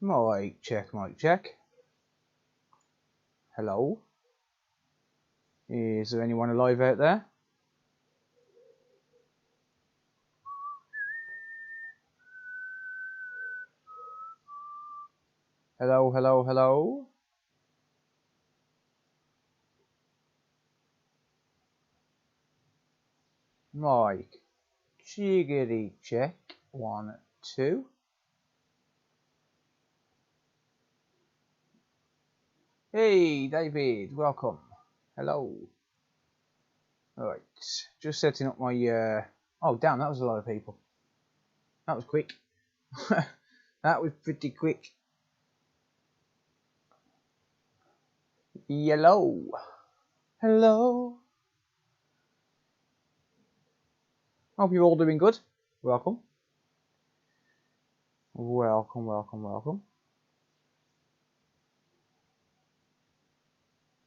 Mic check, mic check. Hello. Is there anyone alive out there? Hello, hello, hello. Mic. Jiggity check. 1, 2. Hey, David. Welcome. Hello. Alright. Just setting up my... Oh, damn. That was a lot of people. That was quick. That was pretty quick. Yellow. Hello. Hope you're all doing good. Welcome. Welcome, welcome, welcome.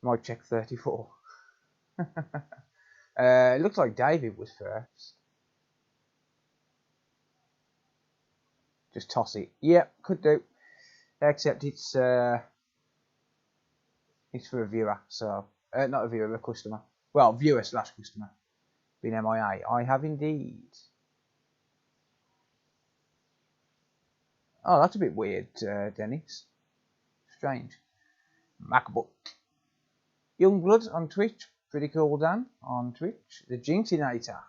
Mic check 34. It looks like David was first. Just toss it. Yep, could do. Except it's for a viewer, so not a viewer, a customer. Well, viewer slash customer. Being MIA. I have indeed. Oh, that's a bit weird, Dennis. Strange. Macbook. Youngblood on Twitch. Pretty cool, Dan. On Twitch. The Jinxinator.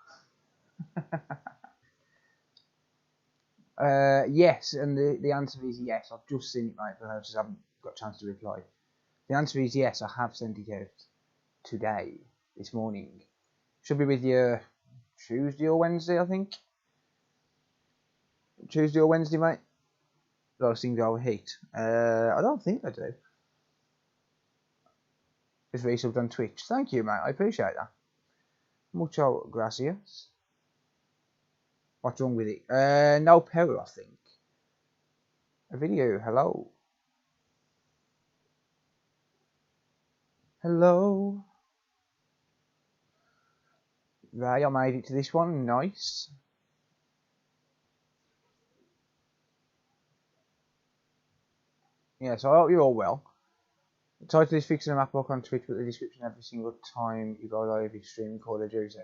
Yes, and the answer is yes. I've just seen it, mate, but I just haven't got a chance to reply. The answer is yes, I have sent it out today, this morning. Should be with you Tuesday or Wednesday, I think. Tuesday or Wednesday, mate. Those things overheat. I don't think I do. Just resubbed on Twitch. Thank you, mate. I appreciate that. Mucho gracias. What's wrong with it? No power, I think. A video. Hello. Hello. Right, I made it to this one. Nice. Yeah, so I hope you're all well. The title is Fixing a Macbook on Twitch, but the description every single time you go live is streaming Call of Duty.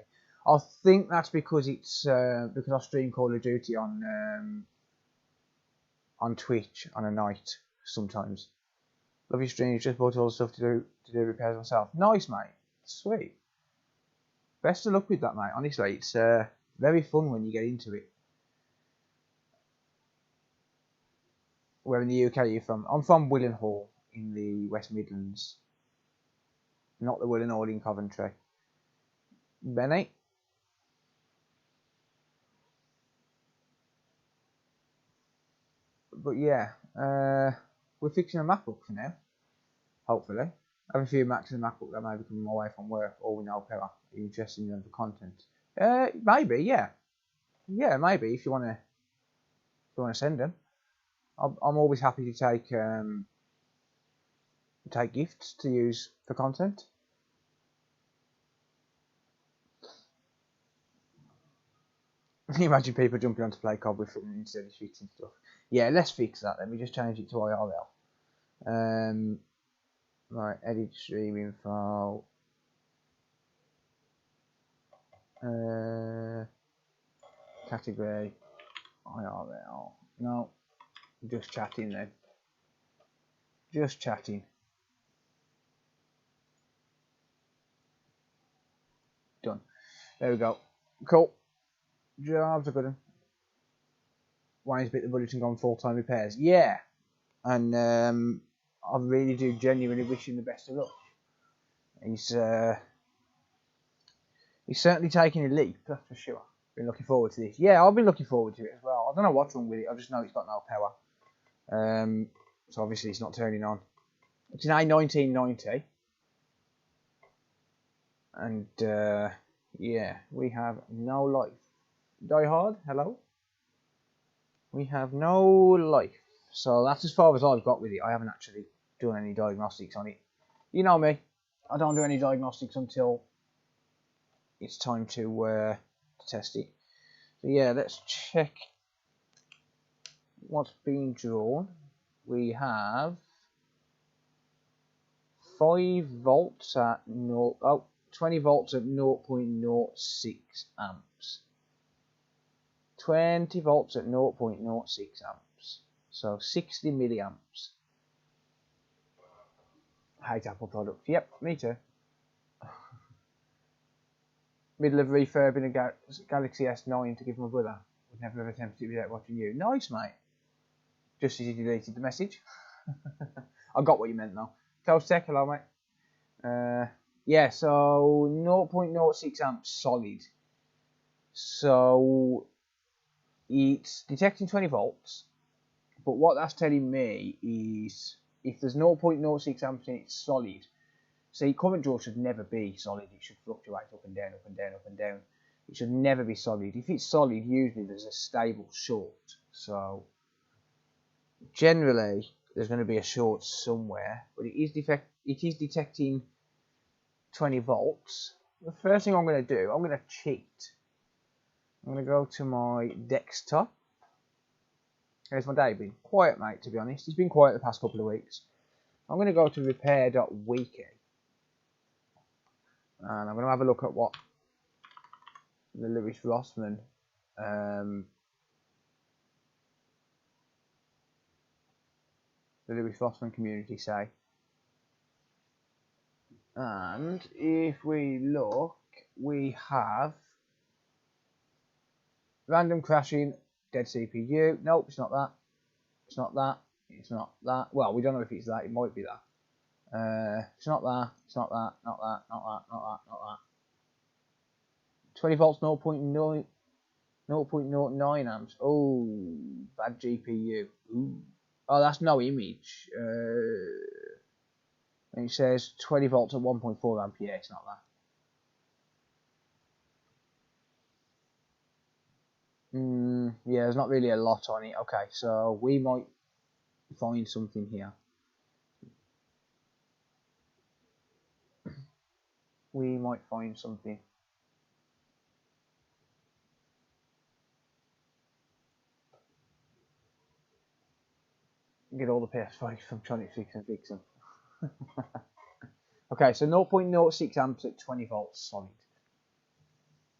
I think that's because it's because I stream Call of Duty on Twitch on a night sometimes. Love your stream. Just bought all the stuff to do repairs myself. Nice, mate. Sweet. Best of luck with that, mate. Honestly, it's very fun when you get into it. Where in the UK are you from? I'm from Willenhall in the West Midlands. Not the Willenhall in Coventry. Benny? But yeah, we're fixing a MacBook for now. Hopefully. I have a few Macs and a MacBook that may be coming my way from work or with no power. Are you interested in them for content? Maybe, yeah. Yeah, maybe if you wanna send them. I'm always happy to take gifts to use for content. Can you imagine people jumping on to play COD with them instead of fixing stuff? Yeah, let's fix that. Let me just change it to IRL. Right, edit stream info. Category IRL. No, just chatting then. Just chatting. Done. There we go. Cool. Jobs are good one. Wayne's bit the budget and gone full-time repairs. Yeah. And I really do genuinely wish him the best of luck. He's certainly taking a leap, that's for sure. Been looking forward to this. Yeah, I've been looking forward to it as well. I don't know what's wrong with it. I just know it's got no power. So obviously it's not turning on. It's an A1990. And yeah, we have no life. Die Hard, hello. We have no life. So that's as far as I've got with it. I haven't actually done any diagnostics on it. You know me. I don't do any diagnostics until it's time to test it. So yeah, let's check what's being drawn. we have 5 volts at 20 volts at 0.06 amps. 20 volts at 0.06 amps. So 60 milliamps. Hate Apple products. Yep, me too. Middle of refurbing a Galaxy S9 to give my brother. Would never have attempted it without watching you. Nice, mate. Just as you deleted the message. I got what you meant though. Toast Tech, hello mate. Yeah, so 0.06 amps solid. So it's detecting 20 volts. But what that's telling me is if there's 0.06 amps in it, it's solid. See, current draw should never be solid. It should fluctuate up and down, up and down, up and down. It should never be solid. If it's solid, usually there's a stable short. So generally, there's going to be a short somewhere. But it is detecting 20 volts. The first thing I'm going to do, I'm going to cheat. I'm going to go to my desktop. Here's my day been. Quiet, mate, to be honest. It's been quiet the past couple of weeks. I'm going to go to repair.wiki. And I'm going to have a look at what the Lewis Rossman community say. And if we look, we have random crashing, dead CPU. Nope, it's not that. It's not that. It's not that. Well, we don't know if it's that. It might be that. It's not that. It's not that. Not that. Not that. Not that. Not that. 20 volts, 0.09 amps. Oh, bad GPU. Ooh. Oh, that's no image. And it says 20 volts at 1.4 ampere. It's not that. Yeah, there's not really a lot on it. Okay, so we might find something here. We might find something. Get all the PS5 from Tronic Fix and fix them. Okay, so 0.06 amps at 20 volts solid.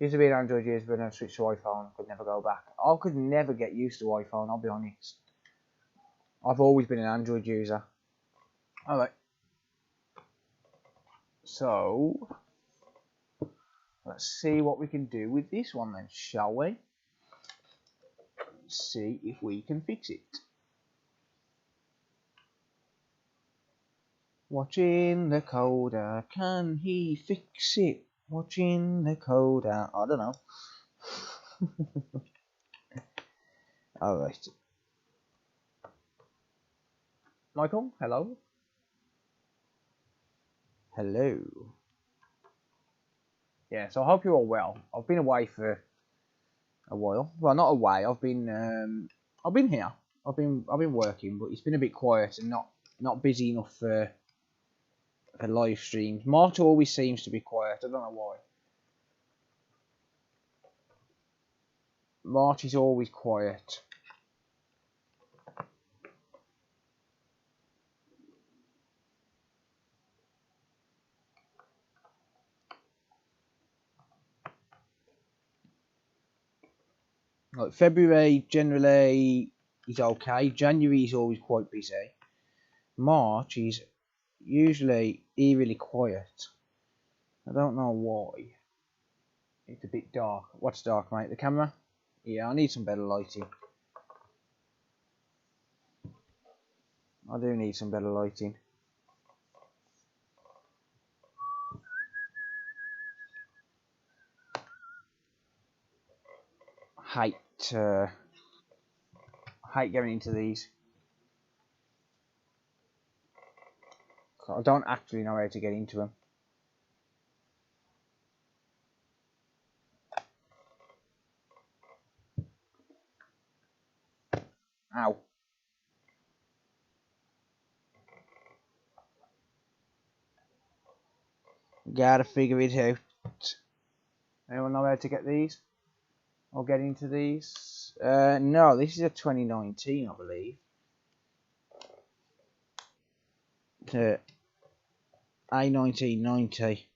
Used to be an Android user, but then switched to iPhone. Could never go back. I could never get used to iPhone, I'll be honest. I've always been an Android user. Alright. So, let's see what we can do with this one then, shall we? Let's see if we can fix it. Watching the coder, can he fix it? Watching the coder, I don't know. Alright. Michael, hello. Hello. Yeah, so I hope you're all well. I've been away for a while. Well, not away. I've been here. I've been working, but it's been a bit quiet and not busy enough for live streams. March always seems to be quiet. I don't know why. March is always quiet. Like February generally is okay. January is always quite busy. March is usually eerily quiet. I don't know why. It's a bit dark. What's dark, mate? The camera? Yeah, I need some better lighting. I do need some better lighting. Hate going into these. I don't actually know how to get into them. Ow. Gotta figure it out. Anyone know how to get these? Or get into these? No, this is a 2019, I believe. to A1990.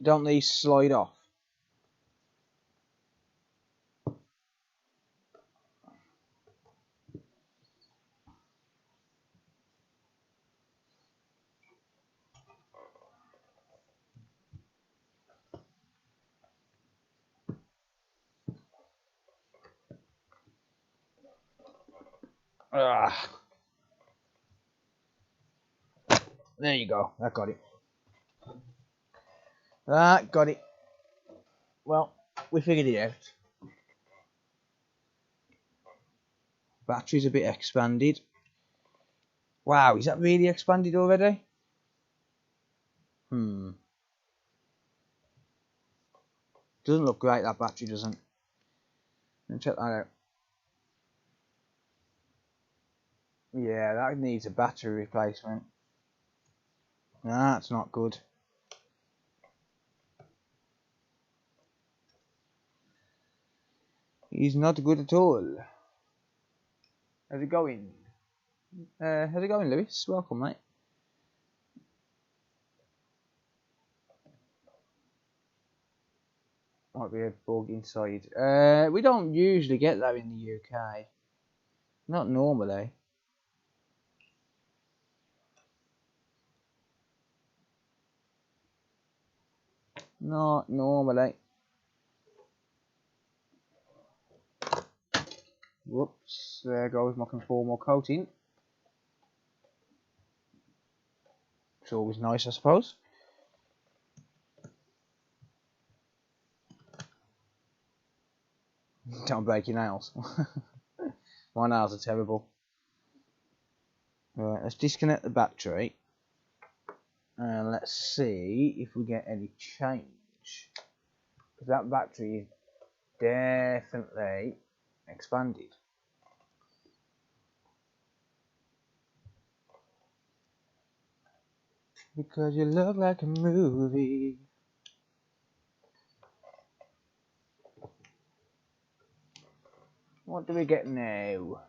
Don't these slide off? There you go. That got it. That got it. Well, we figured it out. Battery's a bit expanded. Wow, is that really expanded already? Doesn't look great, that battery doesn't. Let me check that out. Yeah, that needs a battery replacement. That's not good. He's not good at all. How's it going? How's it going, Lewis? Welcome, mate. Might be a bug inside. We don't usually get that in the UK. Not normally. Not normally. Whoops, there goes my conformal coating. It's always nice, I suppose. Don't break your nails. My nails are terrible. Right, let's disconnect the battery. And let's see if we get any change. Because that battery is definitely expanded. Because you look like a movie. What do we get now?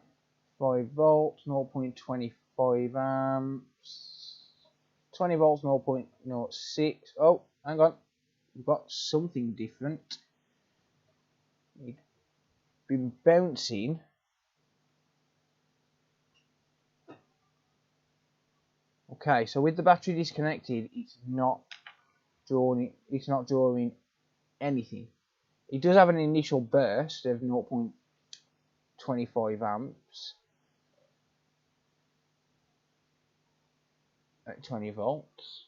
5 volts, 0.25 amps, 20 volts, 0.06. Oh, hang on. We've got something different. It's been bouncing. Okay, so with the battery disconnected, it's not drawing anything. It does have an initial burst of 0.25 amps at 20 volts.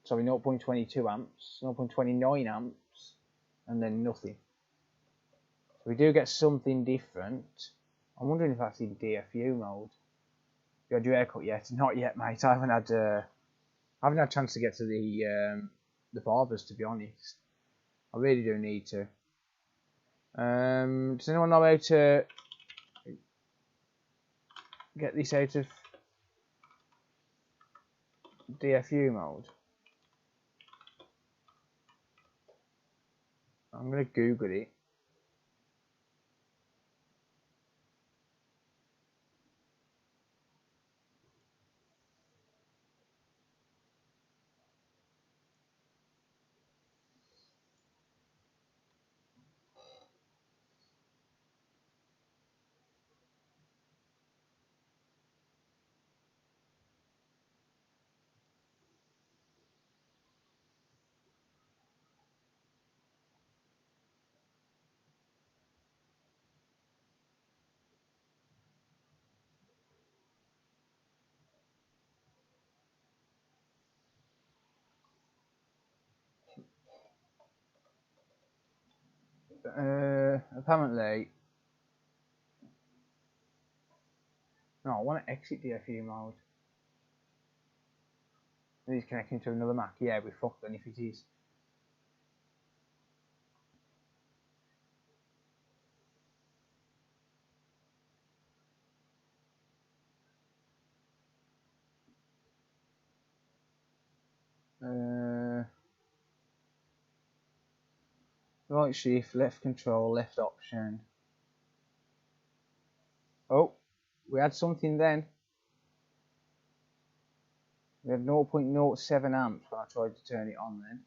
Sorry, 0.22 amps, 0.29 amps, and then nothing. So we do get something different. I'm wondering if that's in DFU mode. You had your haircut yet? Not yet, mate. I haven't had a chance to get to the barbers, to be honest. I really do need to. Does anyone know how to get this out of DFU mode? I'm going to Google it. Apparently, no, I want to exit DFU mode. He's connecting to another Mac. Yeah, we're fucked then if it is. Right shift, left control, left option. Oh, we had something then. We had 0.07 amps when I tried to turn it on then.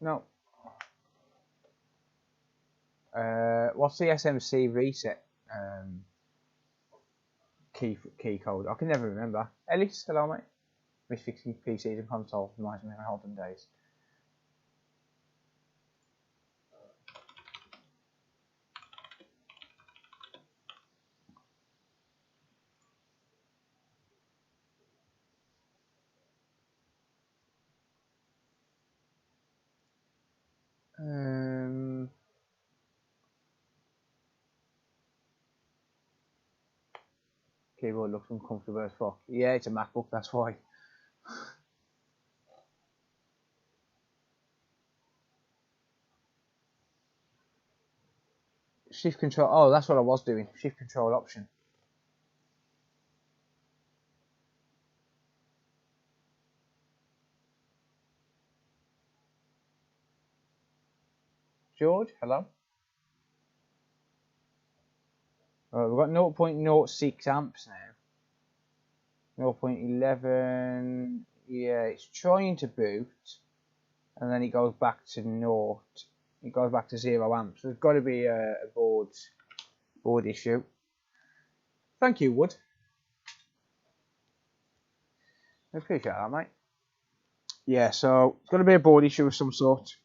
No. What's the SMC reset key code? I can never remember. Ellis, hello mate. Miss fixing PCs and consoles reminds me of my olden days. Keyboard looks uncomfortable as fuck. Yeah, it's a MacBook, that's why. Shift control, oh that's what I was doing. Shift control option. George, hello. We've got 0.06 amps now. 0.11, yeah, it's trying to boot, and then it goes back to naught. It goes back to 0 amps. There's got to be a board issue. Thank you, Wood. I appreciate that, mate. Yeah, so it's got to be a board issue of some sort.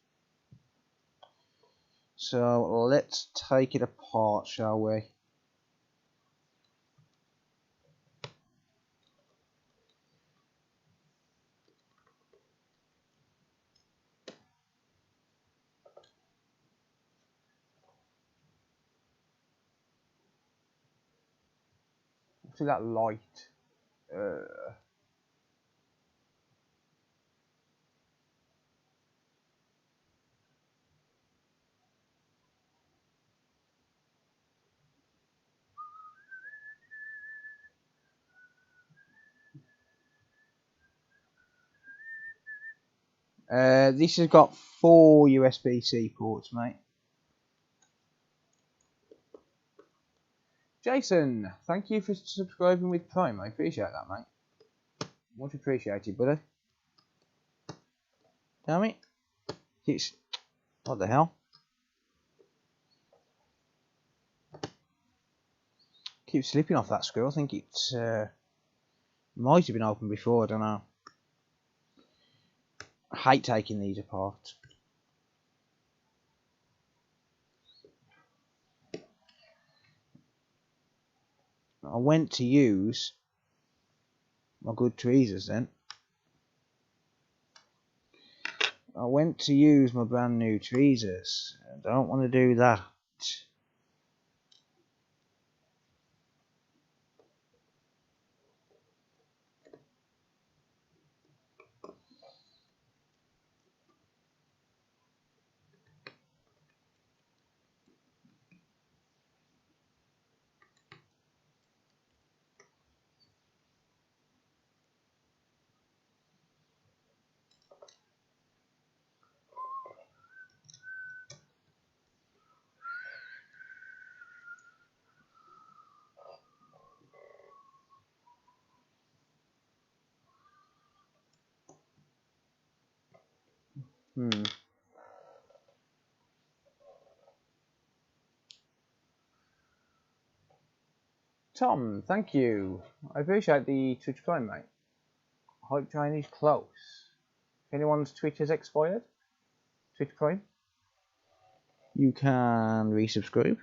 So let's take it apart, shall we? See that light? This has got 4 USB-C ports, mate. Jason, thank you for subscribing with Prime. I appreciate that, mate. Much appreciated, buddy. Damn it. It's... what the hell? Keeps slipping off that screw. I think it's... might have been open before, I don't know. I hate taking these apart. I went to use my good tweezers then. I went to use my brand new tweezers. I don't want to do that. Tom, thank you. I appreciate the Twitch Prime, mate. Hype train is close. If anyone's Twitch has expired, Twitch Prime, you can resubscribe.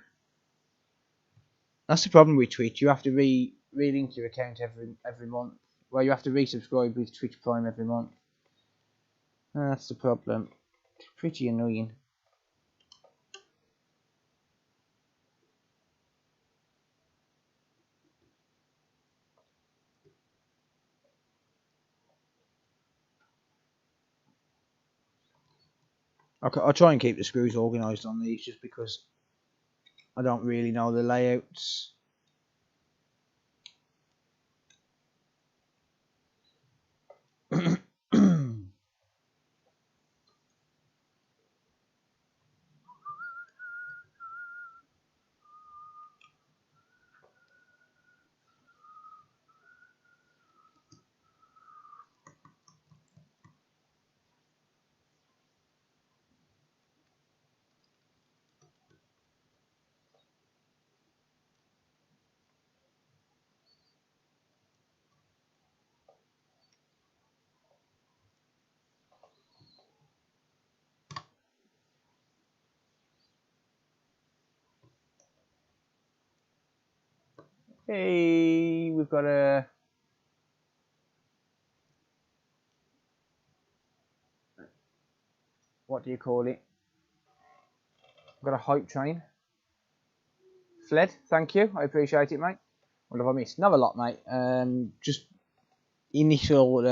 That's the problem with Twitch. You have to re-link your account every month. Well, you have to resubscribe with Twitch Prime every month. That's the problem. It's pretty annoying. Okay, I'll try and keep the screws organised on these just because I don't really know the layouts. Hey, we've got a what do you call it? We've got a hype train. Fled, thank you, I appreciate it, mate. What have I missed? Not a lot, mate. Just initial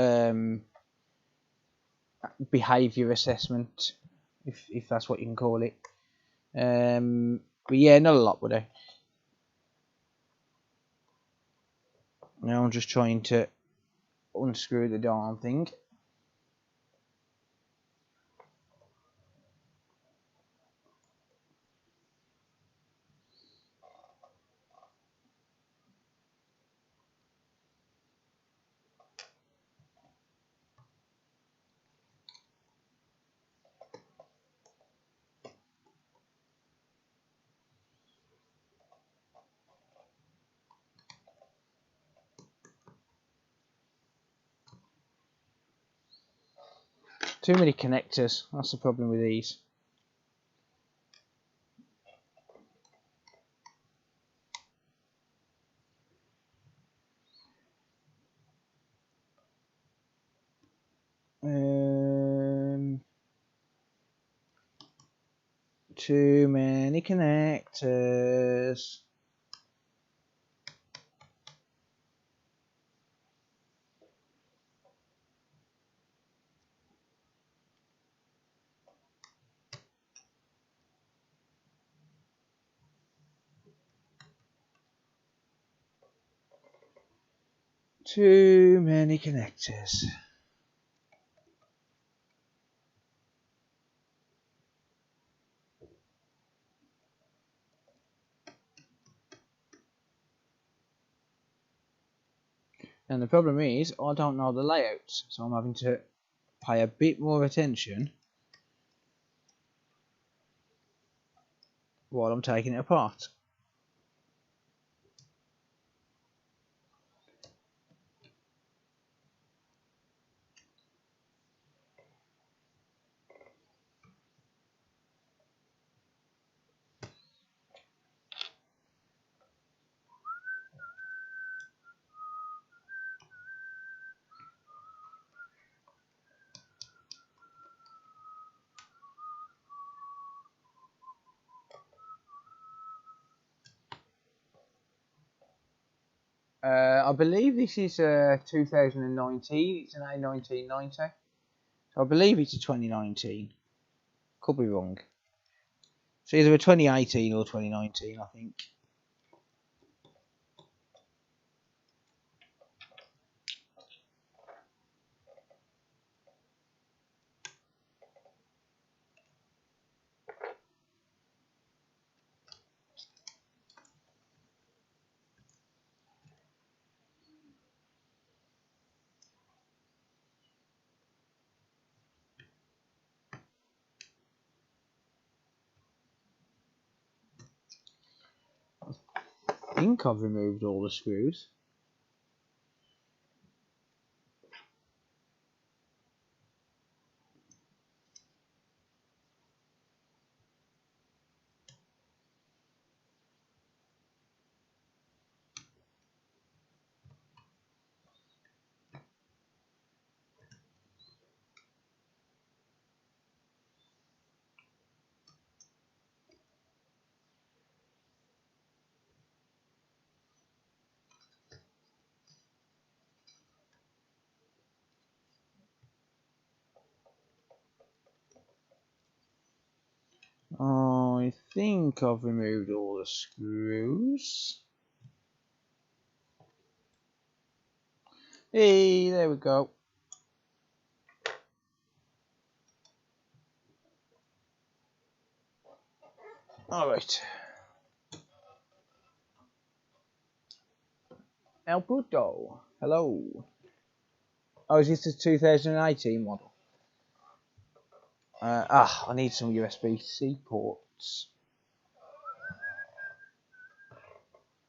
behaviour assessment, if that's what you can call it. But yeah, not a lot, would I? Now I'm just trying to unscrew the darn thing. Too many connectors, that's the problem with these. Too many connectors. Too many connectors. And the problem is, I don't know the layouts, so I'm having to pay a bit more attention while I'm taking it apart. I believe this is 2019, it's an A1990. I believe it's a 2019. Could be wrong. It's either a 2018 or 2019, I think. I think I've removed all the screws. I think I've removed all the screws. Hey, there we go. Alright. El Puto. Hello. Oh, is this the 2018 model? I need some USB-C ports.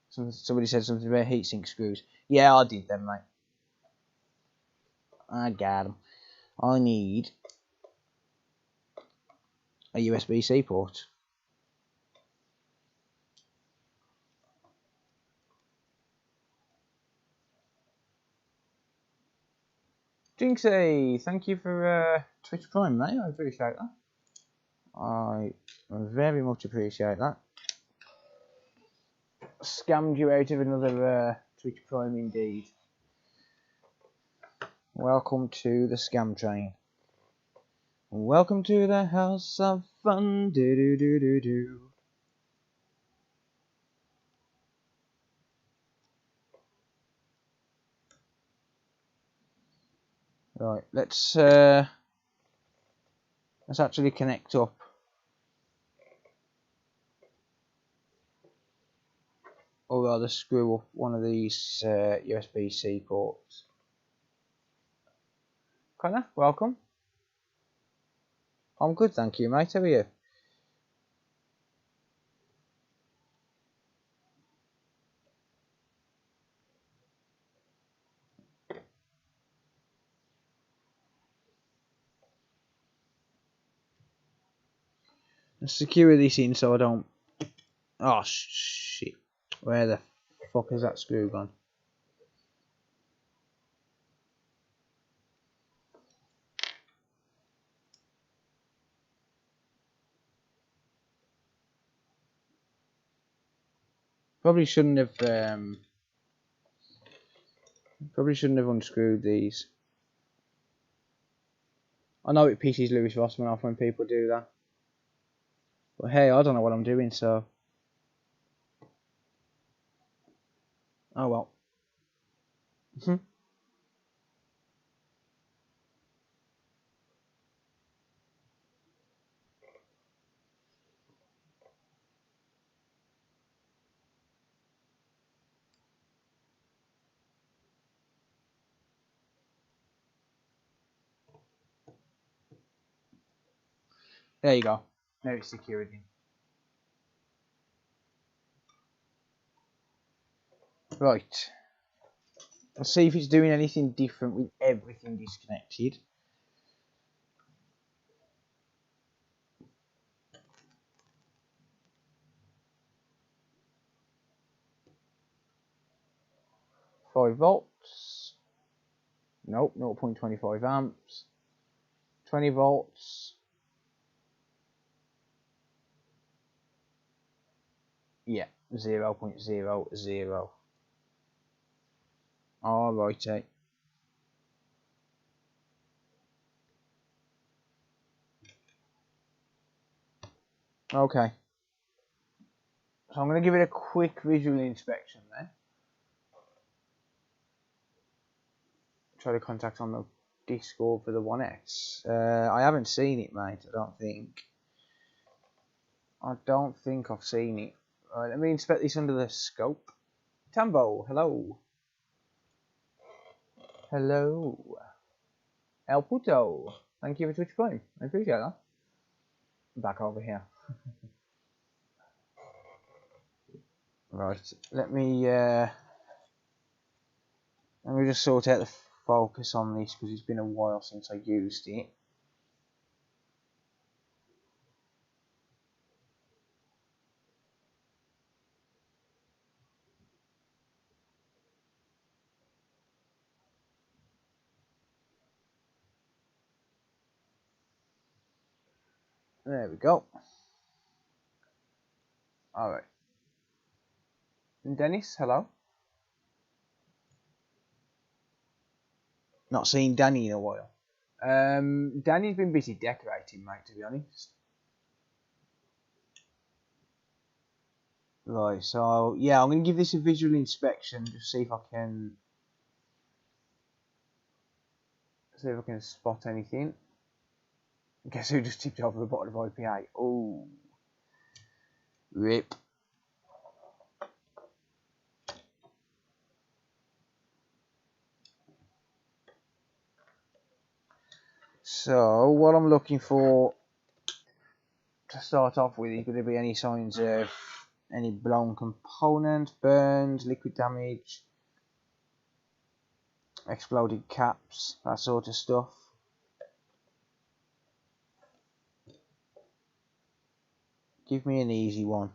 Somebody said something about heatsink screws. Yeah, I did them, mate. I got them. I need a USB-C port. Jinxie, thank you for Twitch Prime, mate. I appreciate that. I very much appreciate that. Scammed you out of another Twitch Prime indeed. Welcome to the scam train. Welcome to the house of fun. Do do do do do. Right, let's actually connect up. Or rather, screw up one of these USB-C ports. Connor, welcome. I'm good, thank you, mate. How are you? Let's secure this in so I don't. Oh shit! Where the fuck is that screw gone? Probably shouldn't have unscrewed these. I know it pisses Lewis Rossman off when people do that, but hey, I don't know what I'm doing, so oh well. There you go. Now it's secured in. Right. Let's see if it's doing anything different with everything disconnected. Five volts. Nope, 0.25 amps. 20 volts. Yeah, 0.00. Alrighty. Okay. So I'm going to give it a quick visual inspection then. Try to contact on the Discord for the 1S. I haven't seen it, mate. I don't think I've seen it. Alright, let me inspect this under the scope. Tambo, hello. Hello. El Puto. Thank you for Twitch Prime. I appreciate that. Back over here. Right, let me just sort out the focus on this because it's been a while since I used it. There we go. Alright. Dennis, hello. Not seen Danny in a while. Danny's been busy decorating, mate, to be honest. Right, so yeah, I'm going to give this a visual inspection, just see if I can spot anything. Guess who just tipped over a bottle of IPA? Oh, rip. So what I'm looking for to start off with is going to be any signs of any blown component, burns, liquid damage, exploded caps, that sort of stuff. Give me an easy one.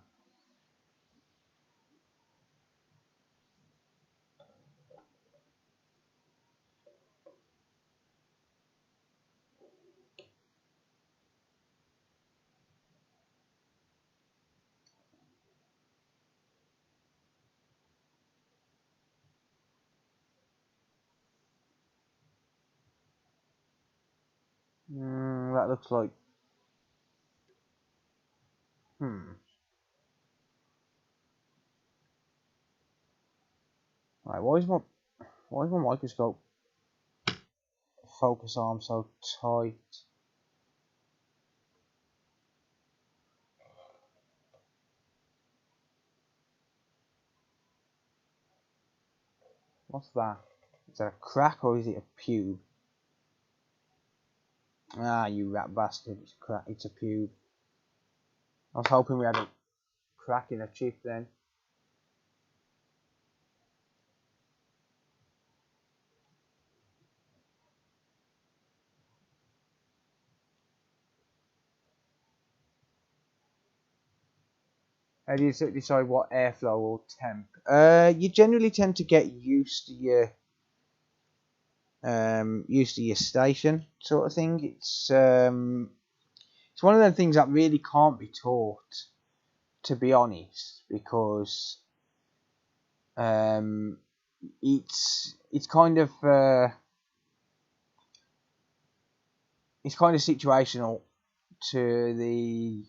That looks like Right, why is my microscope focus arm so tight? What's that? Is that a crack or is it a pube? Ah, you rat bastard! It's a crack. It's a pube. I was hoping we had a crack in a chip then. How do you decide what airflow or temp? You generally tend to get used to your station sort of thing. It's one of them things that really can't be taught, to be honest, because it's kind of situational to the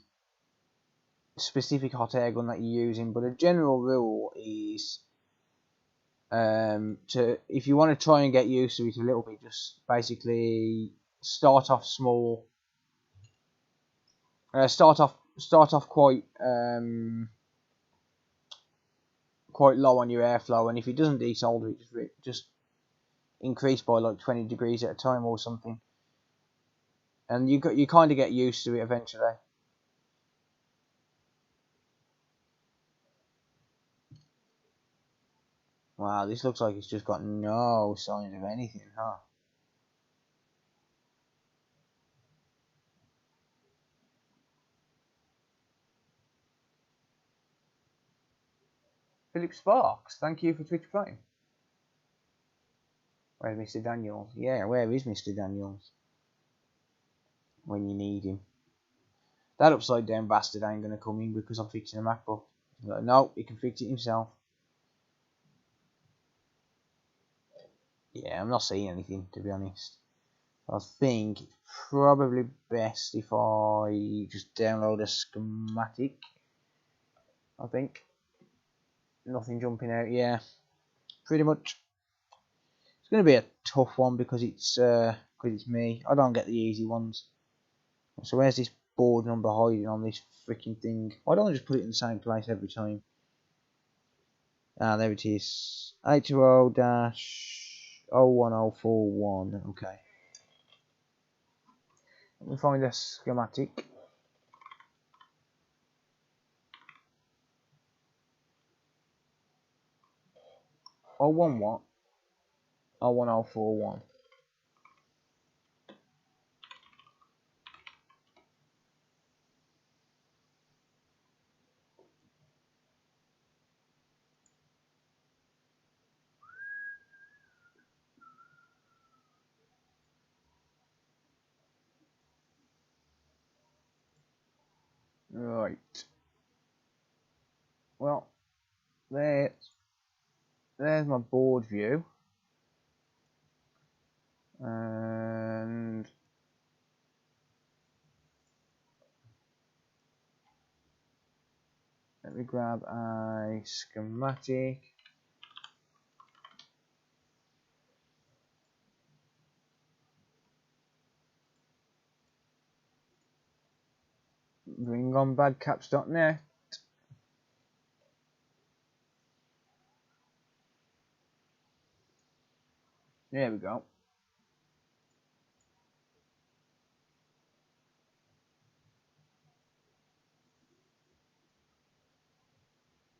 specific hot air gun that you're using, but a general rule is if you want to try and get used to it a little bit, just basically start off small, start off quite low on your airflow, and if it doesn't desolder it, just increase by like 20 degrees at a time or something, and you kind of get used to it eventually. Wow, this looks like it's just got no signs of anything, huh? Philip Sparks, thank you for Twitch Prime. Where's Mr. Daniels? Yeah, where is Mr. Daniels? When you need him. That upside down bastard ain't gonna come in because I'm fixing a MacBook. Like, no, he can fix it himself. Yeah, I'm not seeing anything, to be honest. I think it's probably best if I just download a schematic. I think. Nothing jumping out, yeah. Pretty much. It's going to be a tough one because it's me. I don't get the easy ones. So where's this board number hiding on this freaking thing? Why don't I just put it in the same place every time? Ah, there it is. 820-01041. Okay. Let me find a schematic. Oh, one what? 01041. Right. Well, there's my board view. And Let me grab a schematic. Bring on badcaps.net. There we go.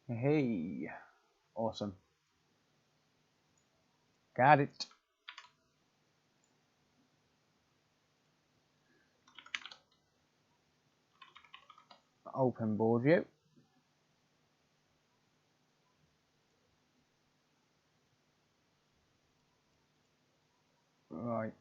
Hey, awesome. Got it. Open board view. Right.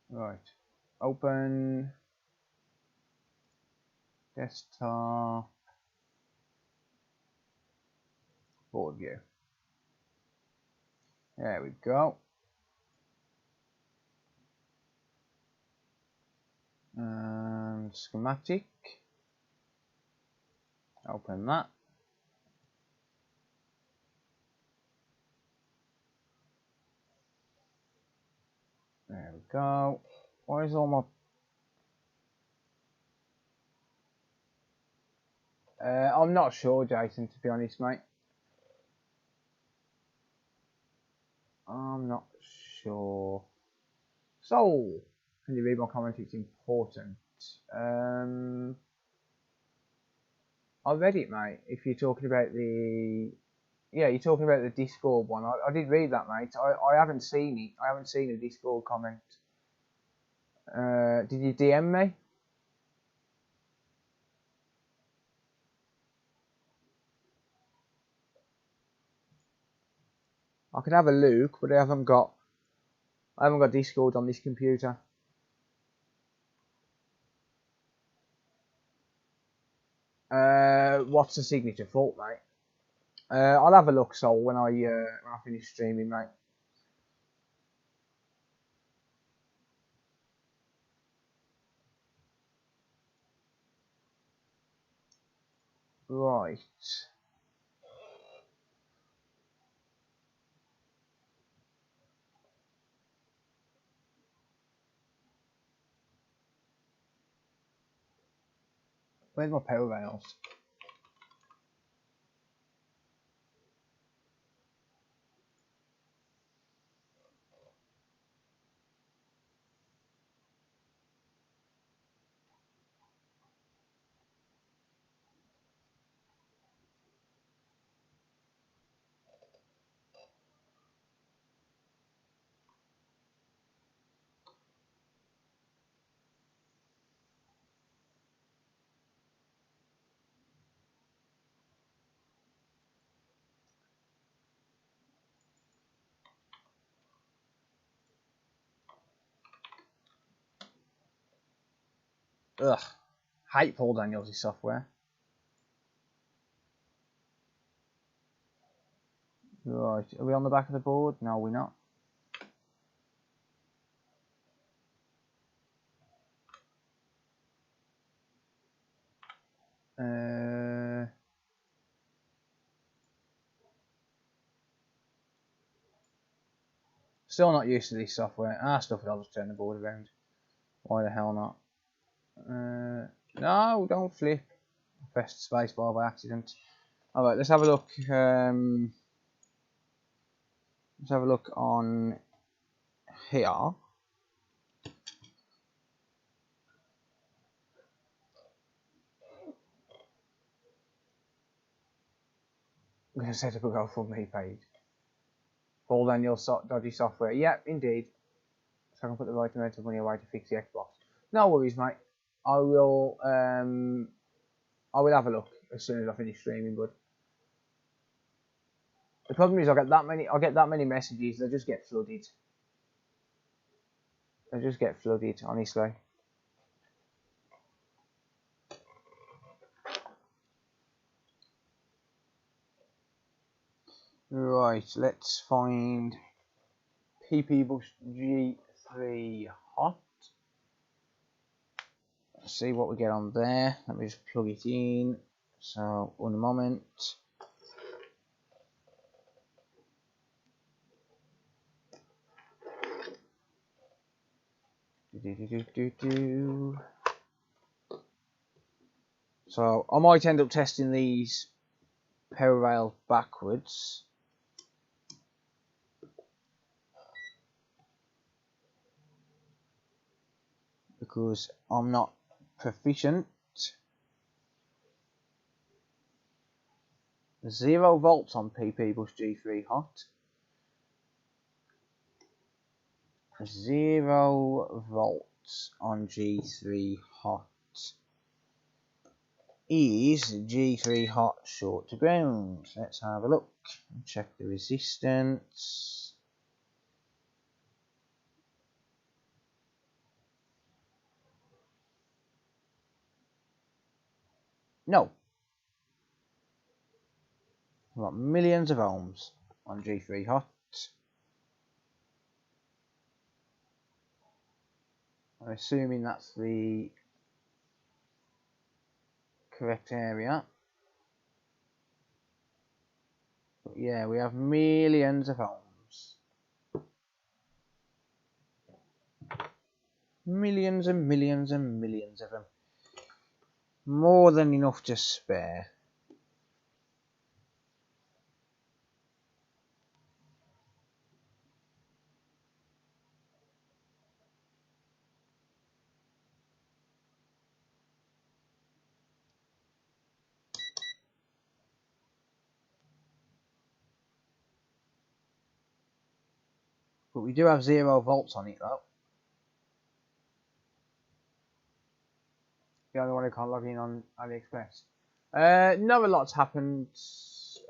Right. Open desktop board view. There we go. Schematic. Open that. There we go. Why is all my... I'm not sure, Jason, to be honest, mate. I'm not sure. So, can you read my comment? It's important. I read it, mate. If you're talking about the... Yeah, you're talking about the Discord one. I did read that, mate. I haven't seen it. I haven't seen a Discord comment. Did you DM me? I could have a look, but I haven't got Discord on this computer. What's the signature fault, mate? I'll have a look, Sol, when I finish streaming, mate. Right. Where's my power rails? Ugh. Hate Paul Daniels' software. Right. Are we on the back of the board? No, we're not. Still not used to this software. Stuff it, I'll just turn the board around. Why the hell not? No, don't flip. I pressed spacebar by accident. Alright, let's have a look. Let's have a look on here. I'm going to set up a GoFundMe page. Paul Daniels dodgy software. Yep, indeed. Let's so I can put the right amount of money away to fix the Xbox. No worries, mate. I will have a look as soon as I finish streaming, bud. The problem is I get that many messages, they just get flooded. They just get flooded, honestly. Right, let's find PCBWay hot. Let's see what we get on there. Let me just plug it in. So, one moment. So, I might end up testing these power rails backwards. Because I'm not proficient. 0 volts on PCBWay hot. 0 volts on G3 hot. Is G3 hot short to ground? Let's have a look and check the resistance. No. We've got millions of ohms on G3 hot. I'm assuming that's the correct area. But yeah, we have millions of ohms. Millions and millions and millions of them. More than enough to spare. But we do have 0 volts on it though. The only one I can't log in on AliExpress. No, a lot's happened.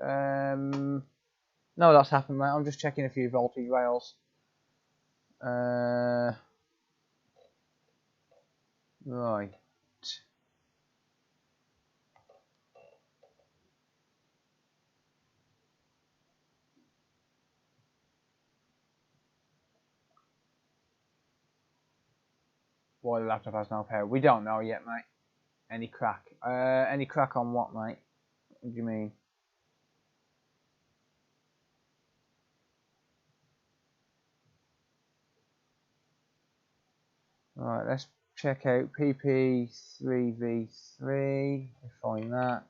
No, a lot's happened, mate. I'm just checking a few voltage rails. Right. Why the laptop has no power? We don't know yet, mate. Any crack? Any crack on what, mate? What do you mean? Right, let's check out PP3V3. Find that.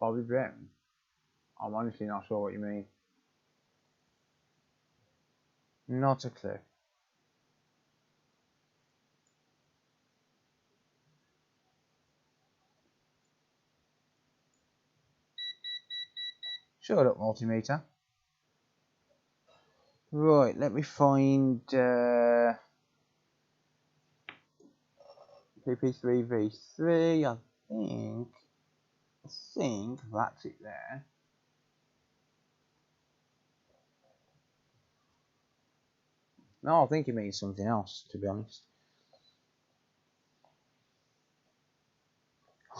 Bobby Brown? I'm honestly not sure what you mean. Not a clue. Shut up, multimeter. Right, let me find PP3V3. I think that's it there. No, I think it means something else, to be honest.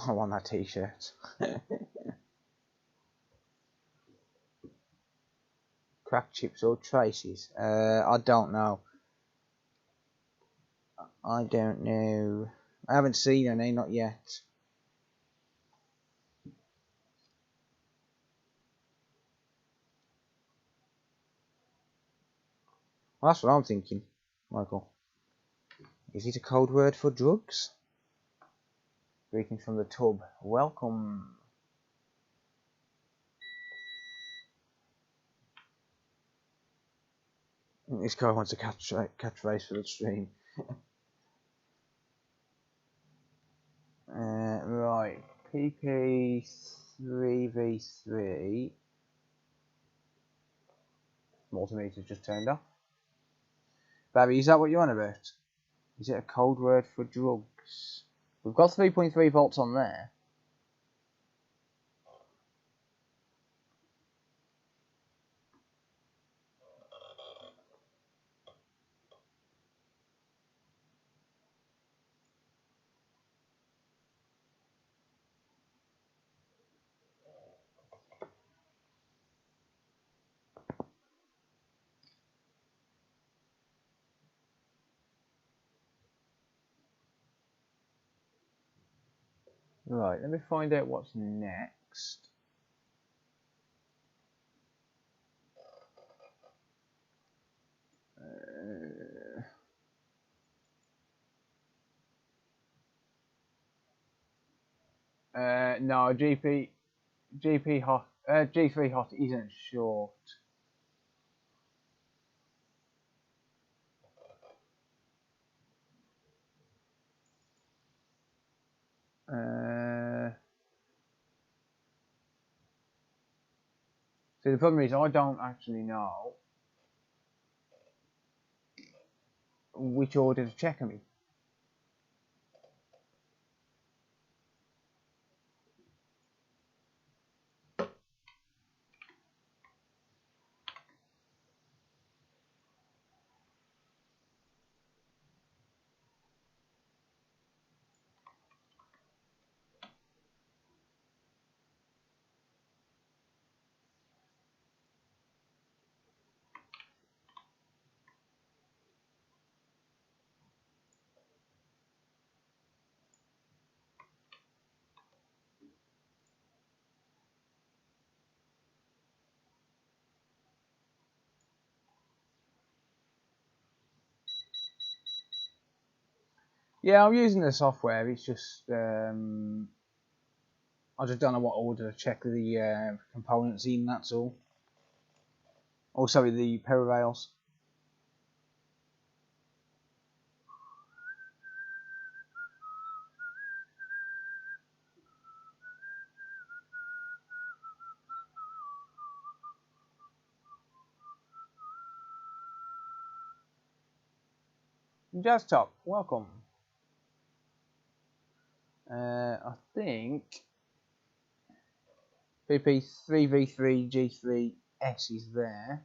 I want that t-shirt. Cracked chips or traces? I don't know. I don't know. I haven't seen any, not yet. Well, that's what I'm thinking, Michael. Is it a code word for drugs? Greetings from the tub. Welcome. This guy wants a catchphrase for the stream. Right. PP3v3. Multimeter's just turned off. Barry, is that what you're on about? Is it a code word for drugs? We've got 3.3 volts on there. Right, let me find out what's next. No, G3 hot isn't short. So the problem is I don't actually know which order to check them in. Yeah, I'm using the software. It's just I just don't know what order to check the components in. That's all. Oh, sorry, the power rails. Desktop, welcome. I think PP3v3G3S is there.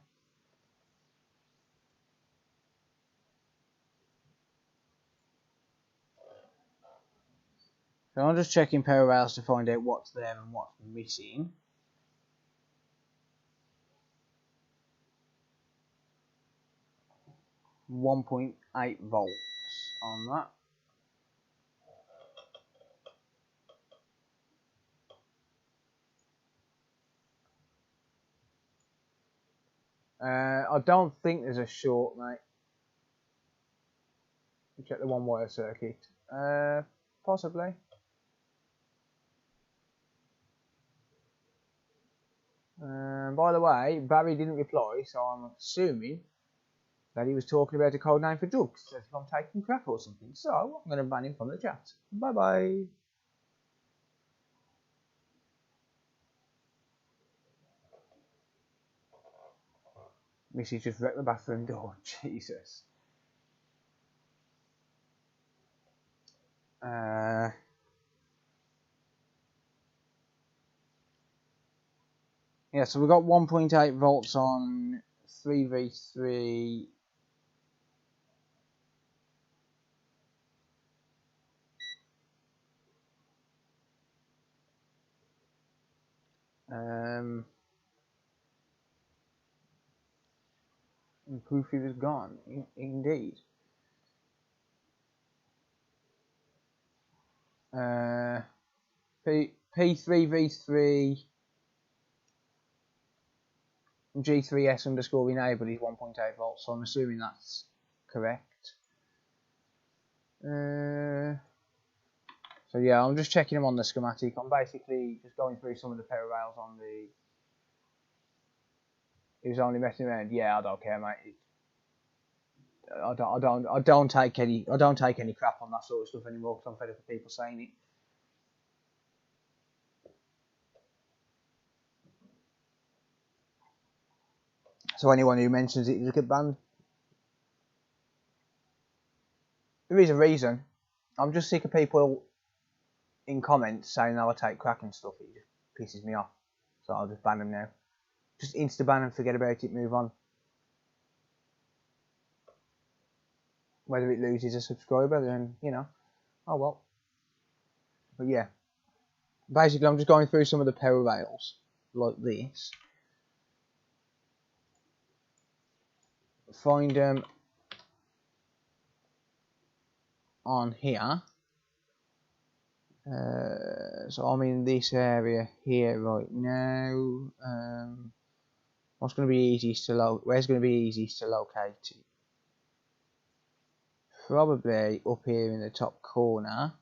So I'm just checking power rails to find out what's there and what's missing. .8 volts on that. I don't think there's a short, mate. Check the one wire circuit. Possibly. By the way, Barry didn't reply, so I'm assuming that he was talking about a code name for drugs, as if I'm taking crack or something. So I'm going to ban him from the chat. Bye bye. Missy just wrecked the bathroom door. Jesus. Yeah, so we've got 1.8 volts on 3v3. Proof he was gone. Indeed. P3v3 G3S underscore enable is 1.8 volts, so I'm assuming that's correct. So yeah, I'm just checking them on the schematic. I'm basically just going through some of the power rails on the. He was only messing around. Yeah, I don't care, mate. I don't take any crap on that sort of stuff anymore because I'm fed up with people saying it. So anyone who mentions it is a good band. There is a reason. I'm just sick of people in comments saying, "No, I take crack and stuff." It just pisses me off. So I'll just ban them now. Just insta ban and forget about it. Move on. Whether it loses a subscriber, then you know, oh well. But yeah, basically, I'm just going through some of the power rails like this. Find them on here. So I'm in this area here right now. What's going to be easiest to where's going to be easiest to locate it? Probably up here in the top corner.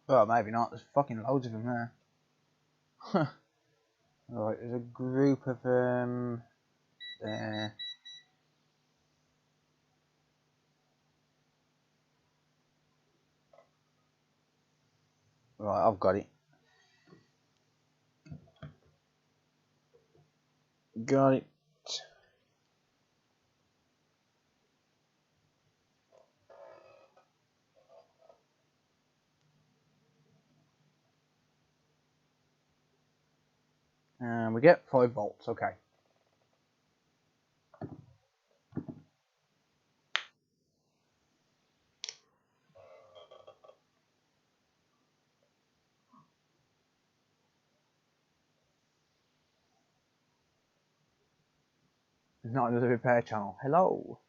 Well, maybe not. There's fucking loads of them there. Right, there's a group of them there. Right, I've got it. Got it. And we get 5 volts, okay. There's not another repair channel. Hello.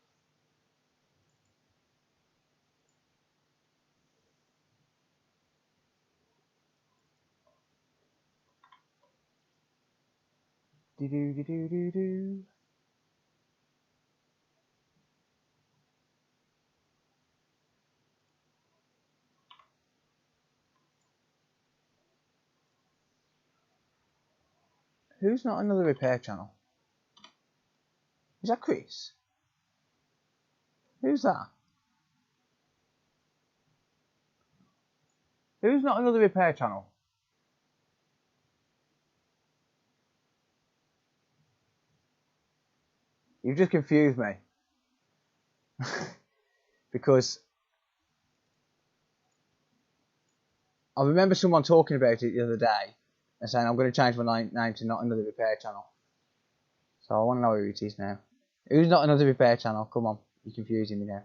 Do. Who's not another repair channel? Is that Chris? Who's that? Who's not another repair channel? You've just confused me. Because I remember someone talking about it the other day and saying I'm going to change my name to not another repair channel. So I want to know who it is now. Who's not another repair channel? Come on, you're confusing me now.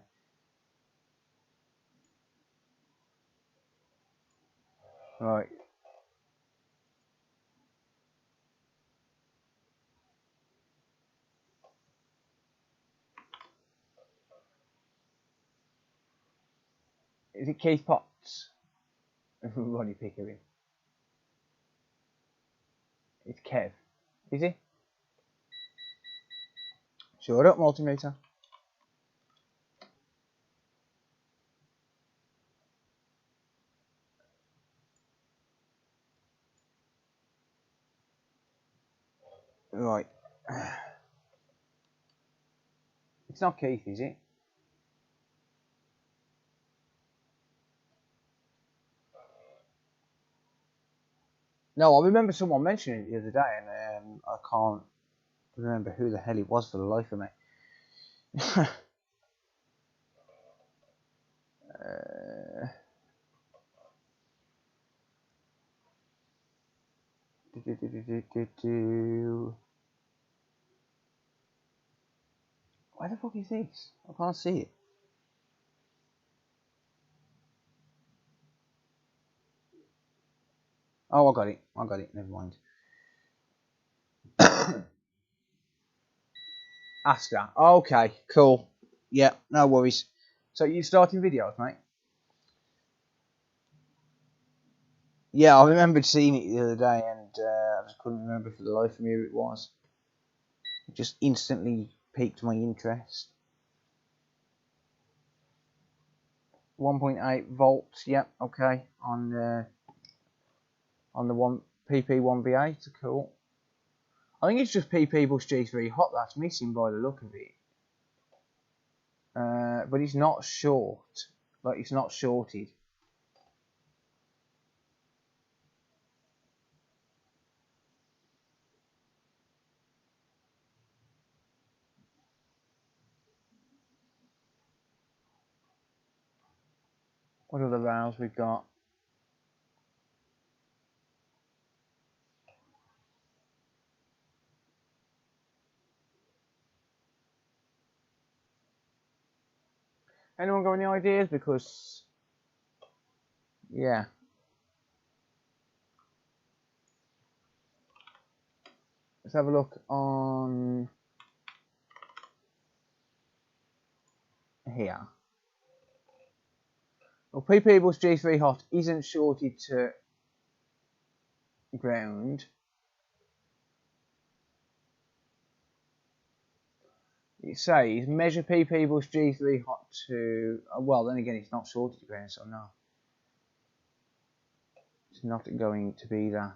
Right. Is it Keith Potts? Ronnie Pickering. It's Kev. Is he? Shut up, multimeter. Right. It's not Keith, is it? No, I remember someone mentioning it the other day, and I can't remember who the hell it was for the life of me. Where the fuck is this? I can't see it. Oh, I got it. Never mind. Asta. Okay, cool. Yeah, no worries. So you starting videos, mate? Yeah, I remembered seeing it the other day, and I just couldn't remember for the life of me who it was. It just instantly piqued my interest. 1.8 volts. Yep. Okay. On the one PP1V8. Cool. I think it's just PP bus G3 hot that's missing by the look of it. But it's not short. Like, it's not shorted. What other rails we've got? Anyone got any ideas? Because, yeah. Let's have a look on here. Well, PP bus G3 hot isn't shorted to ground. It says measure PP bus G3 hot to, well, then again, it's not shorted to ground, so no. It's not going to be that.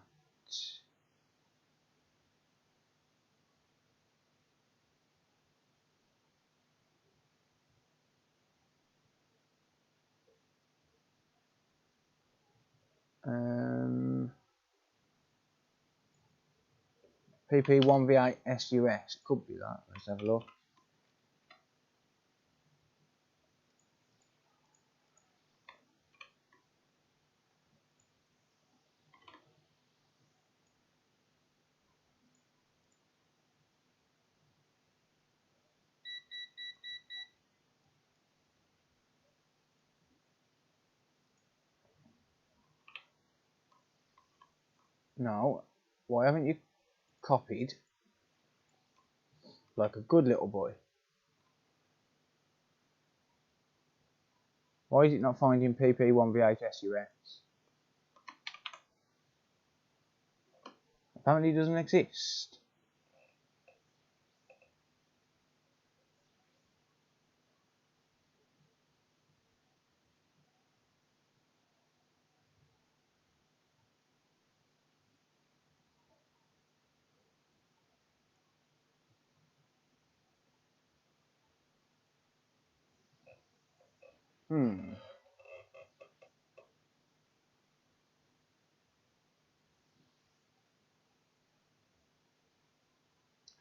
PP1V8 SUS, could be that. Let's have a look. No, why haven't you copied like a good little boy? Why is it not finding PP1V8 SUS? Apparently it doesn't exist.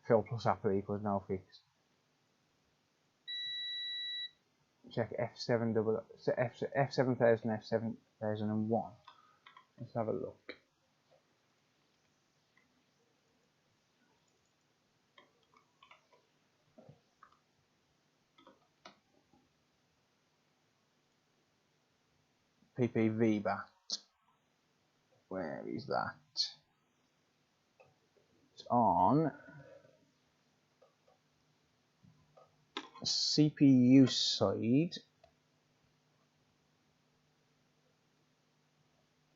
Fill plus Apple equals now fixed. Check F7000, F7001. Let's have a look. PPVBAT. Where is that? It's on CPU side.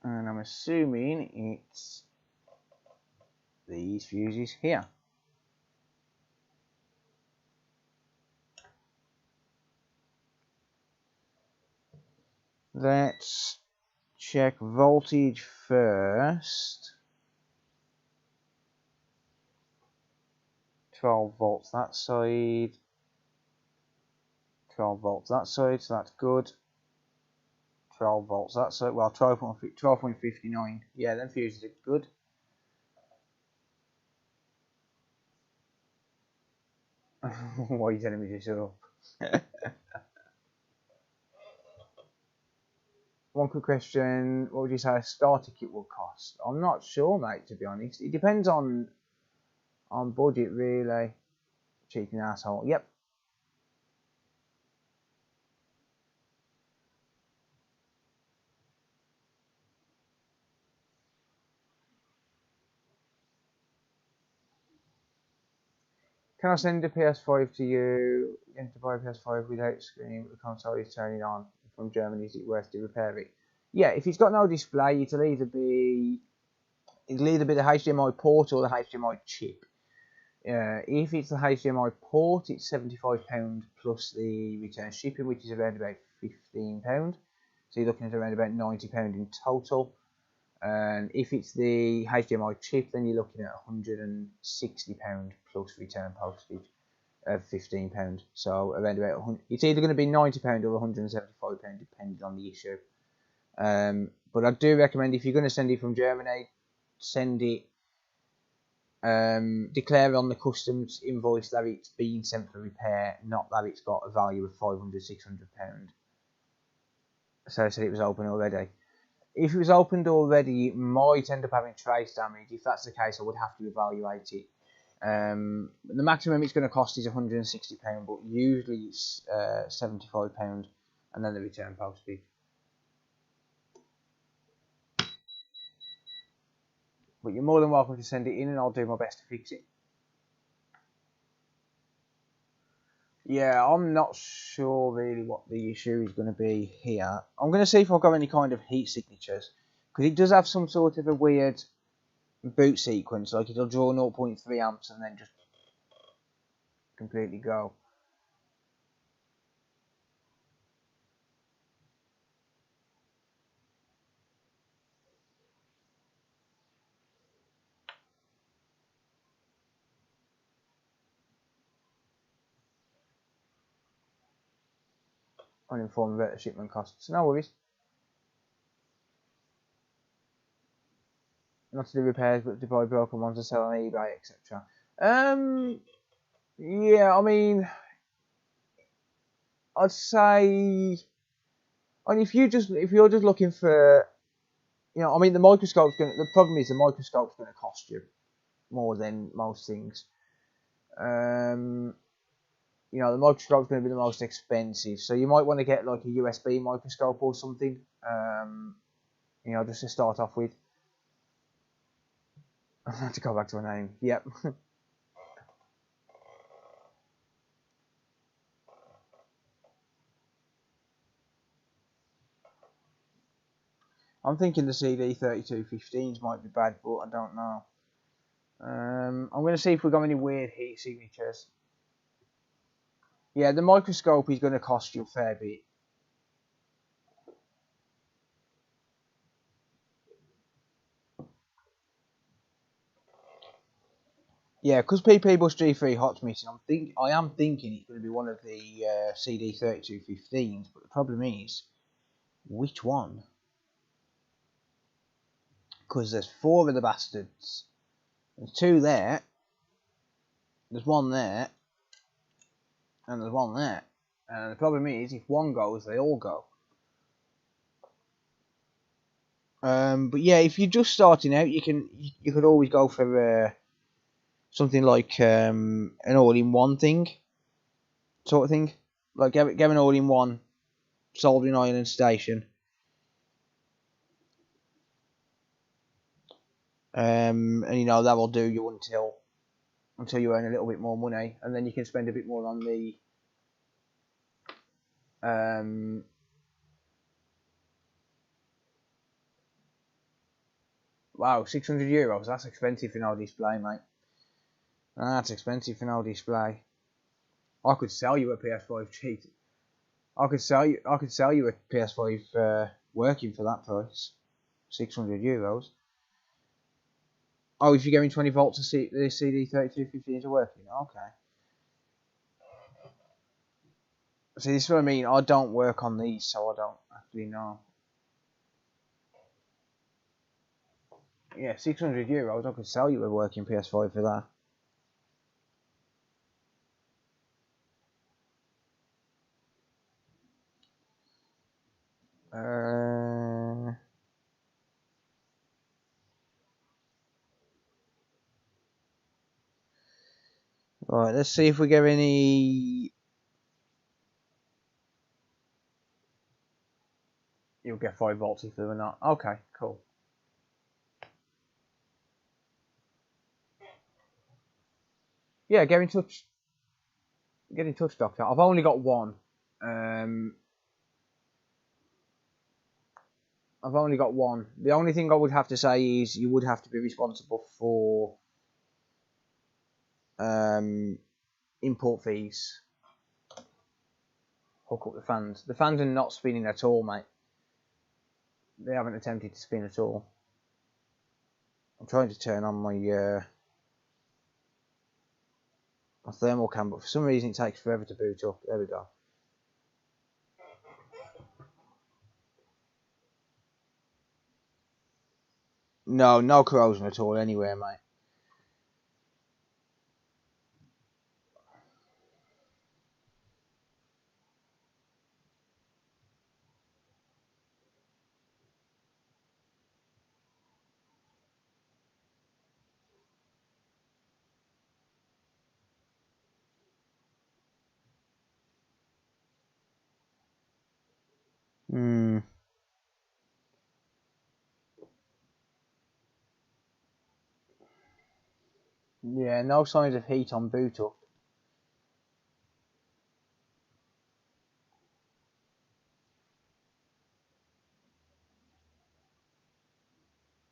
And I'm assuming it's these fuses here. Let's check voltage first. 12 volts that side. 12 volts that side, so that's good. 12 volts that side, well, 12.59. Yeah, them fuses are good. Why are you telling me to shut up? One quick question, what would you say a starter kit will cost? I'm not sure, mate, to be honest. It depends on budget, really. Cheeky asshole. Yep. Can I send a PS5 to you? And to buy a PS5 without screen, but the console is turning on from Germany. Is it worth to repair it? Yeah, if it's got no display, it'll either be the HDMI port or the HDMI chip. If it's the HDMI port, it's £75 plus the return shipping, which is around about £15. So you're looking at around about £90 in total. And if it's the HDMI chip, then you're looking at £160 plus return postage of £15. So around about it's either going to be £90 or £175 depending on the issue. But I do recommend, if you're going to send it from Germany, send it. Declare on the customs invoice that it's been sent for repair, not that it's got a value of £500–600. So I said it was open already. If it was opened already, it might end up having trace damage. If that's the case, I would have to evaluate it. The maximum it's going to cost is £160, but usually it's £75, and then the return postage. But you're more than welcome to send it in, and I'll do my best to fix it. Yeah, I'm not sure really what the issue is going to be here. I'm going to see if I've got any kind of heat signatures, because it does have some sort of a weird boot sequence, like it'll draw 0.3 amps and then just completely go. Uninformed about the shipment costs. No worries. Not to do repairs, but to buy broken ones and sell on eBay, etc. Yeah, I mean, I'd say, I mean, if you're just looking for, you know, I mean, the problem is the microscope's gonna cost you more than most things. You know, the microscope's going to be the most expensive, so you might want to get like a USB microscope or something, you know, just to start off with. I have to go back to a name. Yep. I'm thinking the CD3215s might be bad, but I don't know. I'm going to see if we've got any weird heat signatures. Yeah, the microscope is going to cost you a fair bit. Yeah, because PP Bus G3 Hot's missing, I am thinking it's going to be one of the CD3215s, but the problem is, which one? Because there's 4 of the bastards. There's 2 there, there's 1 there, and there's 1 there. And the problem is, if one goes, they all go. But yeah, if you're just starting out, you could always go for something like an all-in-one sort of thing. Like get an all-in-one soldering iron and station. And you know, that will do you until you earn a little bit more money, and then you can spend a bit more on the wow, €600, that's expensive for no display, mate. That's expensive for no display. I could sell you a PS5 cheap. I could sell you a PS5 working for that price. €600. Oh, if you're going 20 volts, the CD3215s are working. Okay. See, this is what I mean. I don't work on these, so I don't actually know. Yeah, €600. I could sell you a working PS5 for that. Right, let's see if we get any. You'll get 5 volts if they're not. Okay, cool. Yeah, get in touch. Get in touch, doctor. I've only got one. I've only got one. The only thing I would have to say is you would have to be responsible for import fees. Hook up the fans. The fans are not spinning at all, mate. They haven't attempted to spin at all. I'm trying to turn on my thermal cam, but for some reason it takes forever to boot up. There we go. No, no corrosion at all anywhere, mate. Yeah, no signs of heat on boot up.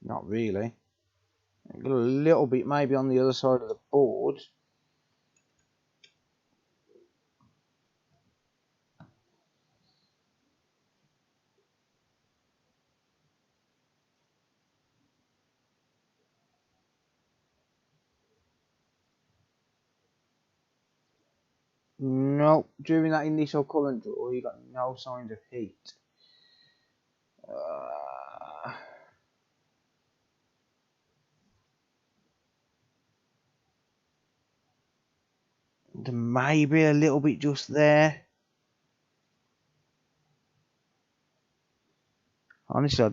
Not really. A little bit maybe on the other side of the board. No, during that initial current draw, you got no signs of heat. Maybe a little bit just there. Honestly, I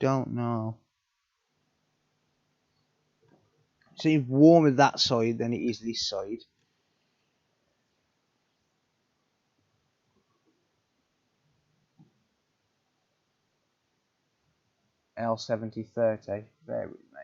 don't know. It seems warmer that side than it is this side. L7030, bear with me.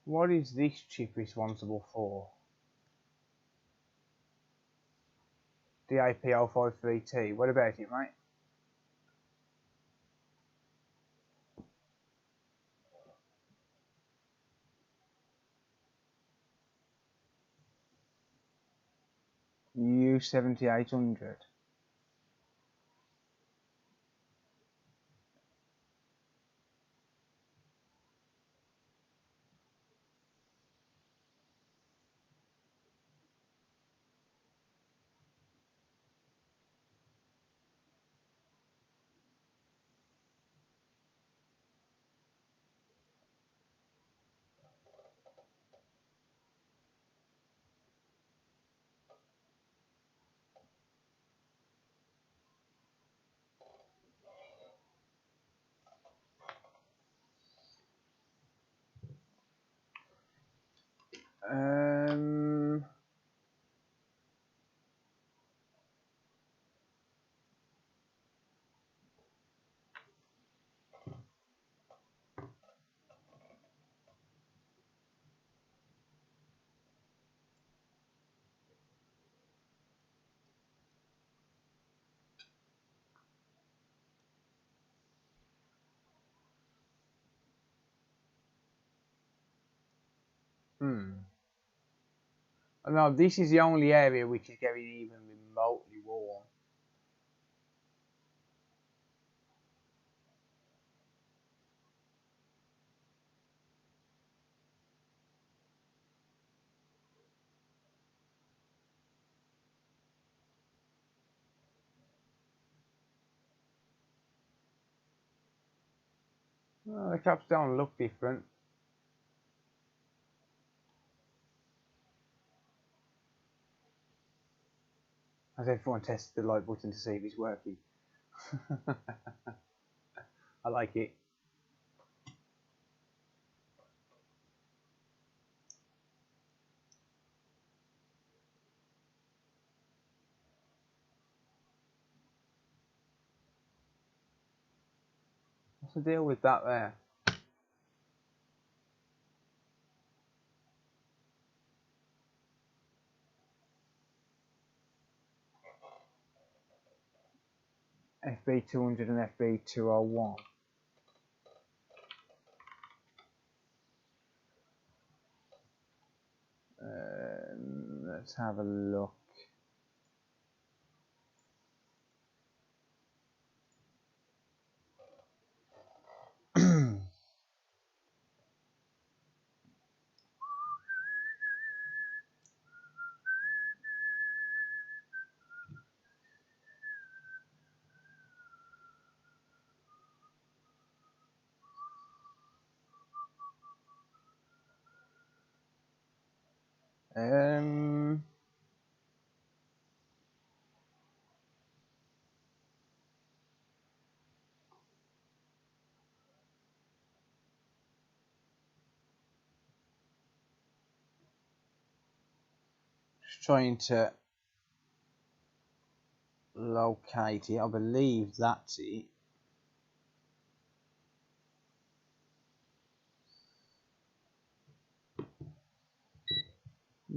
What is this chip responsible for? DAP053T. What about it, mate? U7800. No, this is the only area which is getting even remotely warm. Oh, the caps don't look different. As everyone tests the like button to see if it's working. I like it. What's the deal with that there? FB200 and FB201. Let's have a look. Just trying to locate it. I believe that's it.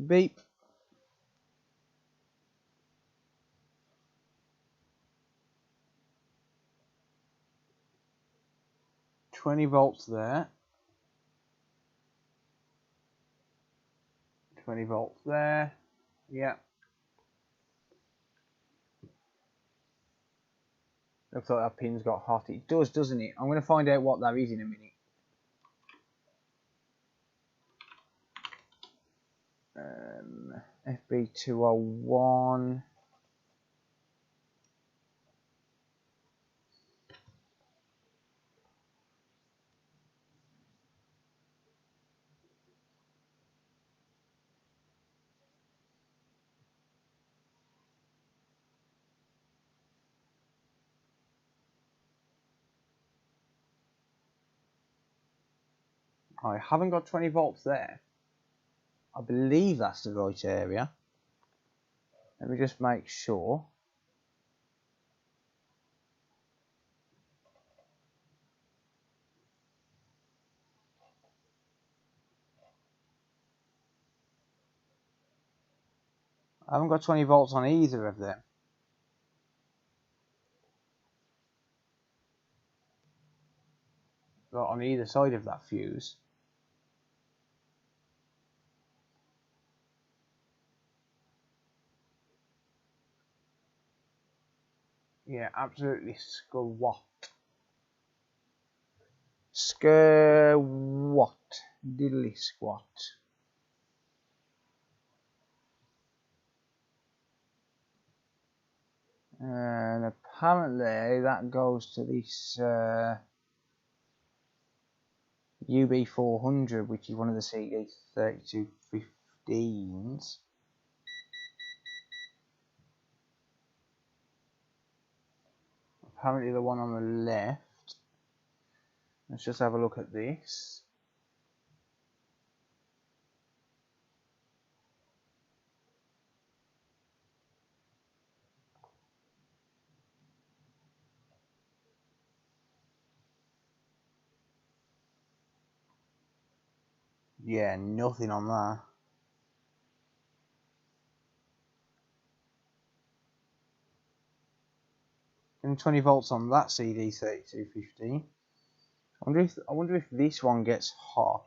Beep. $20 there. 20 there. Yeah. Looks like that pin's got hot. It does, doesn't it? I'm going to find out what that is in a minute. FB201. I haven't got 20 there. I believe that's the right area. Let me just make sure. I haven't got 20 on either of them. Got on either side of that fuse. Yeah, absolutely squat. Squat. Diddly squat. And apparently that goes to this UB400, which is one of the CD3215s. Apparently the one on the left. Let's just have a look at this. Yeah, nothing on that. And 20 on that CD3215. I wonder if this one gets hot.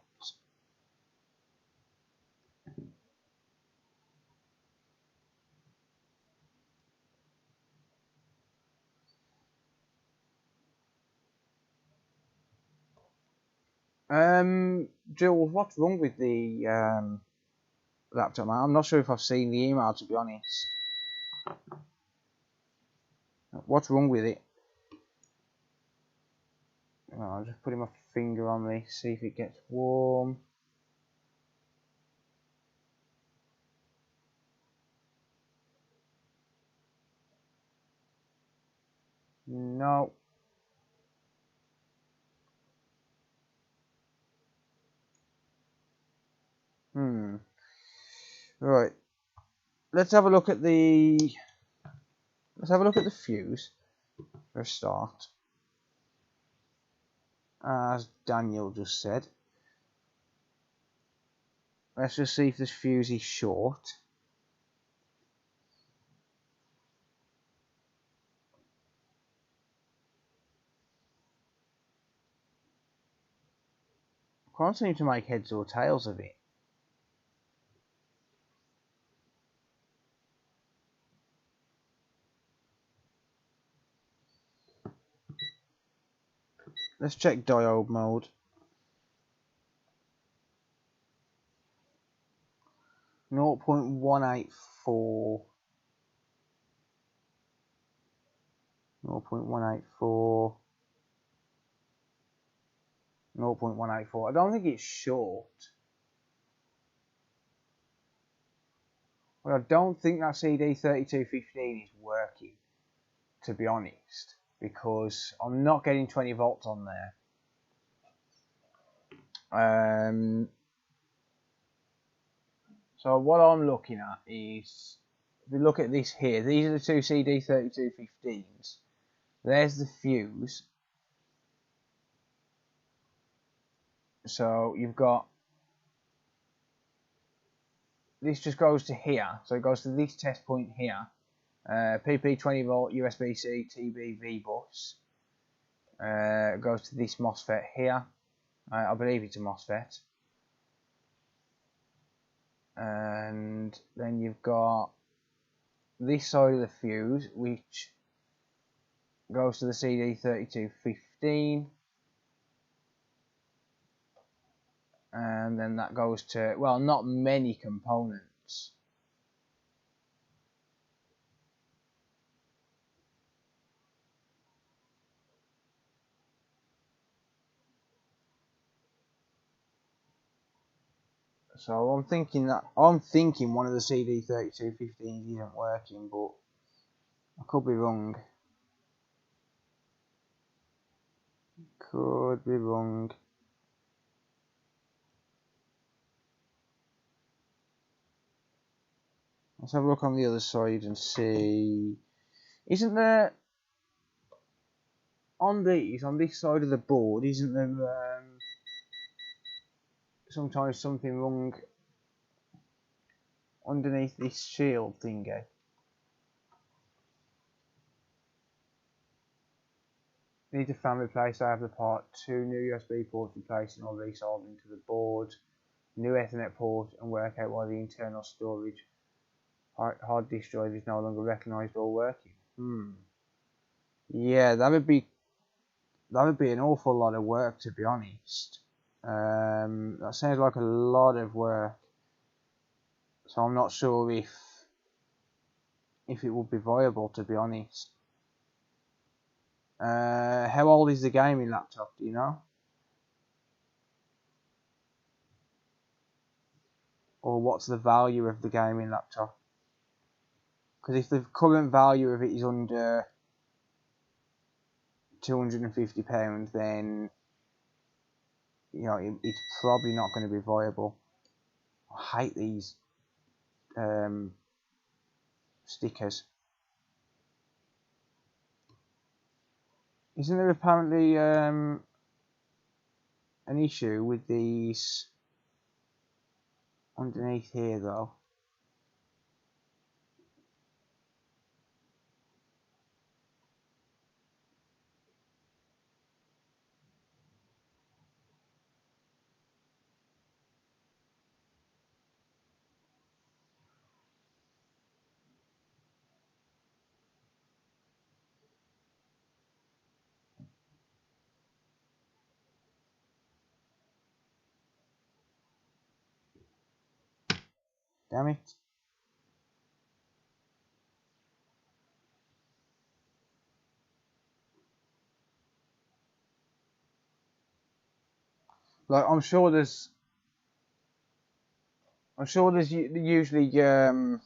Jules, what's wrong with the laptop? I'm not sure if I've seen the email, to be honest. What's wrong with it? Oh, I'll just put in my finger on this, see if it gets warm. No. Right. Let's have a look at the fuse for a start. As Daniel just said. Let's just see if this fuse is short. I can't seem to make heads or tails of it. Let's check diode mode. Zero 0.184. 0.184. 0.184. I don't think it's short. Well, I don't think that CD3215 is working, to be honest, because I'm not getting 20 volts on there. So what I'm looking at is, if you look at this here, these are the two CD3215s. There's the fuse. So you've got, this just goes to here, so it goes to this test point here. PP 20 volt USB-C TBV bus. It goes to this MOSFET here. I believe it's a MOSFET. And then you've got this side of the fuse, which goes to the CD3215. And then that goes to, well, not many components. So I'm thinking one of the CD3215s isn't working, but I could be wrong. Could be wrong. Let's have a look on the other side and see. Isn't there, on this side of the board, isn't there sometimes something wrong underneath this shield thingy? Need a fan replaced. I have the part. 2 new USB ports replacing or resoldered into the board. New Ethernet port, and work out why the internal storage hard disk drive is no longer recognised or working. Yeah, that would be an awful lot of work, to be honest. That sounds like a lot of work. So I'm not sure if it would be viable, to be honest. How old is the gaming laptop, do you know? Or what's the value of the gaming laptop? Because if the current value of it is under £250, then you know it's probably not going to be viable. I hate these stickers. Isn't there apparently an issue with these underneath here though? Damn it. Like I'm sure there's usually a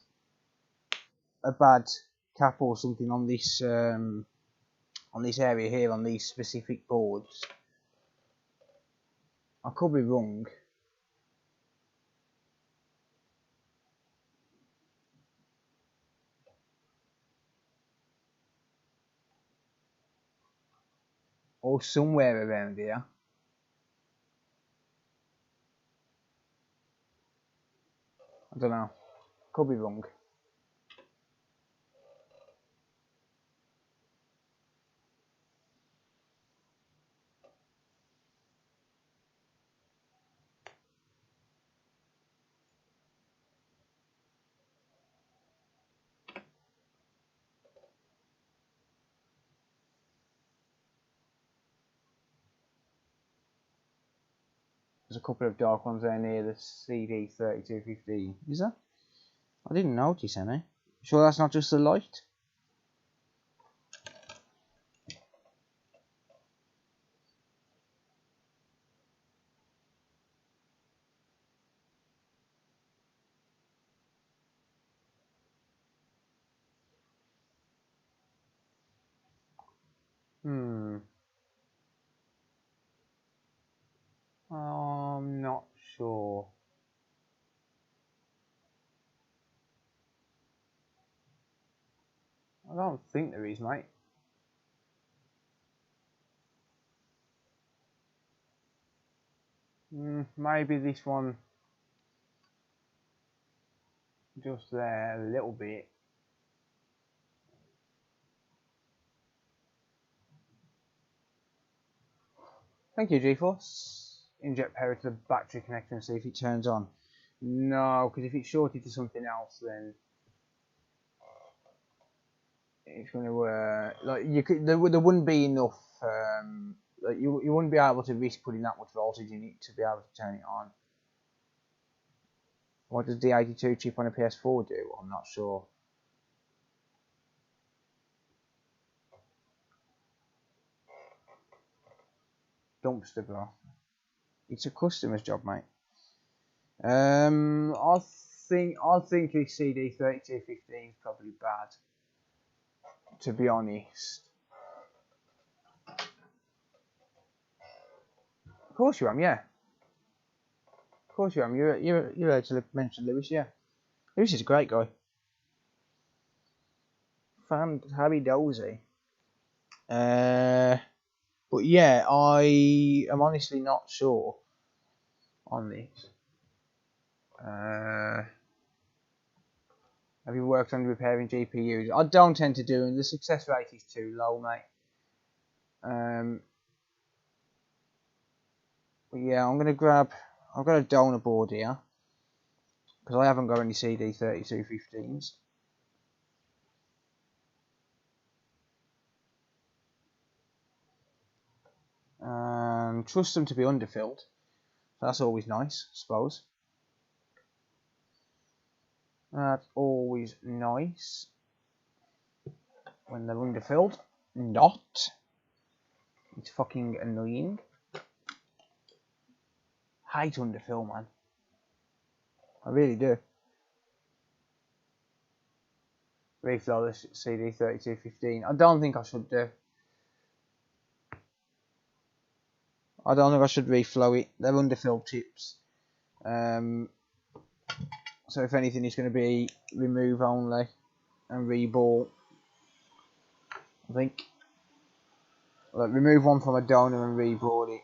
bad cap or something on this area here on these specific boards. I could be wrong. Or somewhere around here. I don't know. Could be wrong. There's a couple of dark ones there near the CD3215. Is there? I didn't notice any. Sure that's not just the light? I'm not sure. I don't think there is, mate. Maybe this one just there a little bit. Thank you, GeForce. Inject power to the battery connector and see if it turns on. No, because if it's shorted to something else, then it's going to like you could there wouldn't be enough. Like you wouldn't be able to risk putting that much voltage in it to be able to turn it on. What does the 82 chip on a PS4 do? I'm not sure. Dumpster bro. It's a customer's job, mate. I think this CD3215 is probably bad, to be honest. Of course you am, yeah. Of course you am. You're allowed to mention Lewis, yeah. Lewis is a great guy. Fan Harry Dozy. But yeah, I am honestly not sure on this. Have you worked on repairing GPUs? I don't tend to do, and the success rate is too low, mate. But yeah, I've got a donor board here because I haven't got any CD3215s. Trust them to be underfilled. So that's always nice, I suppose. That's always nice when they're underfilled. Not. It's fucking annoying. Hate underfill, man. I really do. Reflow the CD3215. I don't think I should do. I don't think I should reflow it. They're underfilled chips. So if anything, it's going to be remove only and reball. I think. Like remove one from a donor and reboard it.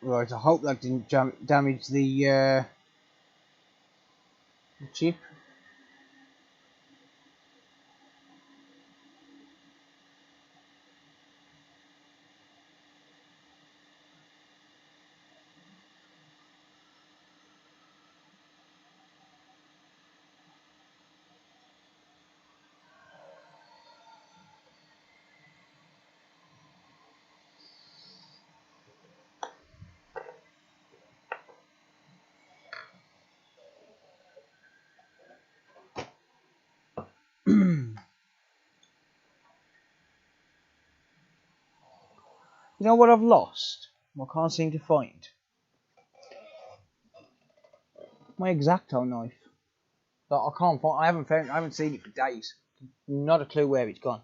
Right, I hope that didn't damage the chip. You know what I've lost? I can't seem to find my X-Acto knife. That I can't find. I haven't seen it for days. Not a clue where it's gone.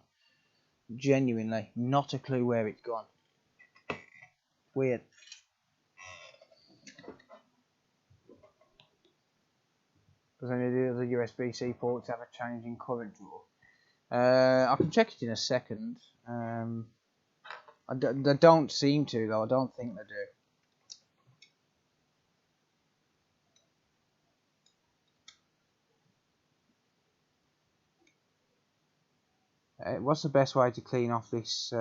Genuinely, not a clue where it's gone. Weird. Because only the other USB-C ports have a change in current draw. I can check it in a second. They don't seem to though. I don't think they do. What's the best way to clean off this this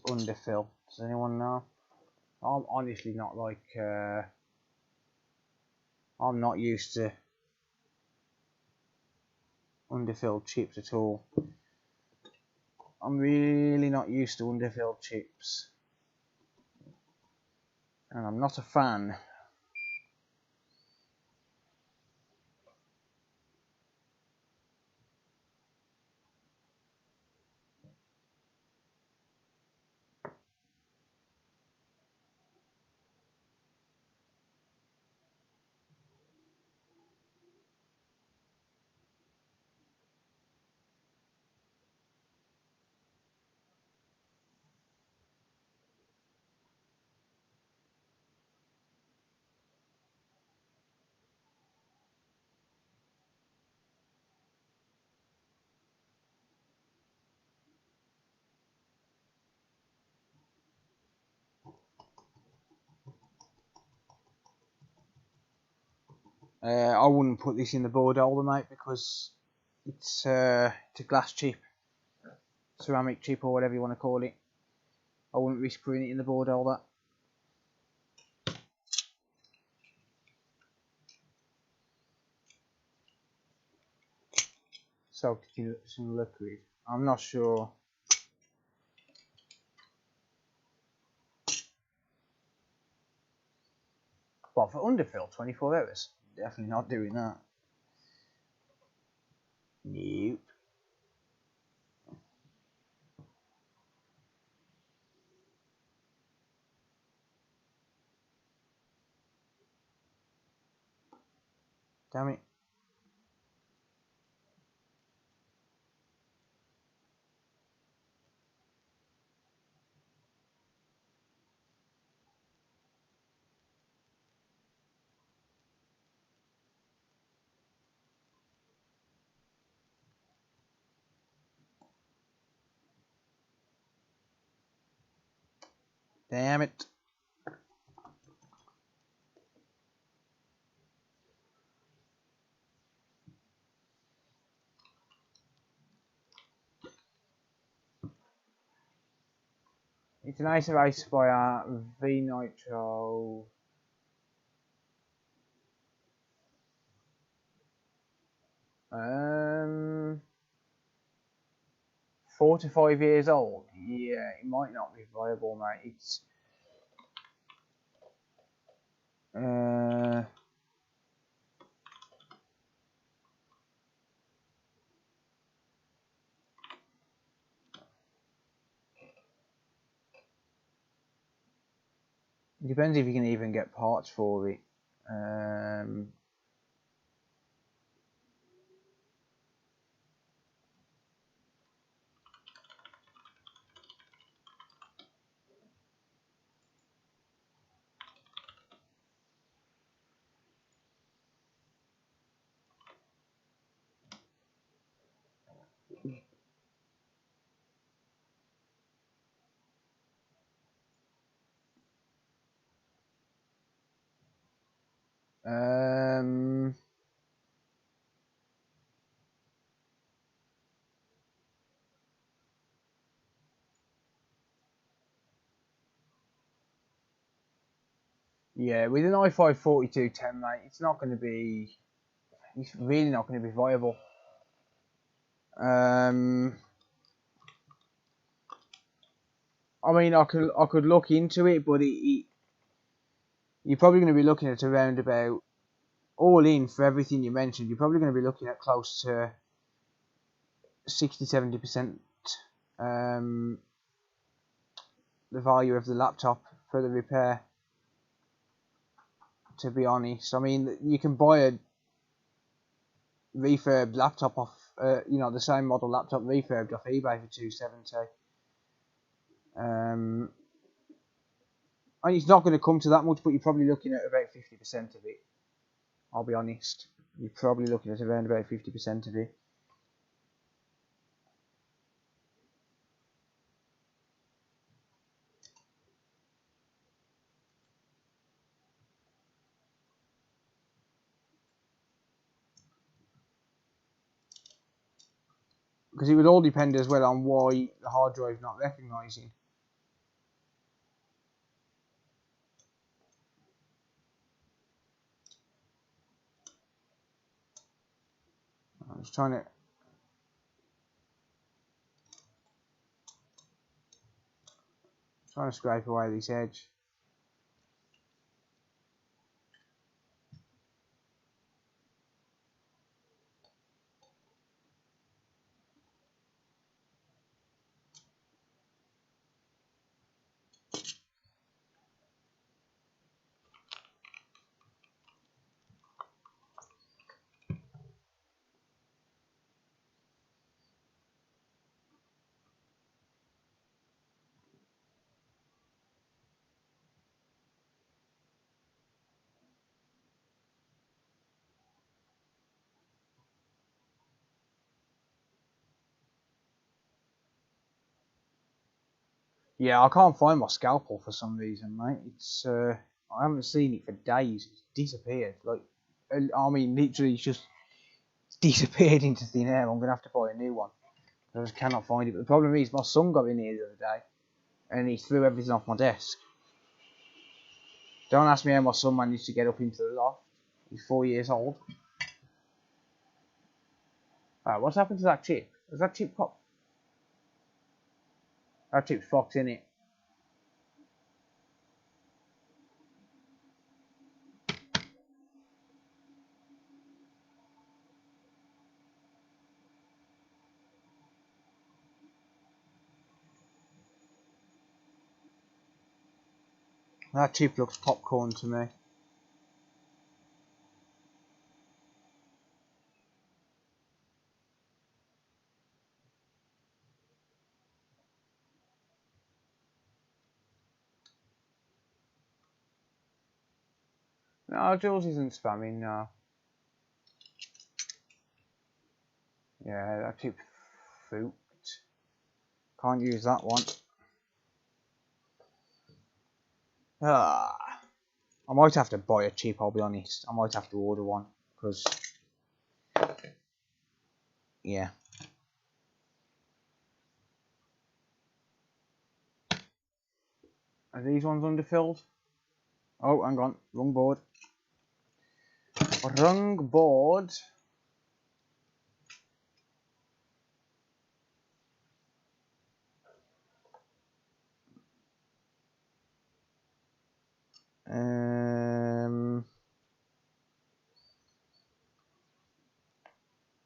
underfill? Does anyone know? I'm honestly not like I'm not used to underfilled chips at all. I'm really not used to underfilled chips, and I'm not a fan. I wouldn't put this in the board holder, mate, because it's a glass chip, ceramic chip, or whatever you want to call it. I wouldn't risk putting it in the board holder. Soaked it in some liquid. I'm not sure. But for underfill, 24 hours, definitely not doing that. Nope. Damn it. Damn it. It's an Ace of Ace by V Nitro. 4 to 5 years old. Yeah, it might not be viable, mate. It's it depends if you can even get parts for it. Yeah, with an i5 4210, mate, it's really not going to be viable. I mean, I could look into it, but you're probably going to be looking at around about, all in for everything you mentioned, you're probably going to be looking at close to 60-70% the value of the laptop for the repair, to be honest. I mean, you can buy a refurbed laptop off, the same model laptop refurbed off eBay for $270. And it's not going to come to that much, but you're probably looking at about 50% of it. I'll be honest. You're probably looking at around about 50% of it. Because it would all depend as well on why the hard drive's not recognising. I'm just trying to scrape away this edge. Yeah, I can't find my scalpel for some reason, mate. It's I haven't seen it for days. It's disappeared. Like, I mean, literally, it's just disappeared into thin air. I'm gonna have to buy a new one. I just cannot find it. But the problem is, my son got in here the other day, and he threw everything off my desk. Don't ask me how my son managed to get up into the loft. He's 4 years old. Alright, what's happened to that chip? Has that chip popped? That chip's fucked, innit? That chip looks popcorn to me. No, Jules isn't spamming, no. Yeah, that chip's fucked. Can't use that one. I might have to buy a chip, I'll be honest. I might have to order one, because... yeah. Are these ones underfilled? Oh, hang on. Wrong board. Wrong board.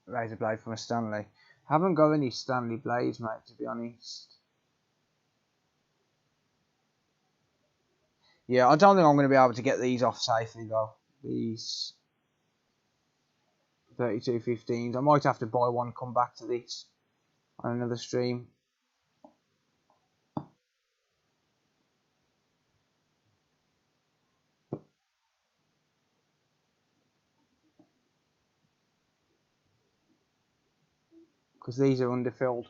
Razor blade from a Stanley. Haven't got any Stanley blades, mate, to be honest. Yeah, I don't think I'm going to be able to get these off safely, though. These 3215s. I might have to buy one, come back to this on another stream. Because these are underfilled.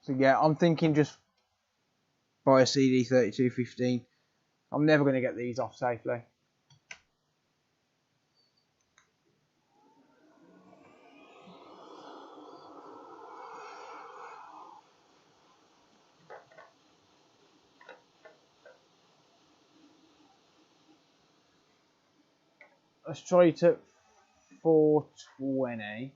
So yeah, I'm thinking just buy a CD3215. I'm never going to get these off safely. Let's try it at 420.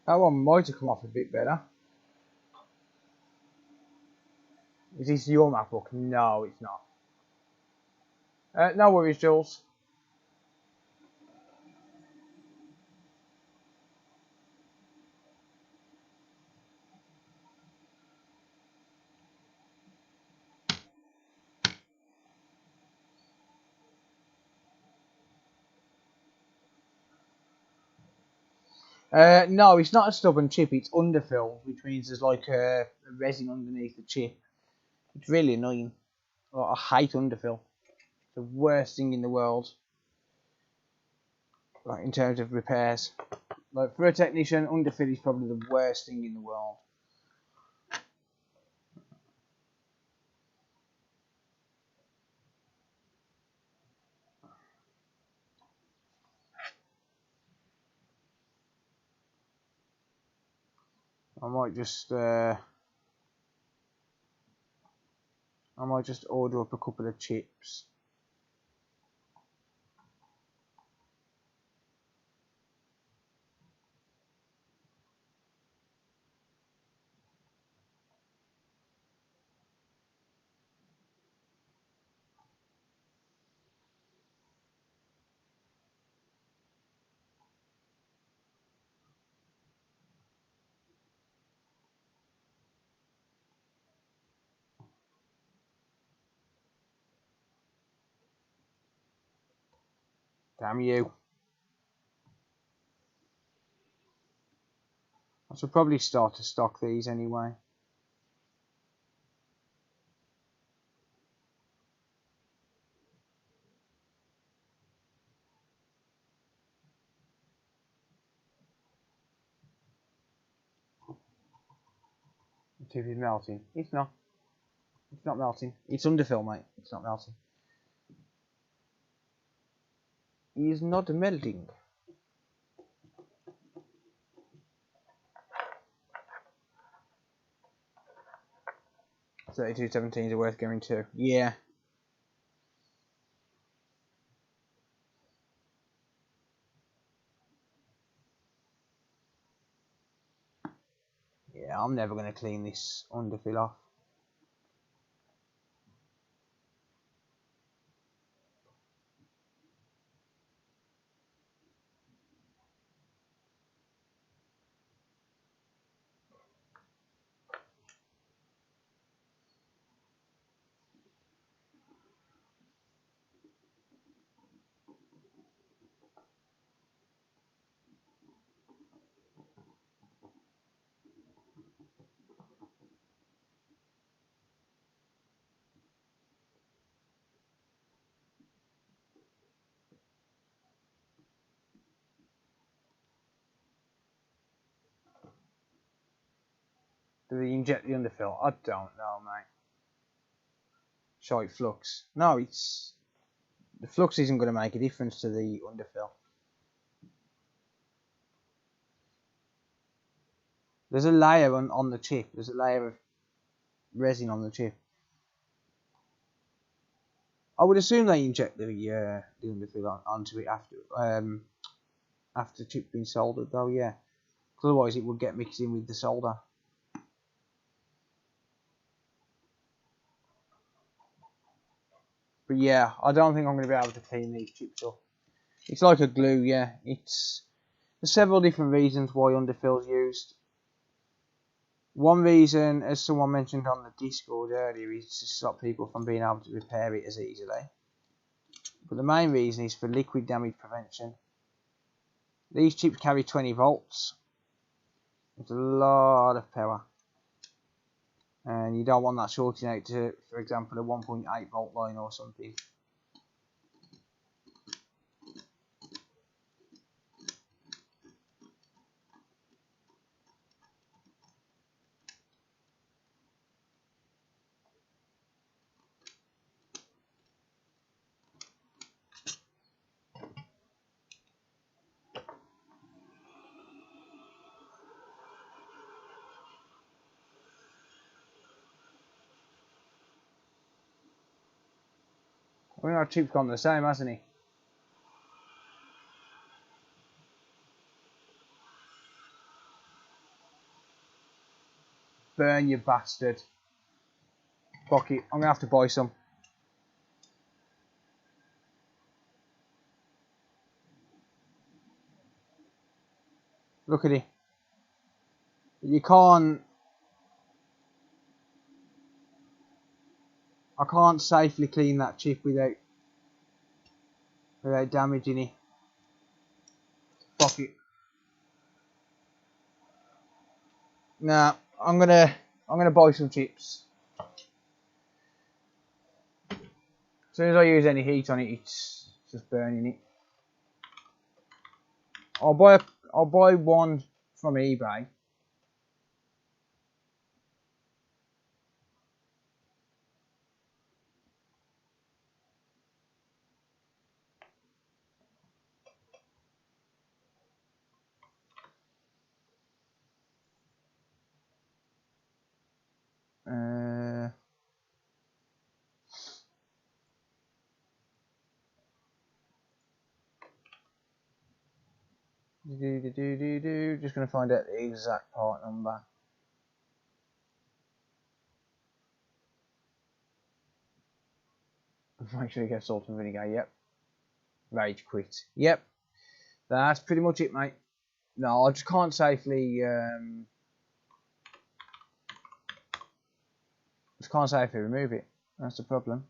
That one might have come off a bit better. Is this your MacBook? No, it's not. No worries, Jules. No, it's not a stubborn chip, it's underfill, which means there's like a resin underneath the chip. It's really annoying. I hate underfill. It's the worst thing in the world. Like in terms of repairs. Like for a technician, underfill is probably the worst thing in the world. I might just order up a couple of chips. Damn you. I should probably start to stock these anyway. The tip is melting. It's not. It's not melting. It's underfill, mate. It's not melting. It is not melting. $32.17 are worth going to. Yeah. Yeah, I'm never going to clean this underfill off. Do they inject the underfill? I don't know, mate. Shite flux. No, it's the flux isn't going to make a difference to the underfill. There's a layer on the chip. There's a layer of resin on the chip. I would assume they inject the underfill onto it after the chip's been soldered, though. Yeah, because otherwise it would get mixed in with the solder. But yeah, I don't think I'm going to be able to clean these chips up. It's like a glue, yeah. There's several different reasons why underfill's used. One reason, as someone mentioned on the Discord earlier, is to stop people from being able to repair it as easily. But the main reason is for liquid damage prevention. These chips carry 20 volts. It's a lot of power. And you don't want that shorting out to, for example, a 1.8 volt line or something. I think our chip's gone the same, hasn't he? Burn, you bastard. Fuck it, I'm going to have to buy some. Look at it. You can't... I can't safely clean that chip without damaging it. Fuck it. Nah, I'm gonna buy some chips. As soon as I use any heat on it, it's just burning it. I'll buy one from eBay. Just gonna find out the exact part number. Make sure you get salt and vinegar. Yep. Rage quit. Yep. That's pretty much it, mate. No, I just can't safely. Just can't safely remove it. That's the problem.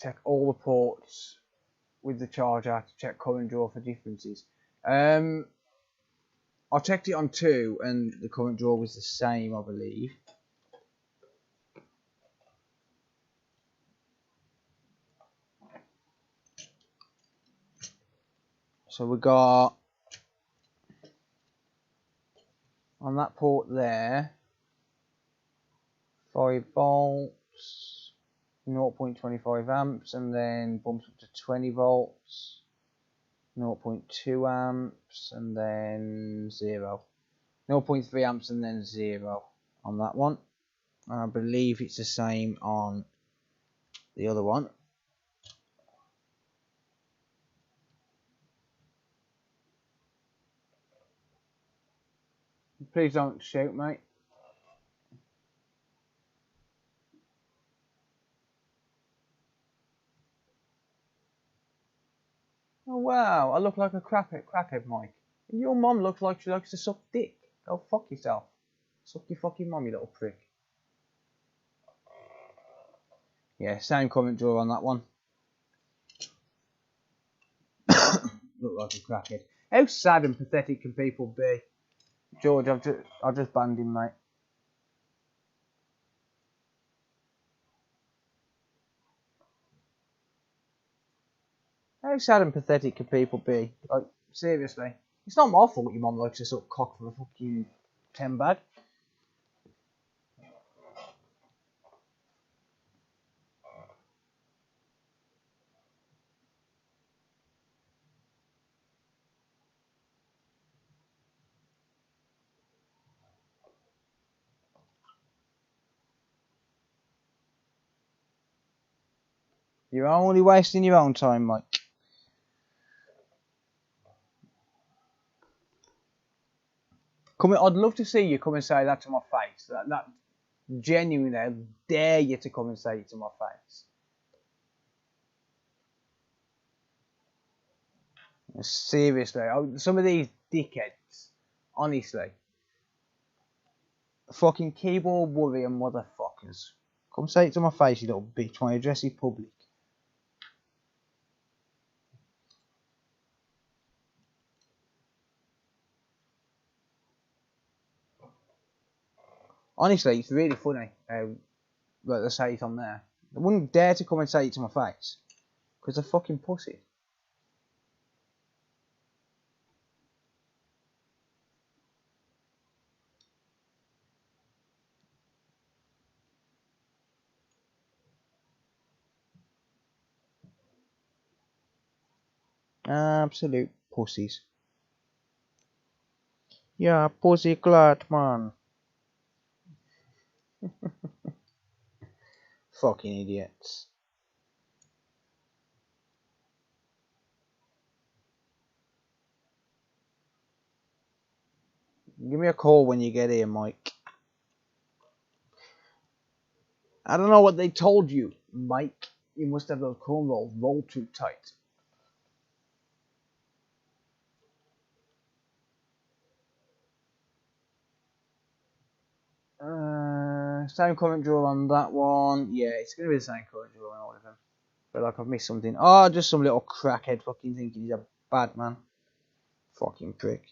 Check all the ports with the charger to check current draw for differences. I checked it on 2 and the current draw was the same, I believe. So we got on that port there 5 volts, 0.25 amps, and then bumps up to 20 volts, 0.2 amps and then 0. 0.3 amps and then 0 on that one. I believe it's the same on the other one. Please don't shoot, mate. Oh wow, I look like a crackhead, Mike. Your mum looks like she likes to suck dick. Go fuck yourself. Suck your fucking mum, you little prick. Yeah, same comment draw on that one. Look like a crackhead. How sad and pathetic can people be? George, I've just banned him, mate. How sad and pathetic can people be? Like, seriously. It's not my fault your mum likes to suck cock for a fucking 10 bag. You're only wasting your own time, Mike. I'd love to see you come and say that to my face. That genuinely, I dare you to come and say it to my face. Seriously, some of these dickheads, honestly, fucking keyboard warrior motherfuckers. Come say it to my face, you little bitch, when I address it public. Honestly, it's really funny like they say it on there. They wouldn't dare to come and say it to my face because they're fucking pussy. Absolute pussies. Yeah, pussy clot, man. Fucking idiots. Give me a call when you get here, Mike. I don't know what they told you, Mike. You must have those cornrows rolled too tight. Same current draw on that one. Yeah, it's going to be the same current draw on all of them. But like I've missed something. Oh, just some little crackhead fucking thinking he's a bad man. Fucking prick.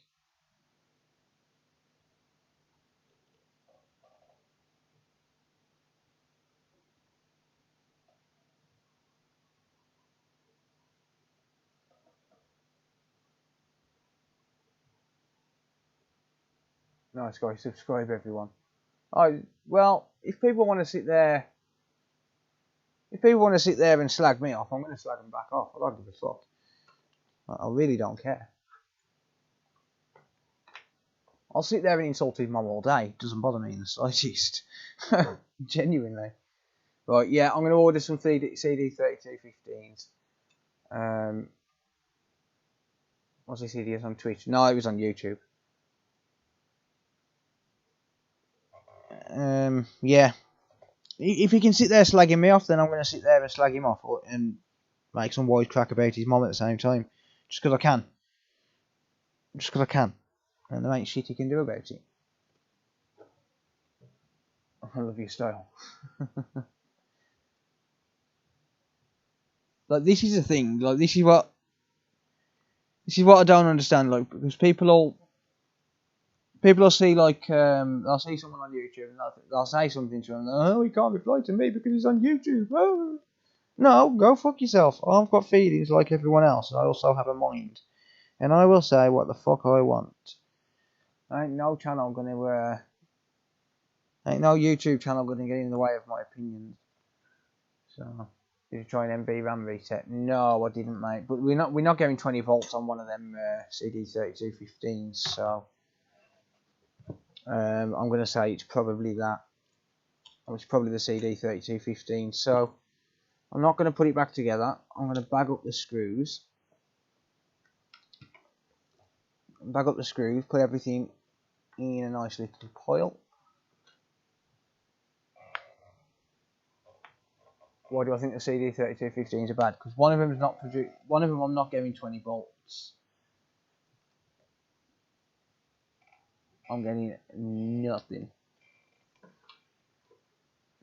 Nice guys, subscribe everyone. Well, if people want to sit there and slag me off, I'm going to slag them back off. I don't give a fuck. I really don't care. I'll sit there and insult his mum all day. It doesn't bother me in the slightest. Genuinely. Right, yeah, I'm going to order some CD3215s. What's this idiot on Twitch? No, it was on YouTube. Yeah. If he can sit there slagging me off, then I'm going to sit there and slag him off and make some wise crack about his mum at the same time. Just because I can. Just because I can. And there ain't shit he can do about it. I love your style. Like, this is the thing. Like, this is what I don't understand. Like, because people will see, like, they'll see someone on YouTube and they'll say something to him. Oh, he can't reply to me because he's on YouTube. Oh. No, go fuck yourself. I've got feelings like everyone else. I also have a mind. And I will say what the fuck I want. Ain't no channel gonna ain't no YouTube channel gonna get in the way of my opinions. So Did you try an MB RAM reset? No, I didn't, mate. But we're not getting 20 volts on one of them CD3215s, so I'm going to say it's probably that. It's probably the CD3215. So I'm not going to put it back together. I'm going to bag up the screws. Put everything in a nice little pile. Why do I think the CD3215s are bad? Because one of them is not produced. One of them I'm not getting 20 volts. I'm getting nothing.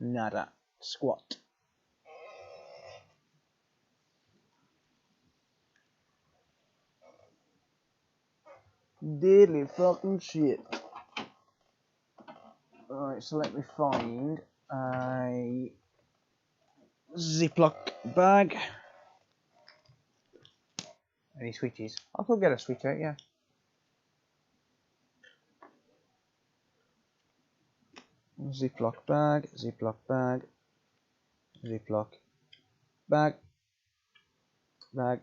Nada. Squat. Diddly fucking shit. Alright, so let me find a Ziploc bag. Any switches? I could get a switch out, yeah. Ziploc bag, Ziploc bag, Ziploc bag, bag,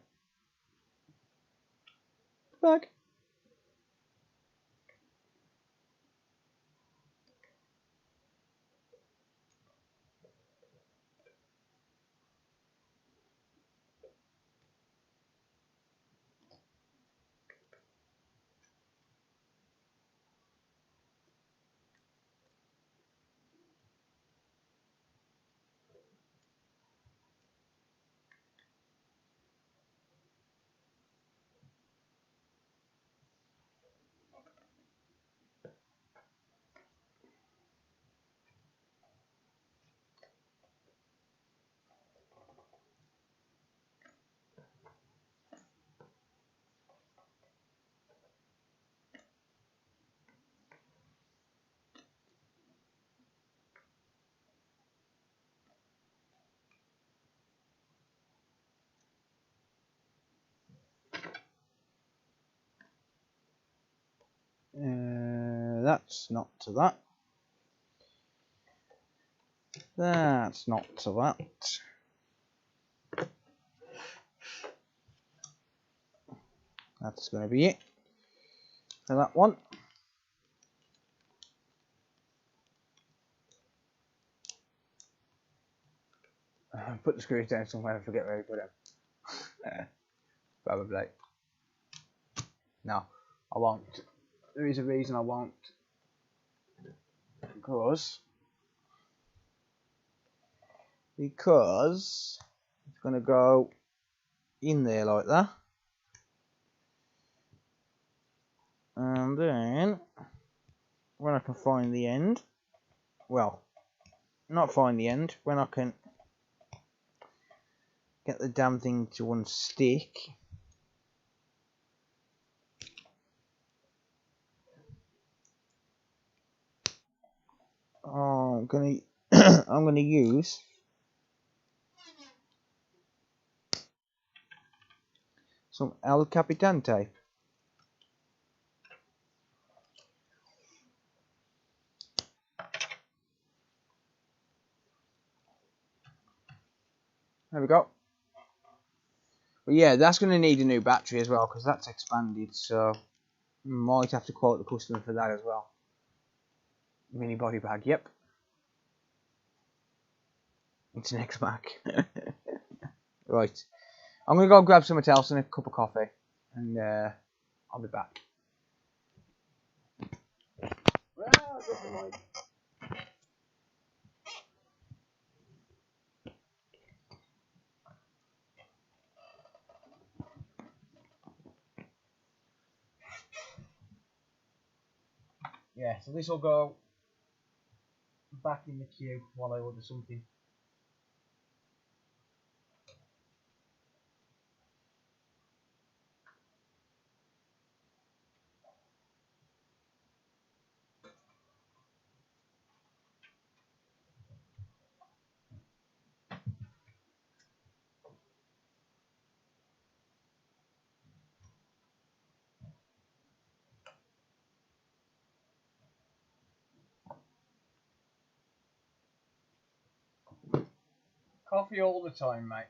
bag. That's not to that. That's not to that. That's going to be it for that one. Put the screws down somewhere and forget where to put them. Probably. No, I won't. There is a reason I won't. Because it's going to go in there like that. And then when I can find the end, well, not find the end, when I can get the damn thing to unstick. Oh, I'm gonna use some El Capitan tape. There we go. But yeah, that's going to need a new battery as well because that's expanded, so might have to quote the customer for that as well. Mini body bag, yep. It's an X-Mac. Right. I'm going to go grab something else and a cup of coffee, and I'll be back. Yeah, so this will go back in the queue while I order something. Coffee all the time, mate.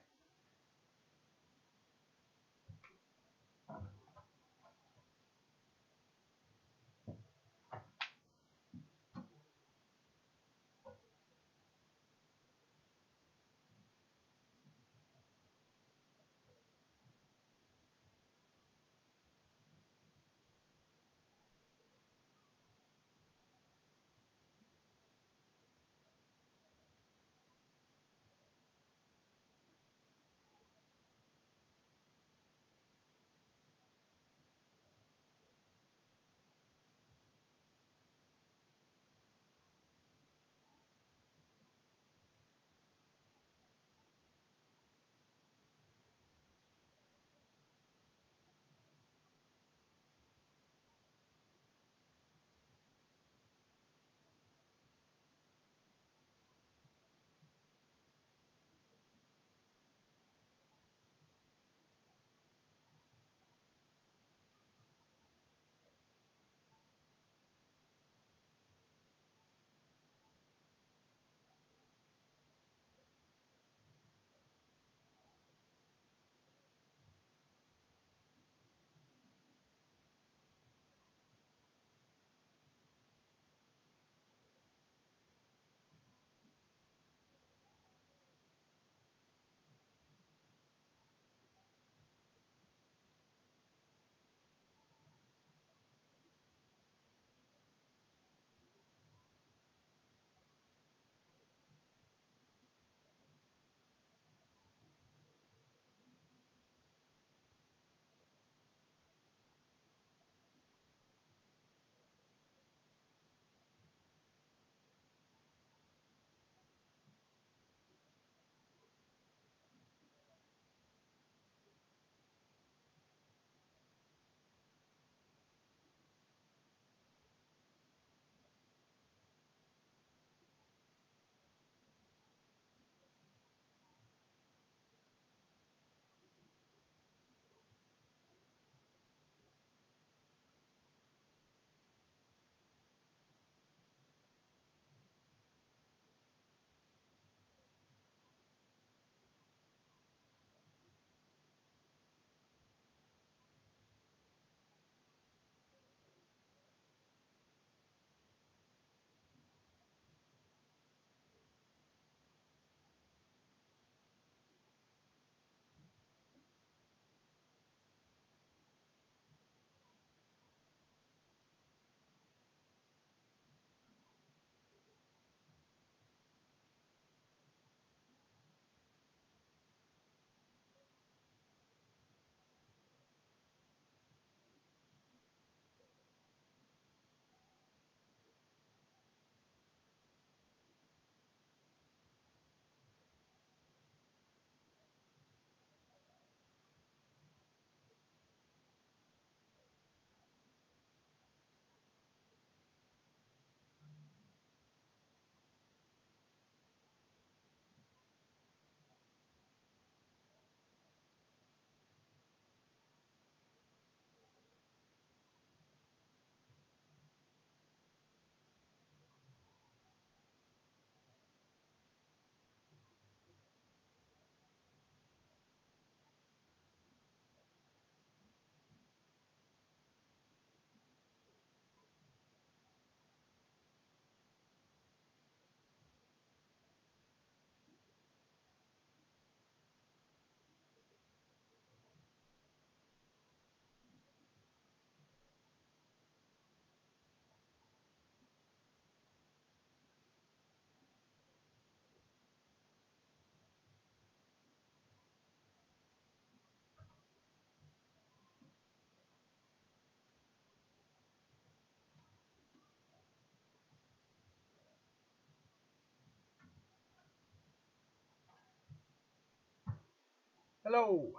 Hello.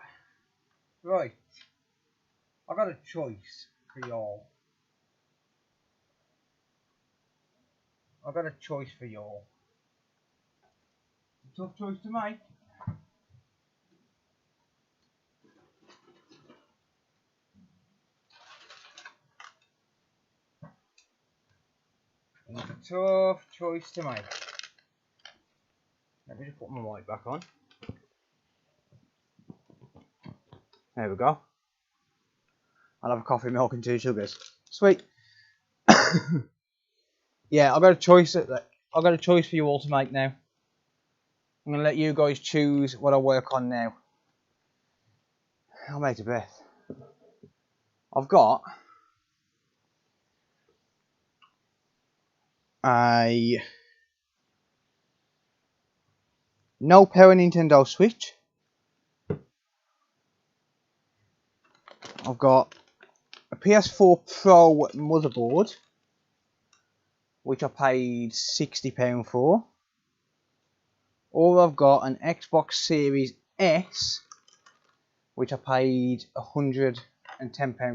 Right. I got a choice for y'all. I got a choice for y'all. It's a tough choice to make. It's a tough choice to make. Let me just put my mic back on. There we go. I'll have a coffee, milk and 2 sugars. Sweet. Yeah, I've got a choice. I've got a choice for you all to make now. I'm going to let you guys choose what I work on now. I'll make a bet. I've got a no power Nintendo Switch. I've got a PS4 Pro motherboard, which I paid £60 for. Or I've got an Xbox Series S, which I paid £110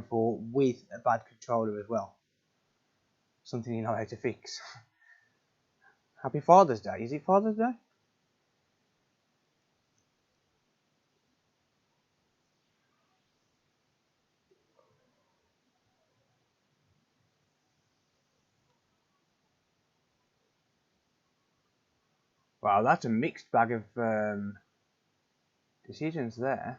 for with a bad controller as well. Something you know how to fix. Happy Father's Day. Is it Father's Day? Wow, that's a mixed bag of decisions there.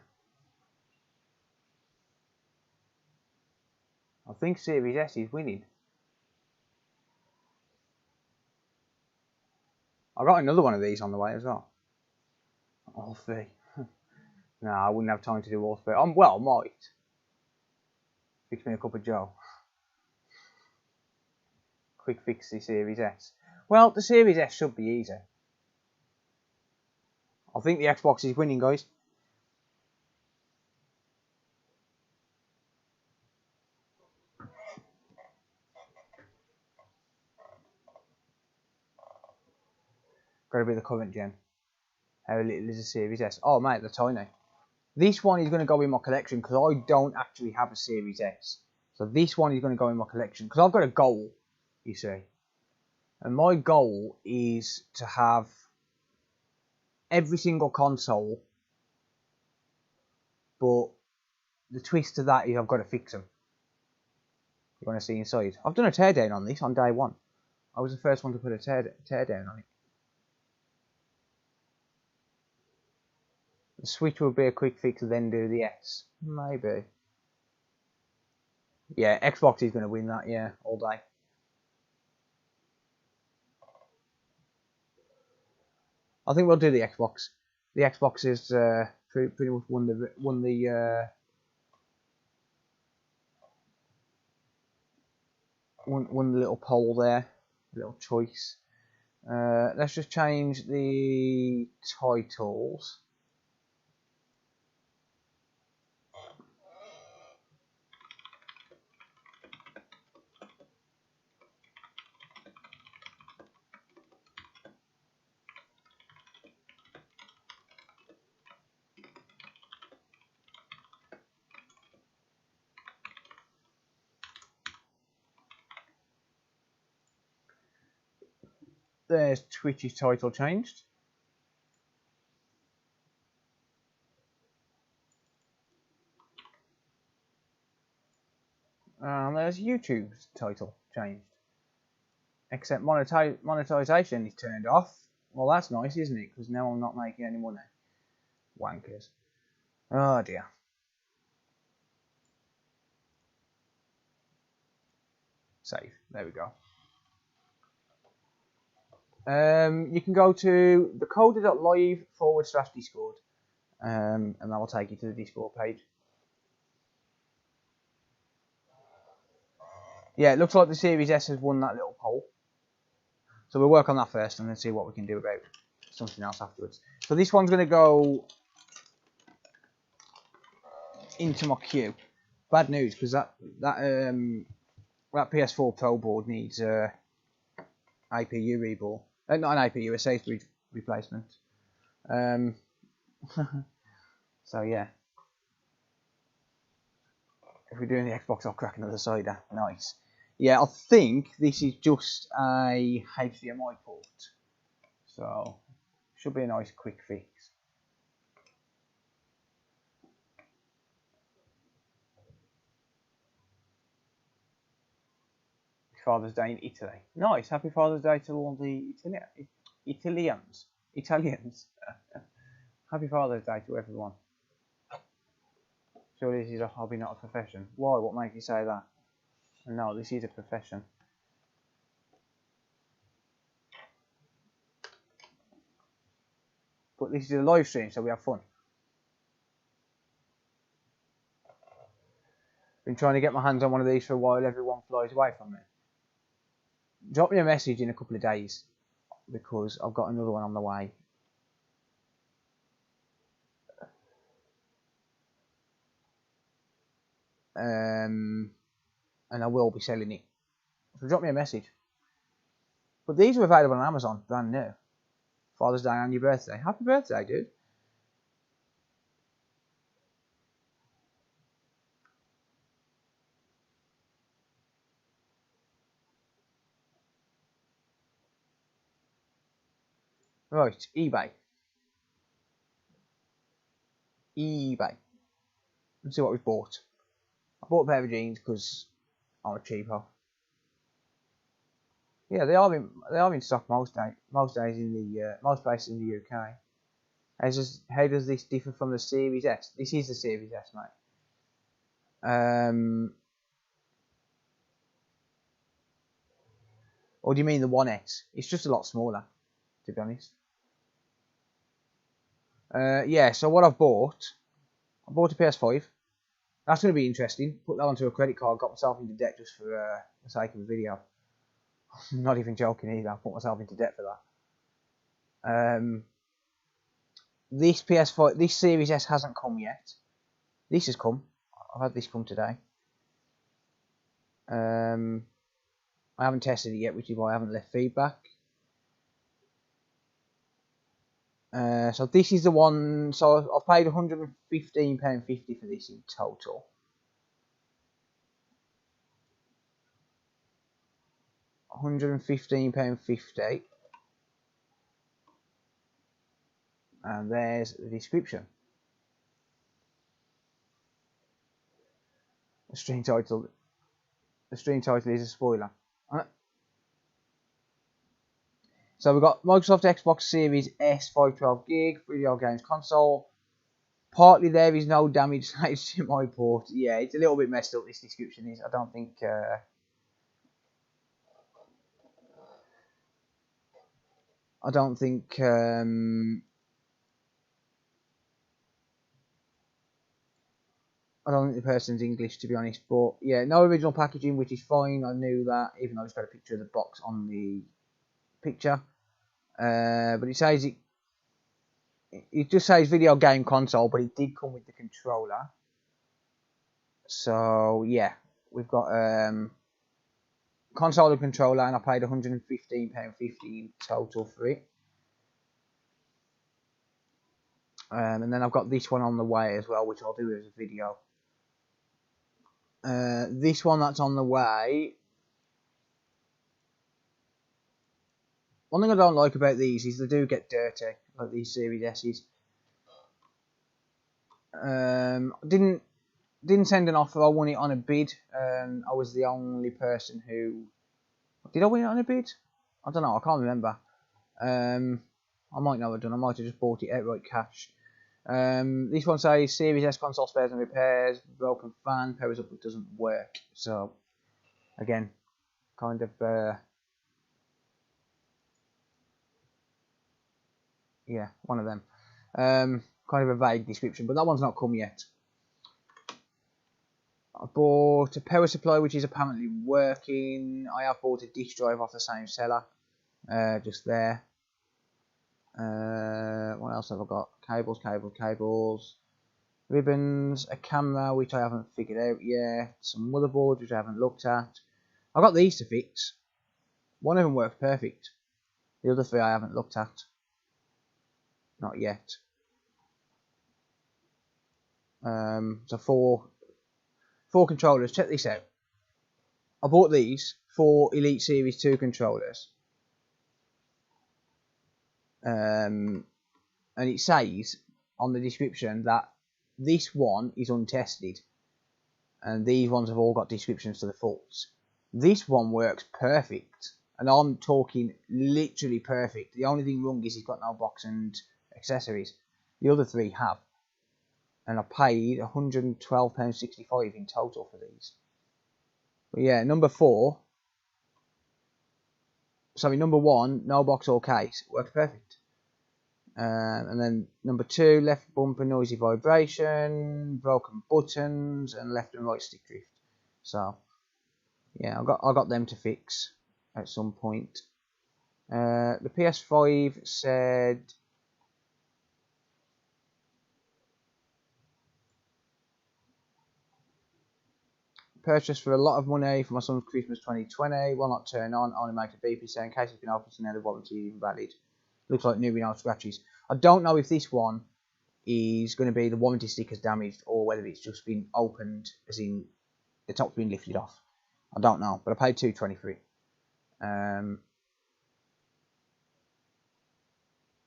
I think Series S is winning. I got another one of these on the way as well. All 3. No, I wouldn't have time to do all 3. Well, I might. Fix me a cup of joe. Quick fix the Series S. Well, the Series S should be easy. I think the Xbox is winning, guys. Got to be the current gen. How little is a Series S? Oh, mate, they're tiny. This one is going to go in my collection because I don't actually have a Series S. So this one is going to go in my collection because I've got a goal, you see. And my goal is to have every single console, but the twist to that is I've got to fix them. You want to see inside? I've done a teardown on this on day 1. I was the first one to put a teardown on it. The Switch would be a quick fix, then do the S. Maybe. Yeah, Xbox is going to win that, yeah, all day. I think we'll do the Xbox. The Xbox is pretty much won the little poll there, little choice. Let's just change the titles. There's Twitch's title changed. And there's YouTube's title changed. Except monetization is turned off. Well, that's nice, isn't it? Because now I'm not making any money. Wankers. Oh dear. Save. There we go. You can go to thecoder.live/Discord, and that will take you to the Discord page. Yeah, it looks like the Series S has won that little poll. So we'll work on that first and then see what we can do about something else afterwards. So this one's going to go into my queue. Bad news, because that PS4 Pro board needs APU rebuild. Not an APU, a safety replacement. So yeah. If we're doing the Xbox, I'll crack another cider. Nice. Yeah, I think this is just a HDMI port. So, should be a nice quick fix. Father's Day in Italy. Nice. Happy Father's Day to all the Italians. Italians. Happy Father's Day to everyone. Surely this is a hobby, not a profession. Why? What makes you say that? No, this is a profession. But this is a live stream, so we have fun. Been trying to get my hands on one of these for a while. Everyone flies away from me. Drop me a message in a couple of days, because I've got another one on the way. And I will be selling it. So drop me a message. But these are available on Amazon, brand new. Father's Day and your birthday. Happy birthday, dude. Right, eBay. Let's see what we've bought. I bought a pair of jeans because I'm a cheapo. Yeah, they are in stock most days in the most places in the UK. How does this differ from the Series S? This is the Series S, mate. Or do you mean the 1S? It's just a lot smaller, to be honest. Yeah, so what I bought a PS5. That's going to be interesting. Put that onto a credit card. Got myself into debt just for the sake of a video. I'm not even joking either. I put myself into debt for that. This PS5, this Series S hasn't come yet. This has come. I've had this come today. I haven't tested it yet, which is why I haven't left feedback. So this is the one. So I've paid £115.50 for this in total. £115.50. And there's the description. The stream title is a spoiler. So we've got Microsoft Xbox Series S 512GB video games console. Partly there is no damage to HDMI port. Yeah, it's a little bit messed up, this description is. I don't think the person's English, to be honest. But yeah, no original packaging, which is fine. I knew that, even though it's got a picture of the box on the picture. But it says it just says video game console, but it did come with the controller. So yeah, we've got console and controller, and I paid £115.50 in total for it. And then I've got this one on the way as well, which I'll do as a video. This one that's on the way. One thing I don't like about these is they do get dirty, like these Series S's. Didn't send an offer. I won it on a bid. I was the only person who... Did I win it on a bid? I don't know. I can't remember. I might not have done. I might have just bought it outright cash. This one says Series S console spares and repairs. Broken fan. Powers up but doesn't work. So, again, kind of... yeah, one of them. Kind of a vague description, but that one's not come yet. I bought a power supply, which is apparently working. I have bought a disk drive off the same seller, just there. What else have I got? Cables, ribbons, a camera, which I haven't figured out yet, some motherboards, which I haven't looked at. I got these to fix. One of them works perfect. The other three I haven't looked at. Not yet. So four controllers. Check this out. I bought these 4 Elite Series 2 controllers. And it says on the description that this one is untested. And these ones have all got descriptions to the faults. This one works perfect. And I'm talking literally perfect. The only thing wrong is he's got no box and accessories. The other three have. And I paid £112.65 in total for these. But yeah, number 1, no box or case, works perfect. And then number 2, left bumper, noisy vibration, broken buttons, and left and right stick drift. So yeah, I got them to fix at some point. The PS5 said purchased for a lot of money for my son's Christmas 2020. Will not turn on. Only make a beep saying in case it's been opened and now the warranty invalid. Looks like new with no scratches. I don't know if this one is going to be the warranty stickers damaged or whether it's just been opened, as in the top's been lifted off. I don't know, but I paid $223.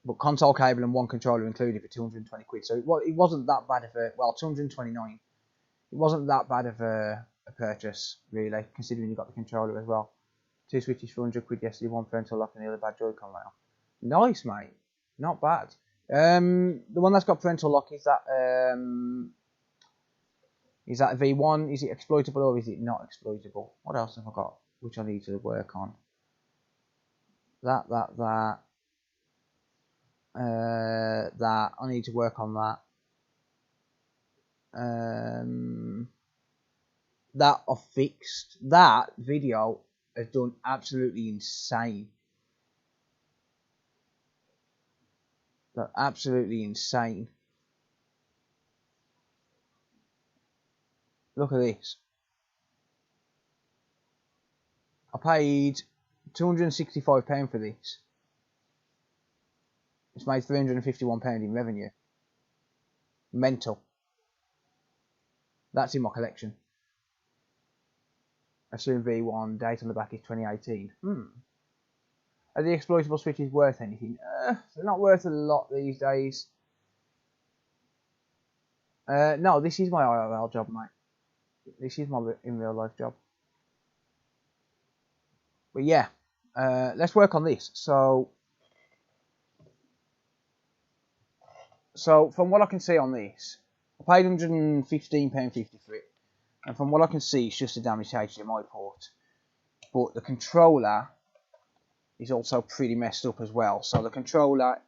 But console cable and one controller included for 220 quid. So it wasn't that bad of a, well, 229. It wasn't that bad of a purchase, really, considering you got the controller as well. 2 switches for 100 quid yesterday, one parental lock and the other bad Joy-Con rail. Nice, mate. Not bad. The one that's got parental lock, is that a V1? Is it exploitable or is it not exploitable? What else have I got which I need to work on? That. I need to work on that. That I've fixed. That video has done absolutely insane. That's absolutely insane. Look at this. I paid £265 for this. It's made £351 in revenue. Mental. That's in my collection. Assume V1, date on the back is 2018. Are the exploitable switches worth anything? They're not worth a lot these days. No, this is my IRL job, mate. This is my in real life job. But yeah, let's work on this. So from what I can see on this, I paid £115.50 for it. And from what I can see, it's just a damaged HDMI port. But the controller is also pretty messed up as well. So the controller,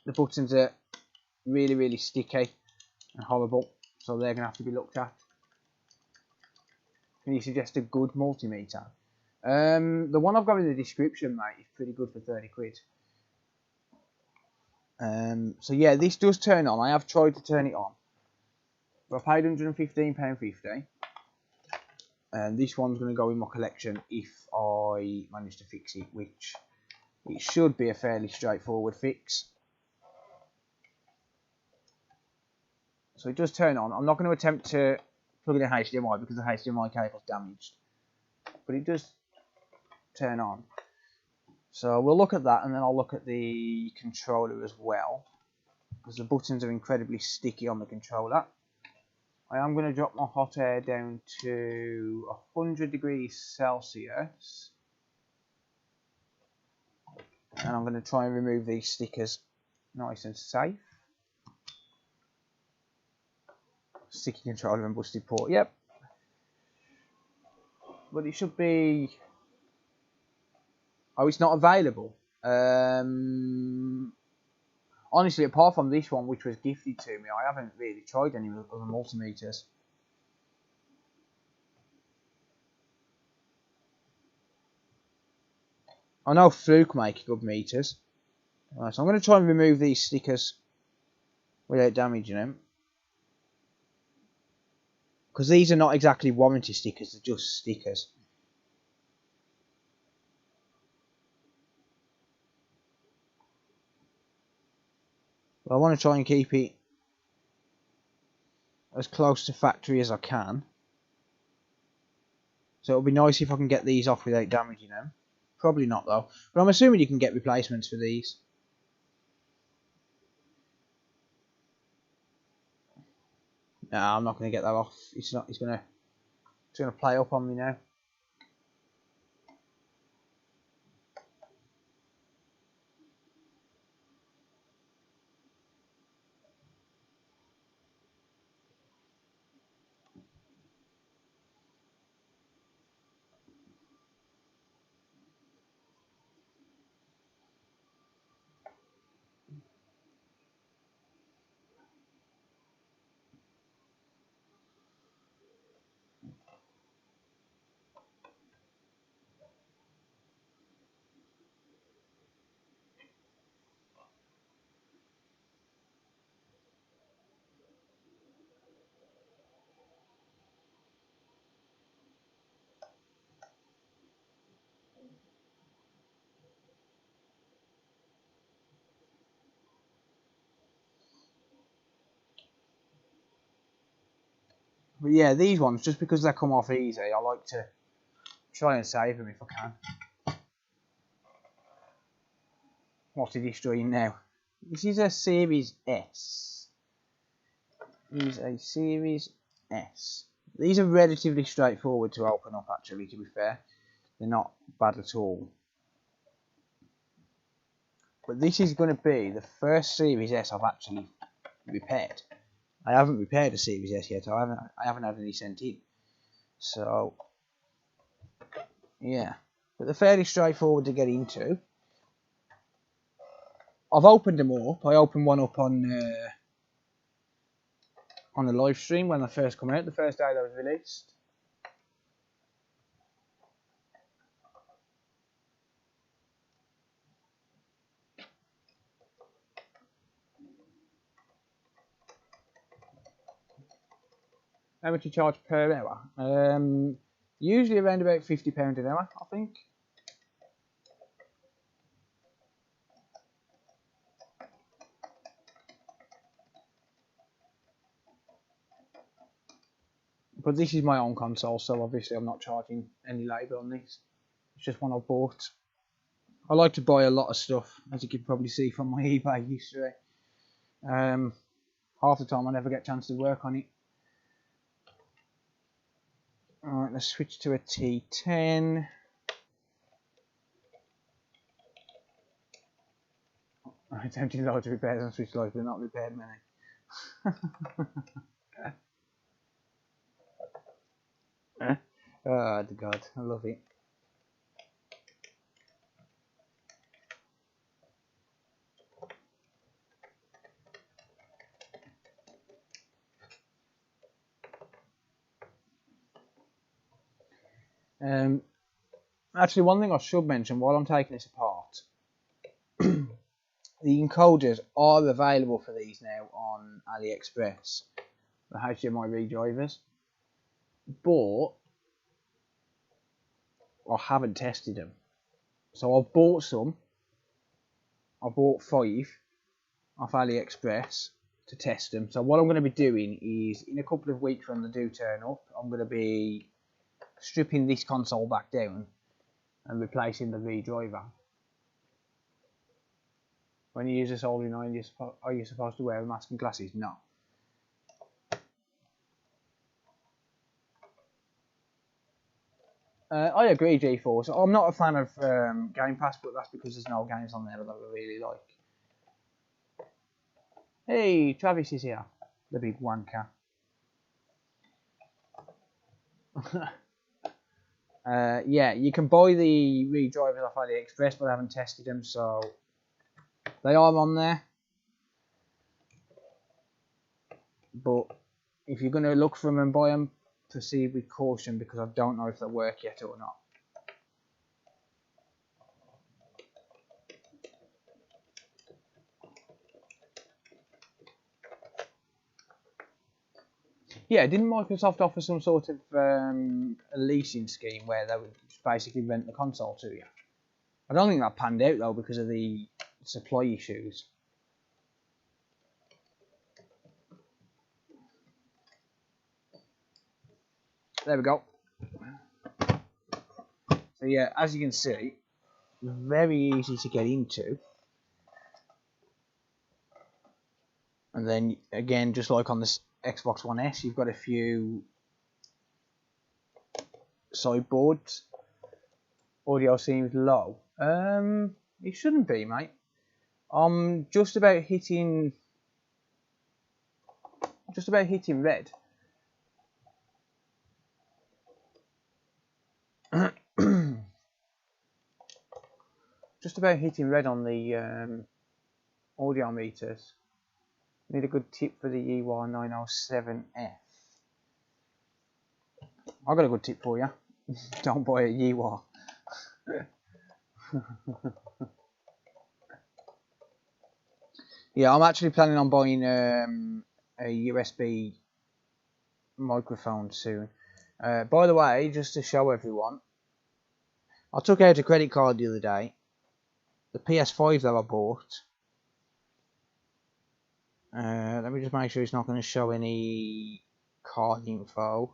the buttons are really, really sticky and horrible. So they're going to have to be looked at. Can you suggest a good multimeter? The one I've got in the description, mate, is pretty good for 30 quid. So yeah, this does turn on. I have tried to turn it on. But I paid £115.50. And this one's going to go in my collection if I manage to fix it, which it should be a fairly straightforward fix. So it does turn on. I'm not going to attempt to plug in a HDMI because the HDMI cable's damaged. But it does turn on. So we'll look at that and then I'll look at the controller as well. Because the buttons are incredibly sticky on the controller. I am going to drop my hot air down to 100 degrees Celsius. And I'm going to try and remove these stickers nice and safe. Sticky controller and busted port, yep. But it should be... Oh, it's not available. Honestly, apart from this one, which was gifted to me, I haven't really tried any other multimeters. I know Fluke make good meters. Right, so I'm going to try and remove these stickers without damaging them. Because these are not exactly warranty stickers, they're just stickers. But I want to try and keep it as close to factory as I can. So it'll be nice if I can get these off without damaging them. Probably not though. But I'm assuming you can get replacements for these. No, I'm not going to get that off. It's not. It's going to play up on me now. But yeah, these ones, just because they come off easy, I like to try and save them if I can. What's he destroying now? This is a Series S. This is a Series S. These are relatively straightforward to open up, actually, to be fair. They're not bad at all. But this is going to be the first Series S I've actually repaired. I haven't repaired a Series S yet. I haven't had any sent in. So, yeah. But they're fairly straightforward to get into. I've opened them up. I opened one up on the live stream when they first come out, the first day they was released. How much you charge per hour? Usually around about £50 an hour, I think. But this is my own console, so obviously I'm not charging any labour on this. It's just one I bought. I like to buy a lot of stuff, as you can probably see from my eBay history. Half the time I never get a chance to work on it. Alright, let's switch to a T10. I attempted loads of repairs on switch lights, but not repaired many. Oh God, I love it. Actually, one thing I should mention while I'm taking this apart, the encoders are available for these now on AliExpress, the HDMI redrivers, but I haven't tested them. So I've bought some. I bought 5 off AliExpress to test them. So what I'm going to be doing is, in a couple of weeks when they do turn up, I'm going to be stripping this console back down and replacing the redriver. When you use a soldering iron, are you supposed to wear a mask and glasses? No. I agree, G-Force. I'm not a fan of Game Pass, but that's because there's no games on there that I really like. Hey, Travis is here, the big wanker. Yeah, you can buy the redrivers off AliExpress, but I haven't tested them, so they are on there. But if you're going to look for them and buy them, proceed with caution, because I don't know if they work yet or not. Yeah, didn't Microsoft offer some sort of a leasing scheme where they would basically rent the console to you? I don't think that panned out though because of the supply issues. There we go. So yeah, as you can see, very easy to get into. And then again, just like on this Xbox One S, you've got a few sideboards. Audio seems low. It shouldn't be, mate. I'm just about hitting red. Just about hitting red on the audio meters. Need a good tip for the EY907F. I've got a good tip for you. Don't buy a Yiwa. Yeah, I'm actually planning on buying a USB microphone soon. By the way, just to show everyone, I took out a credit card the other day. The PS5 that I bought. Let me just make sure it's not going to show any card info.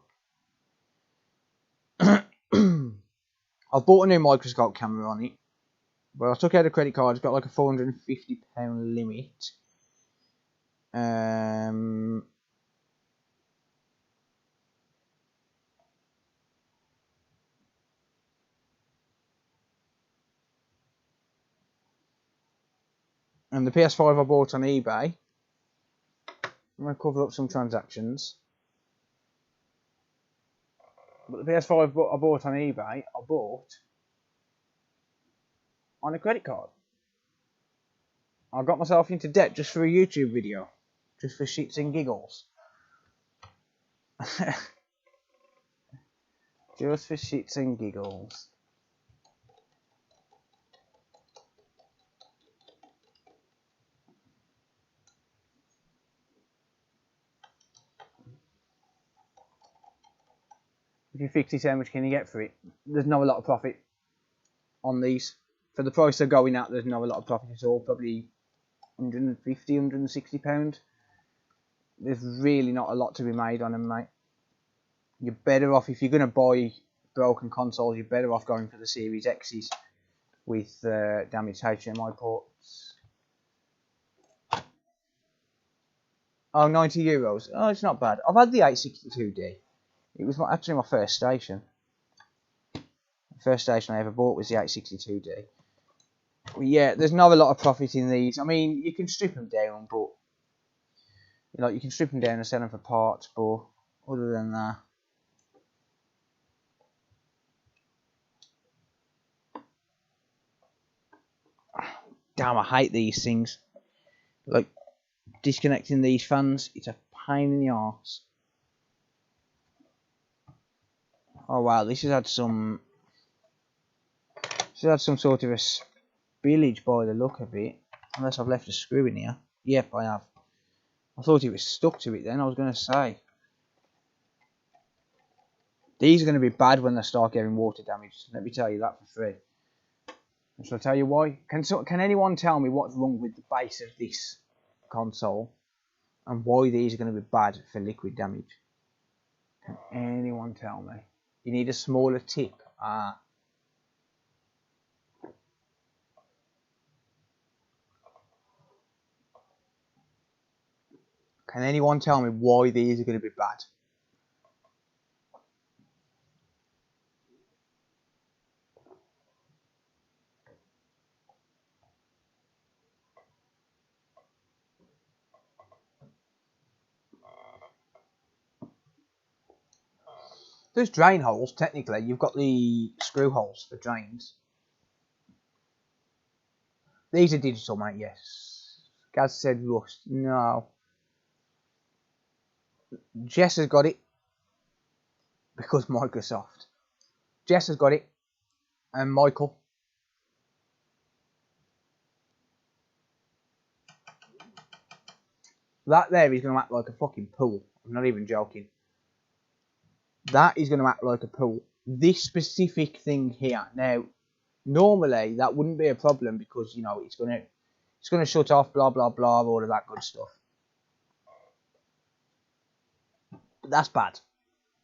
I've bought a new microscope camera on it, but I took out a credit card. It's got like a £450 limit. And the PS5 I bought on eBay. I'm going to cover up some transactions. But the PS5 I bought on eBay, I bought on a credit card. I got myself into debt just for a YouTube video. Just for shits and giggles. Just for shits and giggles. If you fix it, how much can you get for it? There's not a lot of profit on these. For the price they're going at, there's not a lot of profit at all. Probably £150, £160. There's really not a lot to be made on them, mate. You're better off, if you're going to buy broken consoles, you're better off going for the Series X's with damaged HDMI ports. Oh, €90. Oh, it's not bad. I've had the 862D. It was actually my first station. The first station I ever bought was the 862D. Well, yeah, there's not a lot of profit in these. I mean, you can strip them down, but you can strip them down and sell them for parts. But other than that, damn, I hate these things. Like disconnecting these fans, it's a pain in the arse. Oh wow, this has had some sort of a spillage by the look of it. Unless I've left a screw in here. Yep, I have. I thought it was stuck to it then, I was going to say. These are going to be bad when they start getting water damage. Let me tell you that for free. And shall I tell you why? Can anyone tell me what's wrong with the base of this console? And why these are going to be bad for liquid damage? Can anyone tell me? You need a smaller tip. Can anyone tell me why these are going to be bad? There's drain holes, technically. You've got the screw holes for drains. These are digital, mate, yes. Gaz said rust. No. Jess has got it. Because Microsoft. Jess has got it. And Michael. That there is going to act like a fucking pool. I'm not even joking. That is going to act like a pool. This specific thing here. Now, normally that wouldn't be a problem because, you know, it's going to shut off, blah, blah, blah, all of that good stuff. But that's bad.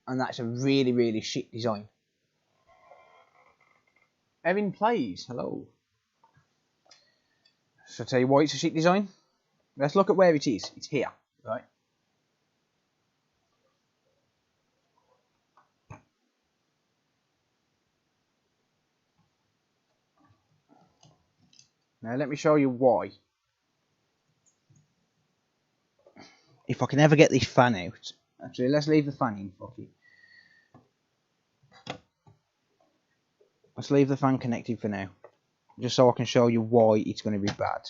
And that's a really, really shit design. Evan Plays, hello. So I'll tell you why it's a shit design. Let's look at where it is. It's here, right? Now let me show you why. If I can ever get this fan out. Actually, let's leave the fan in, fuck it. Let's leave the fan connected for now. Just so I can show you why it's going to be bad.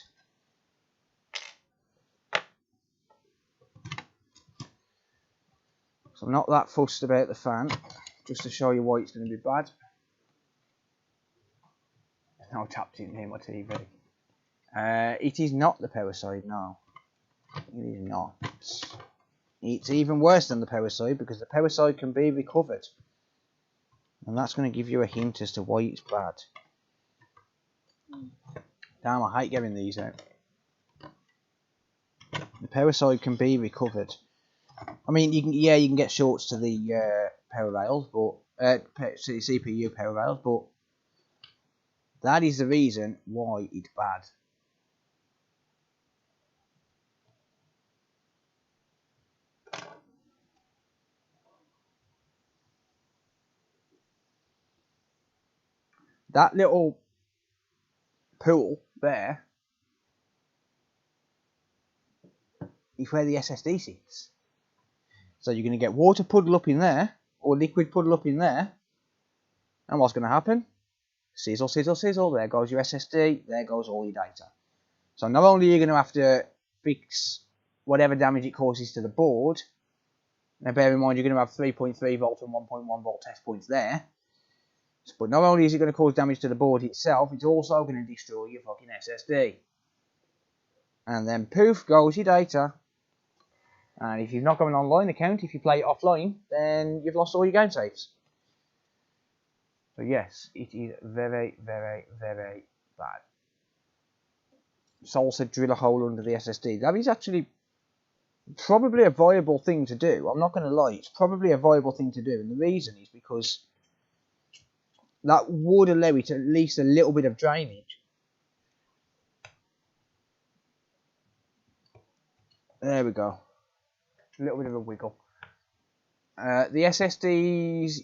So I'm not that fussed about the fan. Just to show you why it's going to be bad. Now I tapped it near my TV. It is not the power side, no. It is not. It's even worse than the power side because the power side can be recovered. And that's going to give you a hint as to why it's bad. Damn, I hate getting these out. The power side can be recovered. I mean, you can get shorts to the power rails, but to the CPU power rails, but that is the reason why it's bad. That little pool there is where the SSD sits. So you're going to get water puddle up in there, or liquid puddle up in there, and what's going to happen? Sizzle, sizzle, sizzle, there goes your SSD, there goes all your data. So not only are you going to have to fix whatever damage it causes to the board, now bear in mind you're going to have 3.3 volt and 1.1 volt test points there, but not only is it going to cause damage to the board itself, it's also going to destroy your fucking SSD. And then poof goes your data. And if you've not got an online account, if you play it offline, then you've lost all your game saves. So yes, it is very, very, very bad. Sol said drill a hole under the SSD. That is actually probably a viable thing to do. I'm not going to lie, it's probably a viable thing to do. And the reason is because that would allow it at least a little bit of drainage. There we go. A little bit of a wiggle. The SSDs,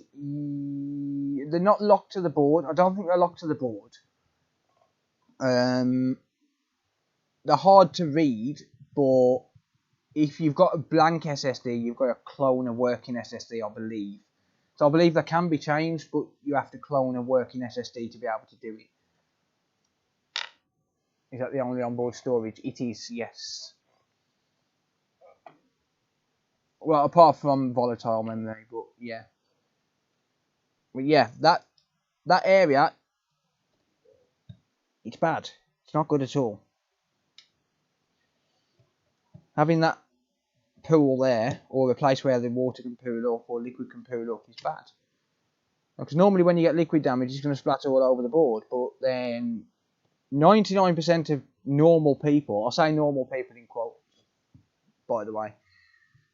they're not locked to the board. I don't think they're locked to the board. They're hard to read, but if you've got a blank SSD, you've got to clone a working SSD, I believe. So I believe that can be changed, but you have to clone a working SSD to be able to do it. Is that the only onboard storage? It is, yes. Well, apart from volatile memory, but yeah. But yeah, that area, it's bad. It's not good at all. Having that pool there, or a place where the water can pool up, or liquid can pool up, is bad. Because normally when you get liquid damage, it's going to splatter all over the board, but then 99% of normal people, I say normal people in quotes, by the way,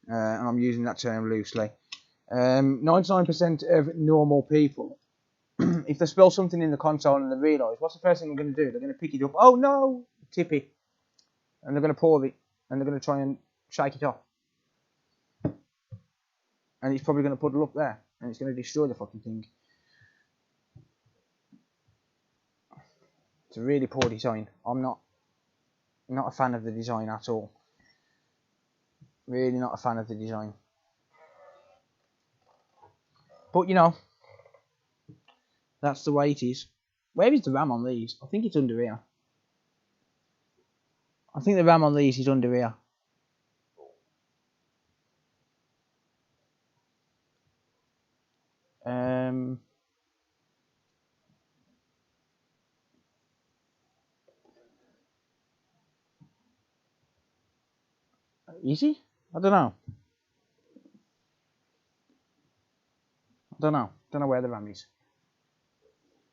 and I'm using that term loosely, 99% of normal people, if they spill something in the console and they realise, what's the first thing they're going to do? They're going to pick it up, oh no, tip it, and they're going to pour it, and they're going to try and shake it off. And it's probably going to puddle up there, and it's going to destroy the fucking thing. It's a really poor design. I'm not a fan of the design at all. Really not a fan of the design. But you know, that's the way it is. Where is the RAM on these? I think it's under here. I think the RAM on these is under here. Is he? I don't know. Don't know where the RAM is.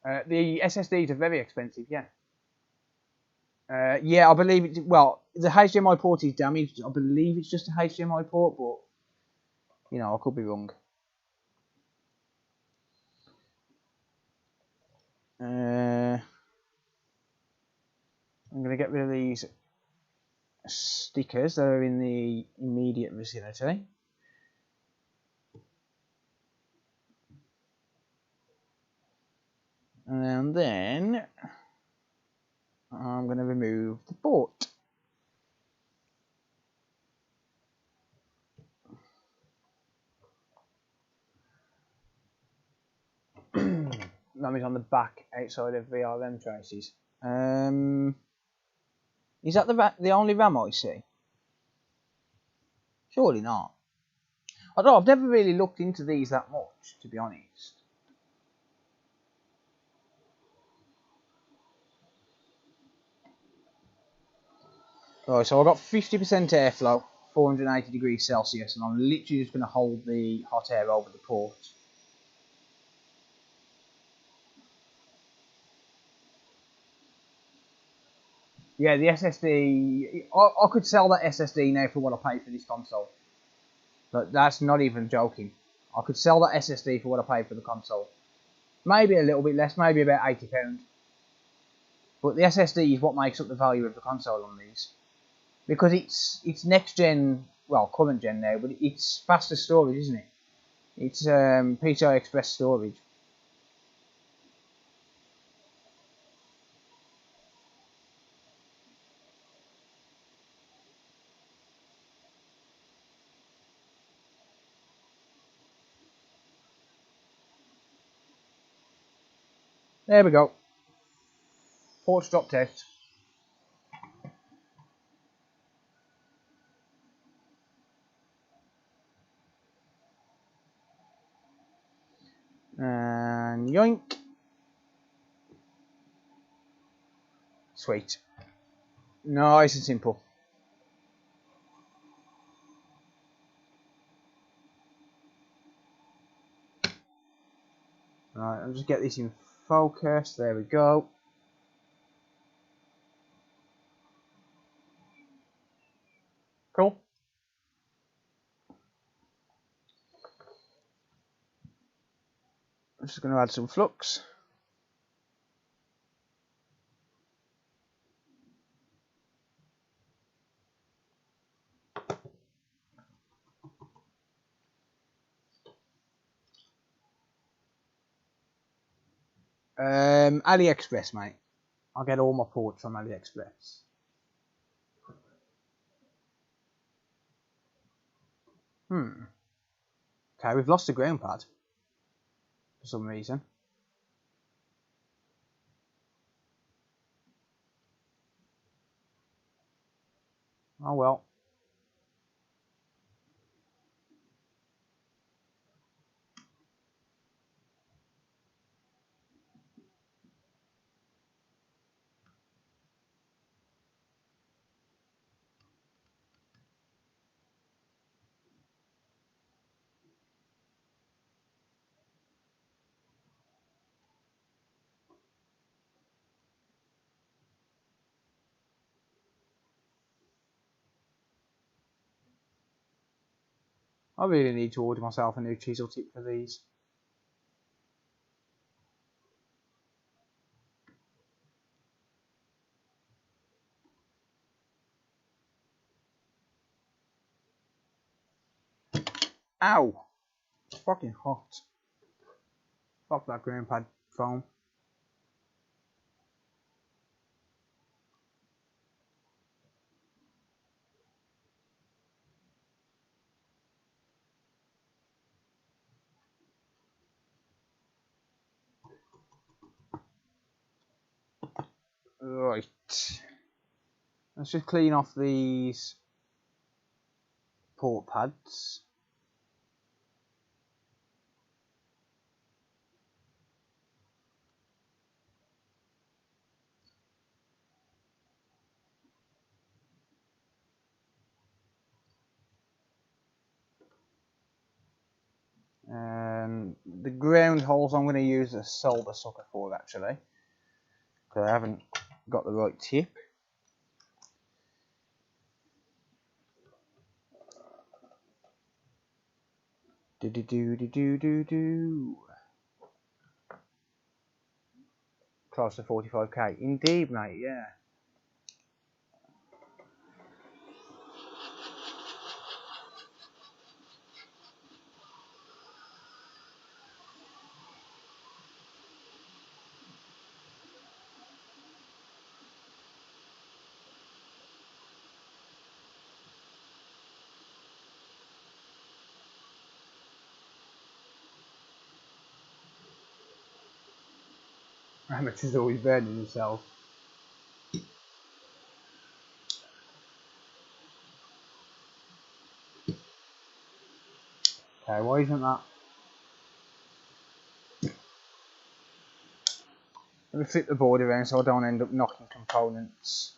The SSDs are very expensive, yeah. Yeah, I believe it. Well, the HDMI port is damaged. I believe it's just a HDMI port, but you know, I could be wrong. I'm gonna get rid of these stickers that are in the immediate vicinity. And then I'm going to remove the port. That is on the back outside of VRM traces. Is that the only RAM I see? Surely not. I don't know, I've never really looked into these that much, to be honest. Right, so I've got 50% airflow, 480 degrees Celsius, and I'm literally just going to hold the hot air over the port. Yeah, the SSD, I could sell that SSD now for what I pay for this console. But that's not even joking. I could sell that SSD for what I paid for the console. Maybe a little bit less, maybe about £80. But the SSD is what makes up the value of the console on these. Because it's next gen, well, current gen now, but it's faster storage, isn't it? It's PCI Express storage. There we go. Ports dropped out. And yoink. Sweet. Nice and simple. Right, I'll just get this in focus. There we go. Cool. I'm just going to add some flux. AliExpress, mate. I get all my ports from AliExpress. Okay, we've lost the ground pad for some reason. Oh well. I really need to order myself a new chisel tip for these. Ow! It's fucking hot. Fuck that ground pad foam. Right. Let's just clean off these port pads. The ground holes I'm going to use a solder sucker for, actually, because I haven't got the right tip. Do. Close to 45k. Indeed, mate, yeah. Amateur's always burning himself. Okay, why isn't that? Let me flip the board around so I don't end up knocking components.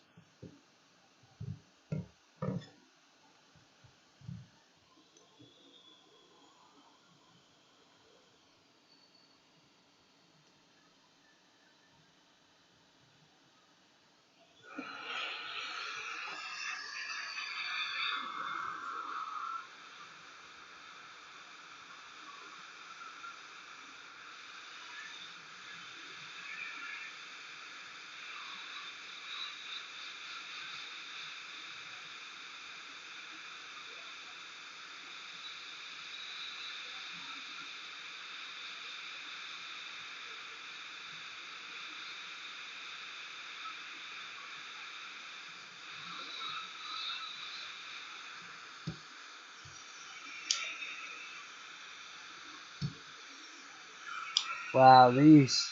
Wow, these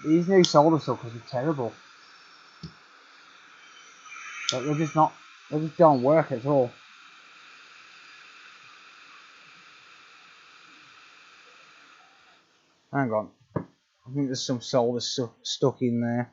new solder suckers are terrible. Like, they just don't work at all. Hang on, I think there's some solder stuck in there.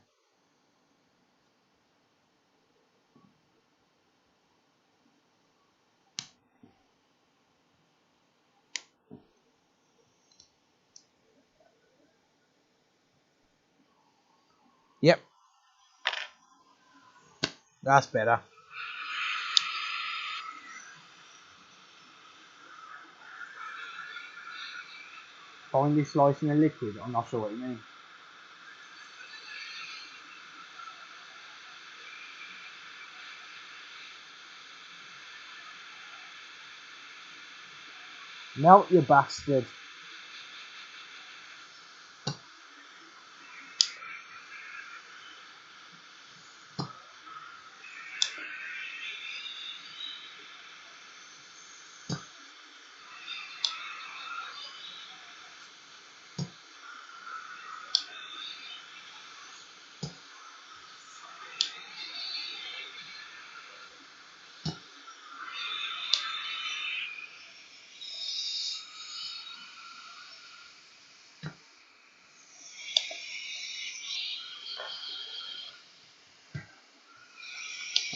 Yep, that's better. Finally slicing a liquid, I'm not sure what you mean. Melt, you bastard.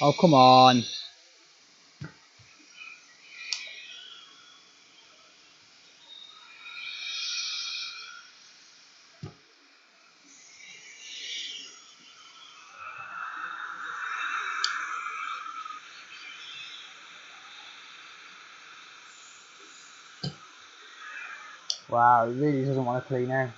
Oh, come on. Wow, it really doesn't want to clean out.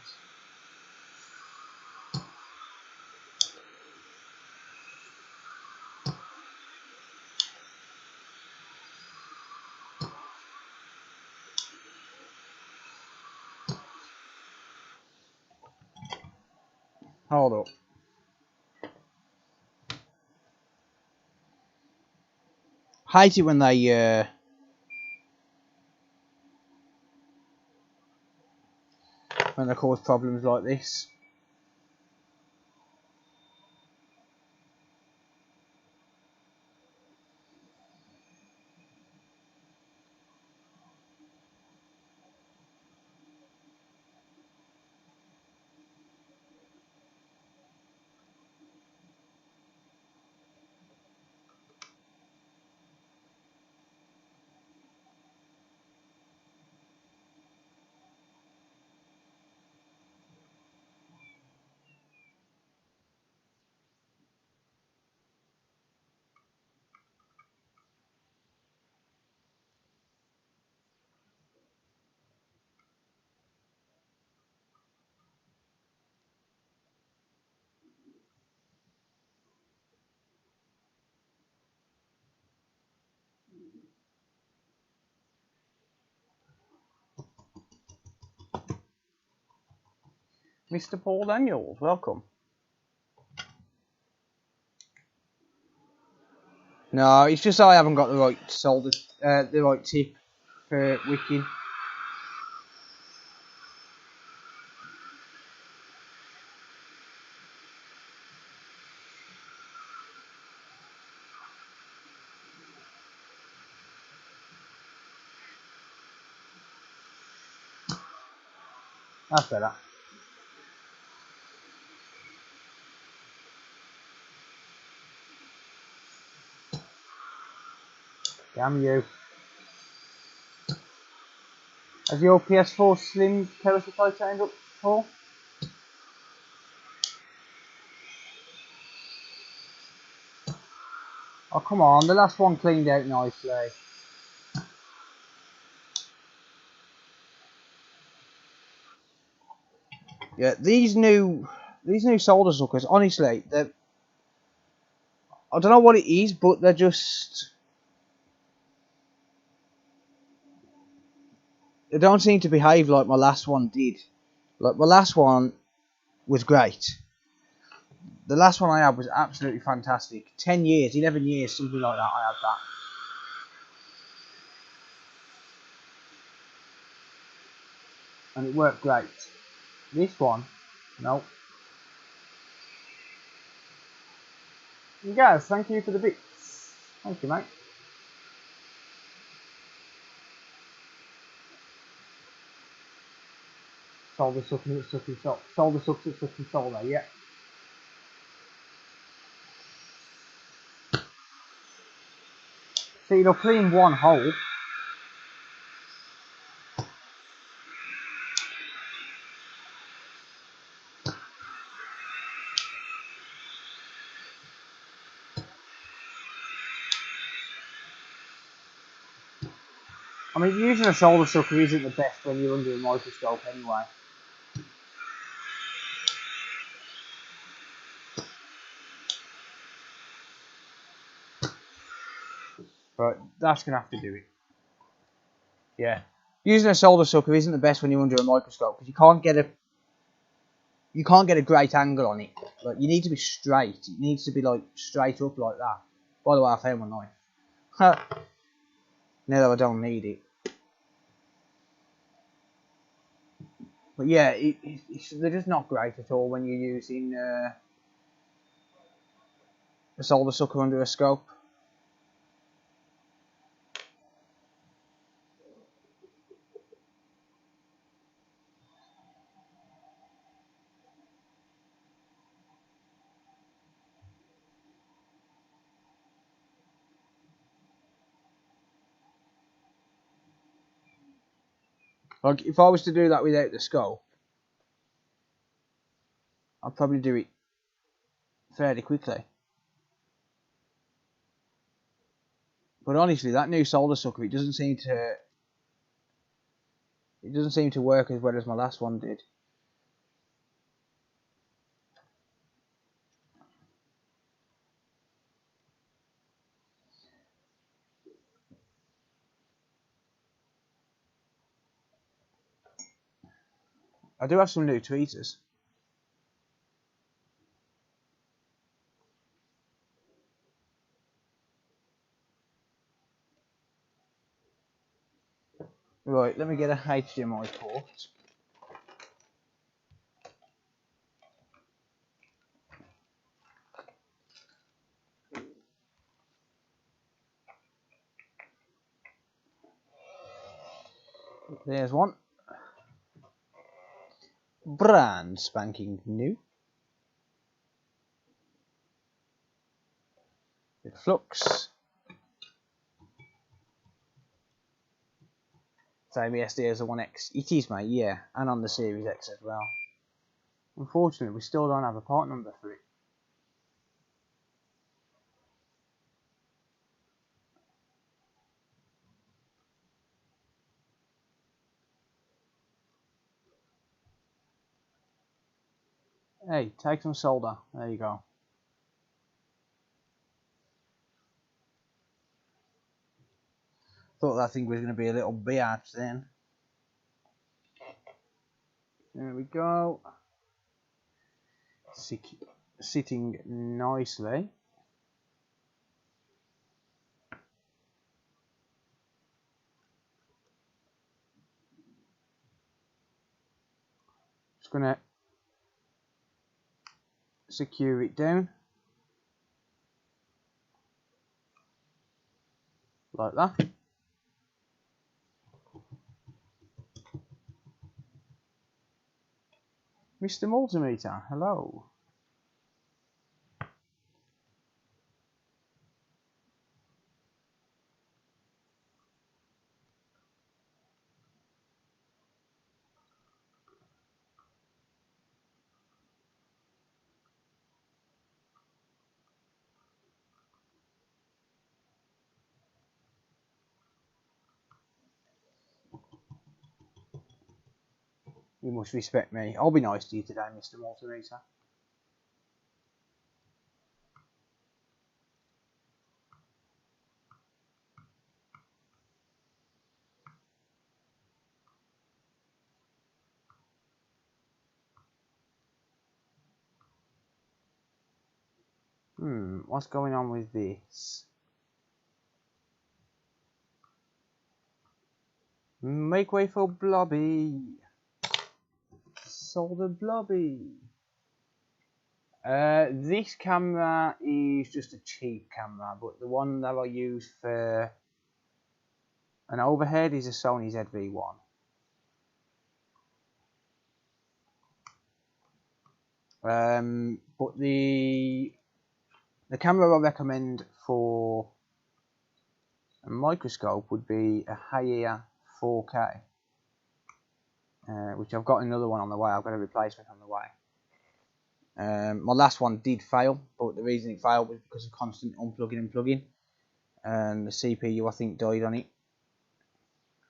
Hold up. Hate it when they cause problems like this. Mr. Paul Daniels, welcome. No, it's just I haven't got the right solder, the right tip for wicking. That's better. Damn you. Has your PS4 Slim power supply turned up, Paul? Oh, come on, the last one cleaned out nicely. Yeah, these new solder suckers, honestly, I don't know what it is, but they're just, they don't seem to behave like my last one did. Like, my last one was great. The last one I had was absolutely fantastic. 10 years, 11 years, something like that, I had that. and it worked great. This one, no. And guys, thank you for the bits. Thank you, mate. Solder sucking at sucking solder. Solder sucks at sucking solder, yeah. See, they'll clean one hole. I mean, using a solder sucker isn't the best when you're under a microscope anyway. But that's going to have to do it. Yeah. Using a solder sucker isn't the best when you're under a microscope because you can't get a great angle on it. Like, you need to be straight. It needs to be like straight up like that. By the way, I found my knife. Now that I don't need it. But yeah, they're just not great at all when you're using a solder sucker under a scope. Like, if I was to do that without the scope, I'd probably do it fairly quickly. But honestly, that new solder sucker, it doesn't seem to work as well as my last one did. I do have some new tweezers. Right, let me get a HDMI port. There's one. Brand spanking new. Bit of flux. Same ESD as the 1X. It is, mate, yeah. And on the Series X as well. Unfortunately, we still don't have a part number for it. Hey, take some solder. There you go. Thought that thing was going to be a little biatch then. There we go. Sitting nicely. Just going to secure it down. Like that. Mr. Multimeter, hello. You must respect me. I'll be nice to you today, Mr. Multimeter. What's going on with this? Make way for Blobby. Solder Blobby. This camera is just a cheap camera, but the one that I use for an overhead is a Sony ZV-1. But the camera I recommend for a microscope would be a Haier 4K, which I've got another one on the way. I've got a replacement on the way. My last one did fail, but the reason it failed was because of constant unplugging and plugging, and the CPU I think died on it.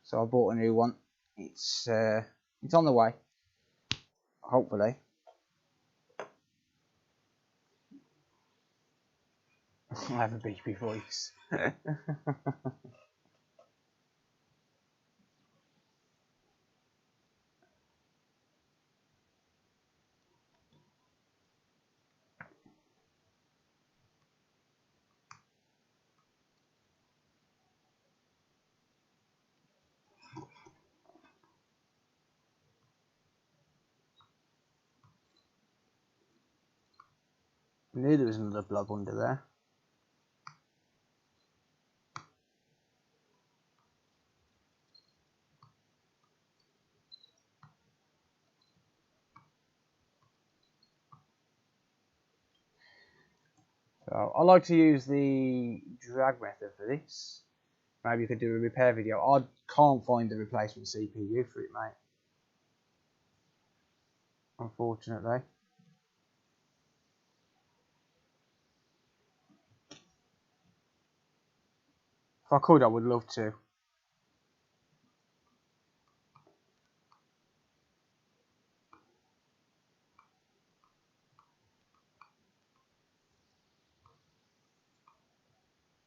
So I bought a new one. It's on the way, hopefully. I have a beepy voice. I knew there was another blob under there. So I like to use the drag method for this. Maybe you could do a repair video. I can't find the replacement CPU for it, mate. Unfortunately. If I could, I would love to.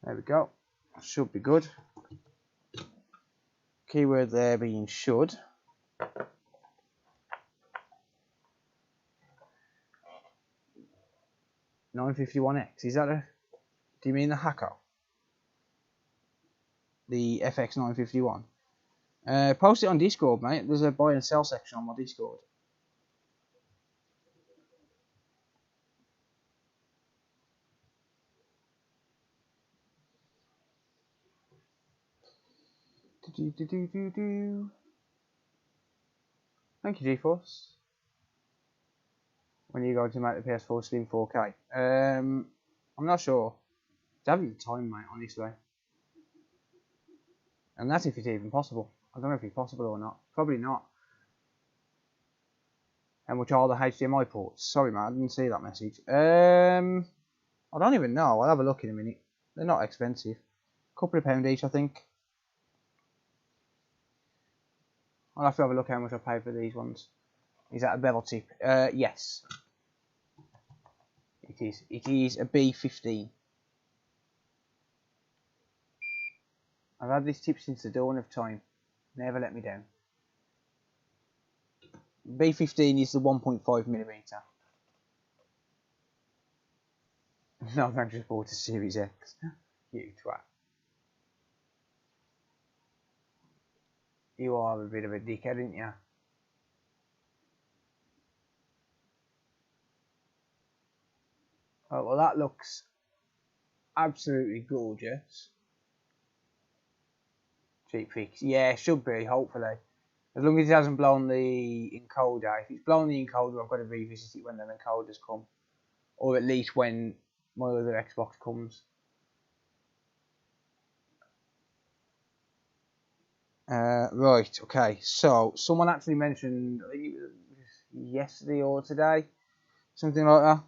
There we go. Should be good. Keyword there being should. $951X. Is that a? Do you mean the Hacker? The FX951. Post it on Discord, mate. There's a buy and sell section on my Discord. Thank you, GeForce. When are you going to make the PS4 Slim 4K? I'm not sure. It's having the time, mate, honestly. And that's if it's even possible. I don't know if it's possible or not. Probably not. How much are the HDMI ports? Sorry, man, I didn't see that message. I don't even know. I'll have a look in a minute. They're not expensive. A couple of pounds each, I think. I'll have to have a look how much I paid for these ones. Is that a bevel tip? Yes. It is. It is a B15. I've had this tip since the dawn of time. Never let me down. B15 is the 1.5mm. No, thanks, just bought a Series X. You twat. You are a bit of a dickhead, aren't you? Oh, well, that looks absolutely gorgeous. Cheap fix. Yeah, it should be, hopefully. As long as it hasn't blown the encoder. If it's blown the encoder, I've got to revisit it when the encoders come. Or at least when my other Xbox comes. Right, okay. So, someone actually mentioned, I think it was yesterday or today, something like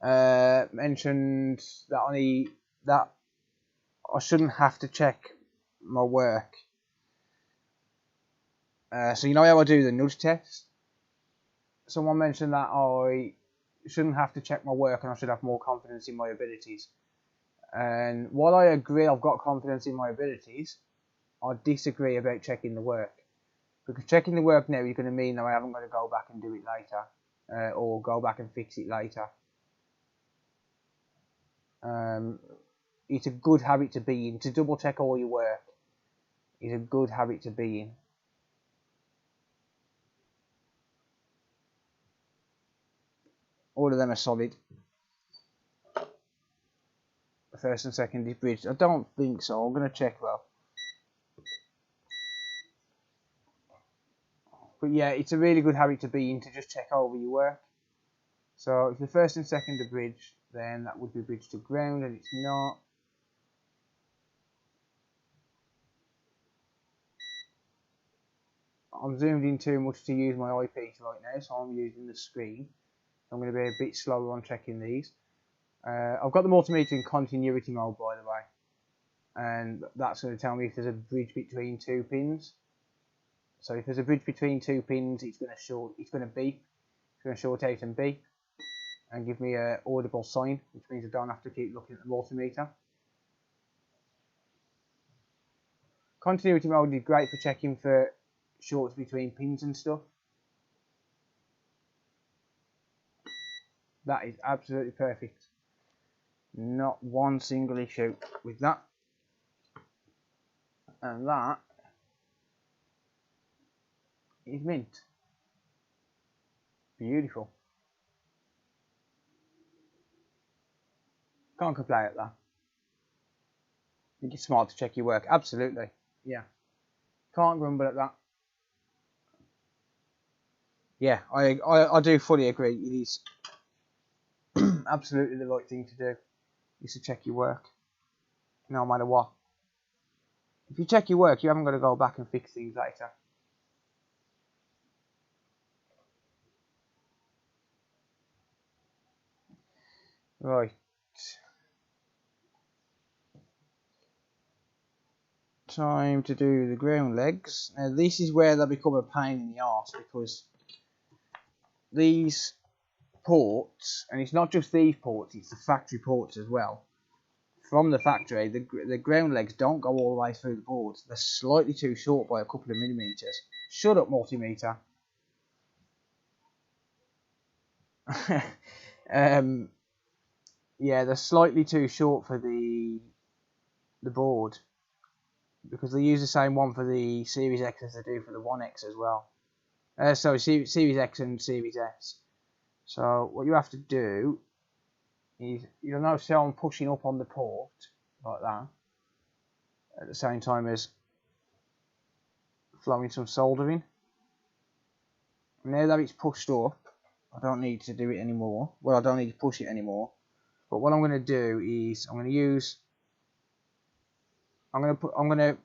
that. Mentioned that that I shouldn't have to check my work. So you know how I do the nudge test? Someone mentioned that I shouldn't have to check my work and I should have more confidence in my abilities. And while I agree I've got confidence in my abilities, I disagree about checking the work. Because checking the work now is going to mean that I haven't got to go back and do it later. Or go back and fix it later. It's a good habit to be in. To double check all your work is a good habit to be in. All of them are solid. The first and second is bridged. I don't think so. I'm going to check though. But yeah, it's a really good habit to be in, to just check over your work. So if the first and second are bridged, then that would be bridged to ground, and it's not. I'm zoomed in too much to use my eyepiece right now, so I'm using the screen. I'm going to be a bit slower on checking these. I've got the multimeter in continuity mode, by the way, and that's going to tell me if there's a bridge between two pins. So if there's a bridge between two pins, it's going to beep. It's going to short out and beep, and give me an audible sign, which means I don't have to keep looking at the multimeter. Continuity mode is great for checking for shorts between pins and stuff. That is absolutely perfect. Not one single issue with that. And that is mint. Beautiful. Can't complain at that. I think it's smart to check your work. Absolutely. Yeah. Can't grumble at that. Yeah, I do fully agree. It is absolutely the right thing to do, is to check your work, no matter what. If you check your work, you haven't got to go back and fix things later. Right. Time to do the ground legs. Now this is where they become a pain in the arse, because these ports, and it's not just these ports, it's the factory ports as well. From the factory, the ground legs don't go all the way through the boards. They're slightly too short by a couple of millimeters. Shut up, multimeter. Yeah, they're slightly too short for the board, because they use the same one for the Series X as they do for the 1X as well. Sorry, Series X and Series S. So what you have to do is, you'll notice how I'm pushing up on the port like that, at the same time as flowing some soldering. Now that it's pushed up, I don't need to do it anymore. Well, I don't need to push it anymore. But what I'm going to do is I'm going to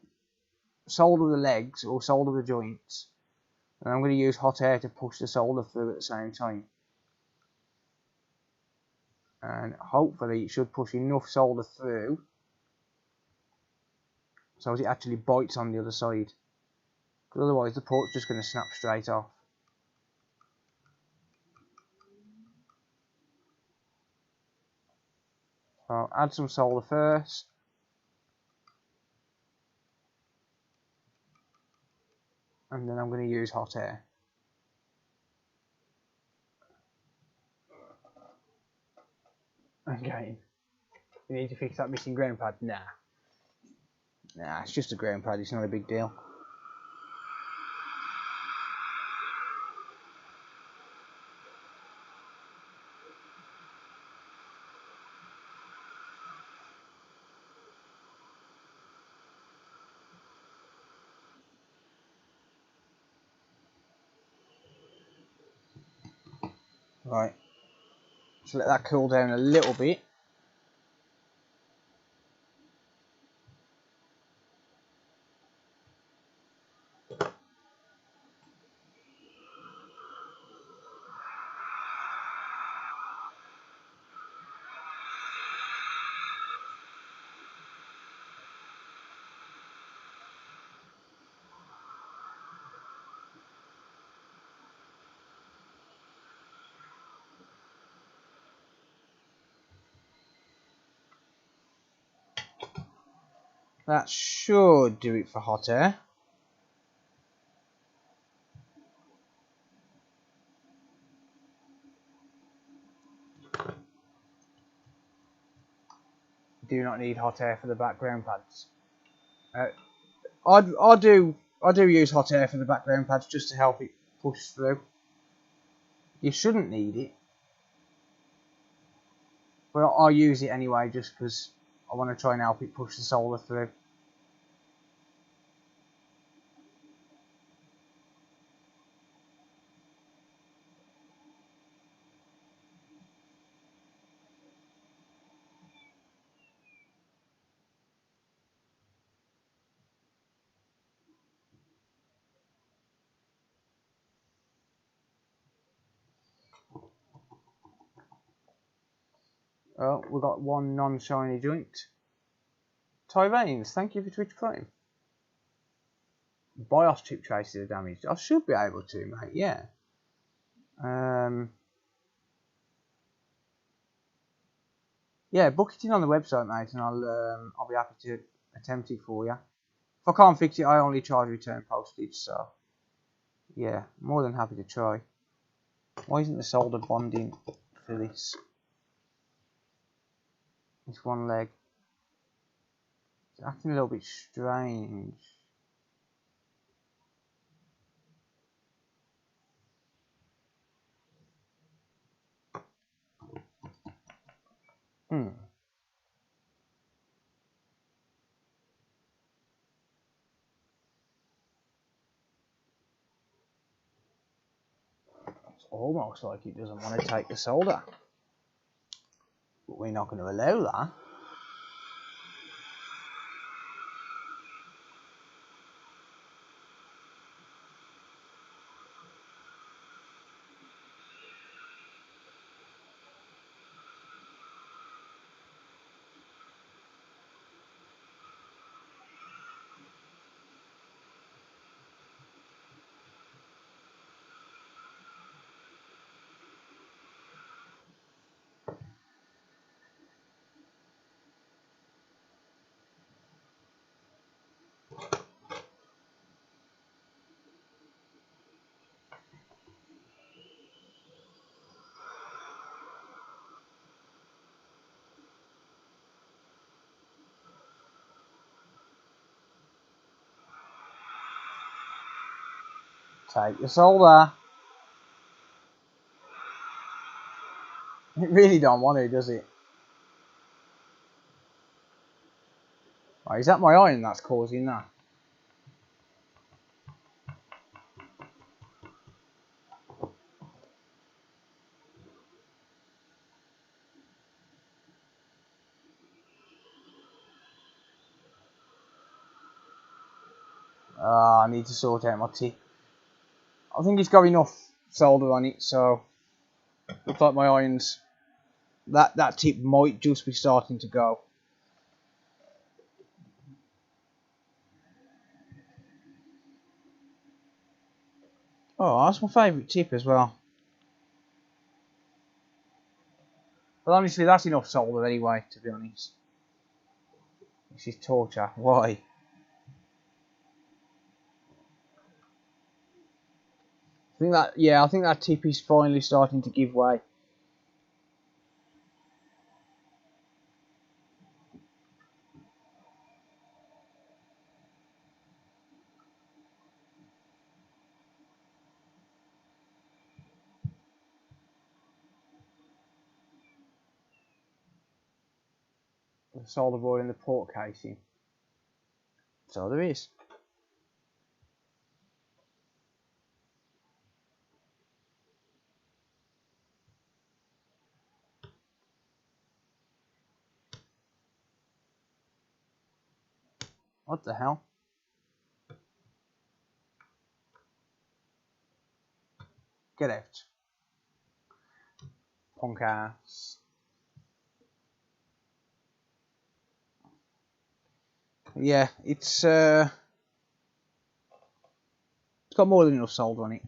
solder the legs, or solder the joints, and I'm going to use hot air to push the solder through at the same time. And hopefully it should push enough solder through so as it actually bites on the other side, because otherwise the port's just going to snap straight off. So I'll add some solder first, and then I'm going to use hot air. Again, you need to fix that missing ground pad. Nah, it's just a ground pad, it's not a big deal. Right, so let that cool down a little bit. That should do it for hot air. Do not need hot air for the background pads. I do use hot air for the background pads just to help it push through. You shouldn't need it, But I'll use it anyway just because I want to try and help it push the solder through. Oh, we've got one non-shiny joint. Tyvanes, thank you for Twitch Prime. BIOS chip traces are damaged. I should be able to, mate, yeah. Yeah, book it in on the website, mate, and I'll be happy to attempt it for you. If I can't fix it, I only charge return postage, so yeah, more than happy to try. Why isn't the solder bonding for this one leg? It's acting a little bit strange. It's almost like it doesn't want to take the solder, but we're not going to allow that. Take the solder. It really don't want to, does it? Right, is that my iron that's causing that? I need to sort out my tip. I think it's got enough solder on it, so looks like my irons, that tip might just be starting to go. Oh, that's my favourite tip as well. But honestly, that's enough solder anyway, to be honest. This is torture. Why? I think that tip is finally starting to give way. The solder board in the port casing. So there is. What the hell? Get out. Punk ass. Yeah, it's got more than enough solder on it.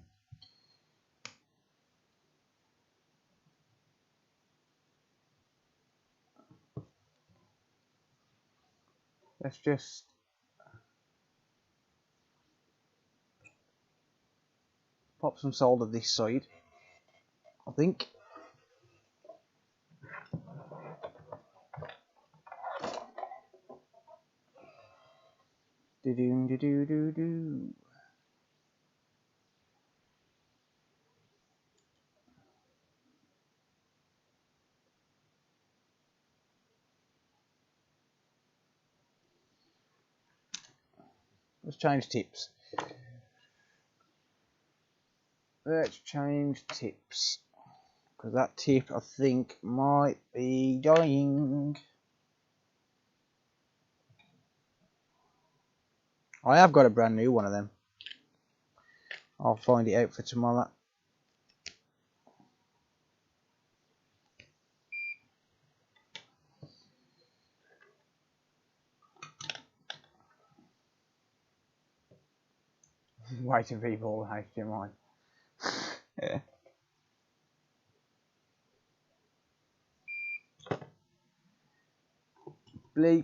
Let's just pop some solder this side, I think. Do-do-do-do-do-do. Let's change tips. Let's change tips. Because that tip, I think, might be dying. I have got a brand new one of them. I'll find it out for tomorrow. Waiting for people HDMI. Yeah. Bleep.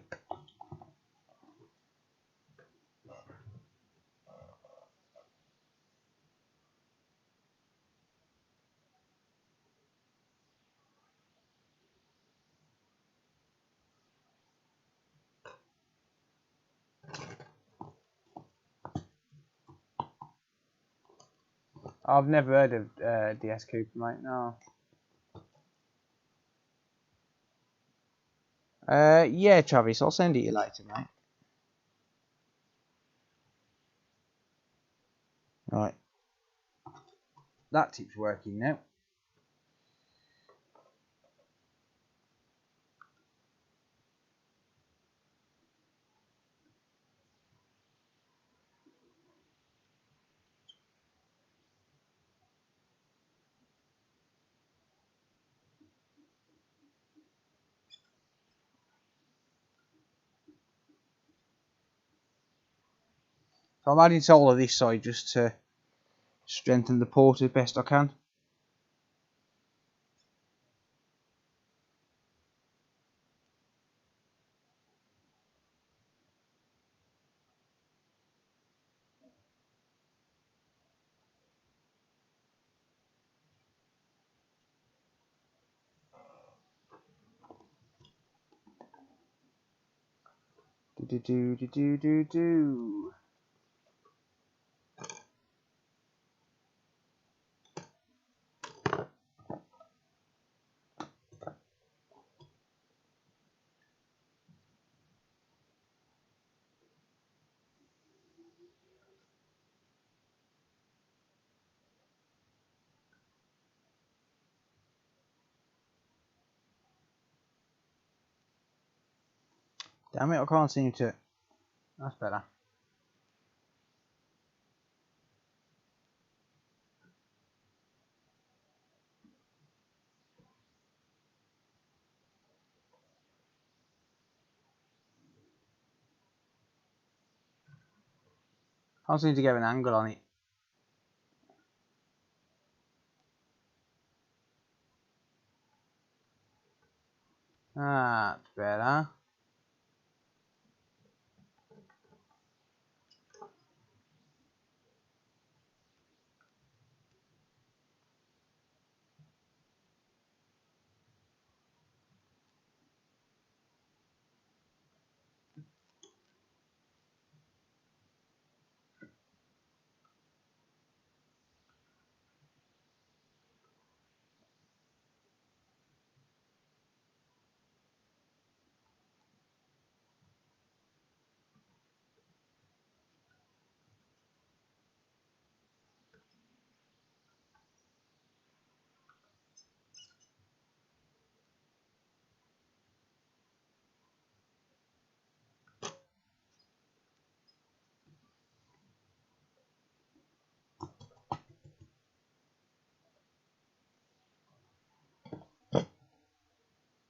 I've never heard of DS Cooper, mate. No. Yeah, Travis, I'll send it you later, mate. Right. That tip's working now. So I'm adding solder this side just to strengthen the port as best I can. Do. Damn it, I can't seem to. That's better. Can't seem to get an angle on it. That's better.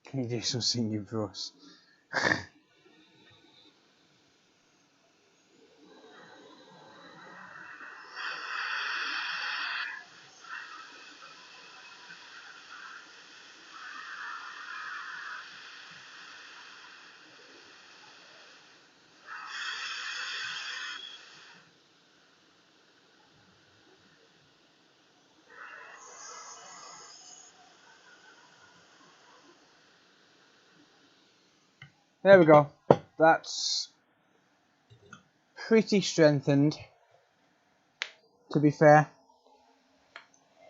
Can you do some singing for us? There we go. That's pretty strengthened, to be fair.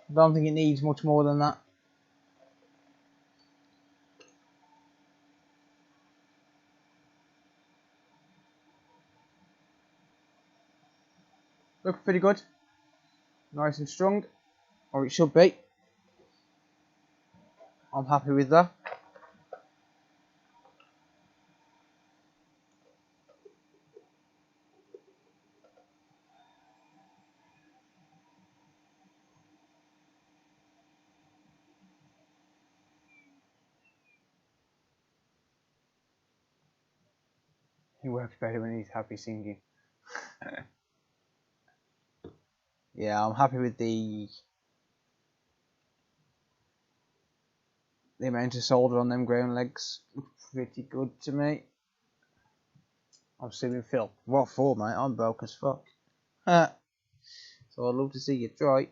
I don't think it needs much more than that. Looks pretty good. Nice and strong. Or it should be. I'm happy with that. He works better when he's happy singing. Yeah, I'm happy with the amount of solder on them ground legs. Looks pretty good to me. I'm suing Phil. What for, mate? I'm broke as fuck. So I'd love to see you try.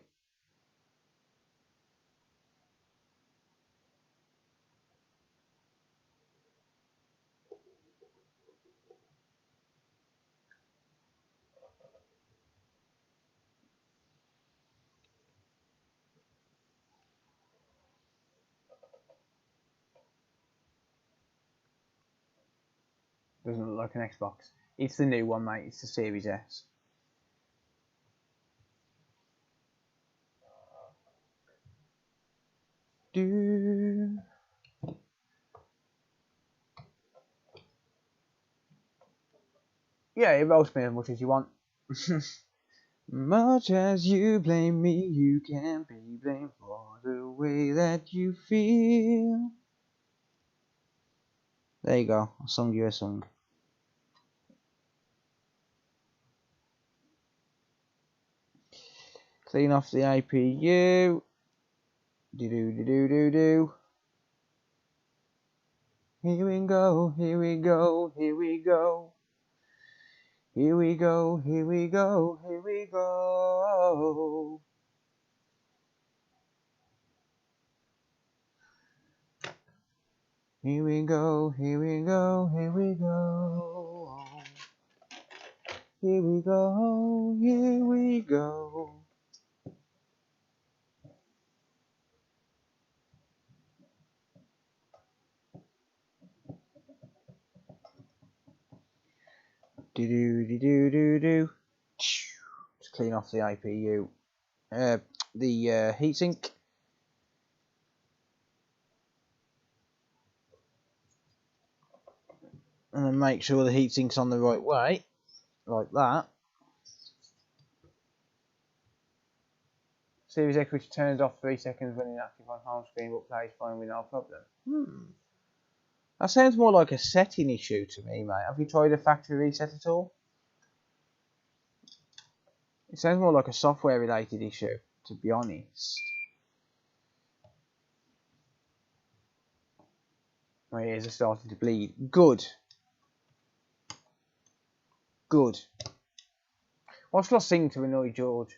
Doesn't look like an Xbox. It's the new one, mate. It's the Series S. Do. Yeah, you roast me as much as you want. Much as you blame me, you can't be blamed for the way that you feel. There you go. I sung you a song. Clean off the IPU. Do. Here we go, here we go, here we go. Here we go, here we go, here we go. Here we go, here we go, here we go. Here we go, here we go. Do. Just clean off the IPU. The heatsink. And then make sure the heatsink's on the right way. Like that. Series X, which turns off 3 seconds when inactive on home screen, but plays fine with no problem. That sounds more like a setting issue to me, mate. Have you tried a factory reset at all? It sounds more like a software related issue, to be honest. My ears are starting to bleed. Good. Good. What shall I sing to annoy George?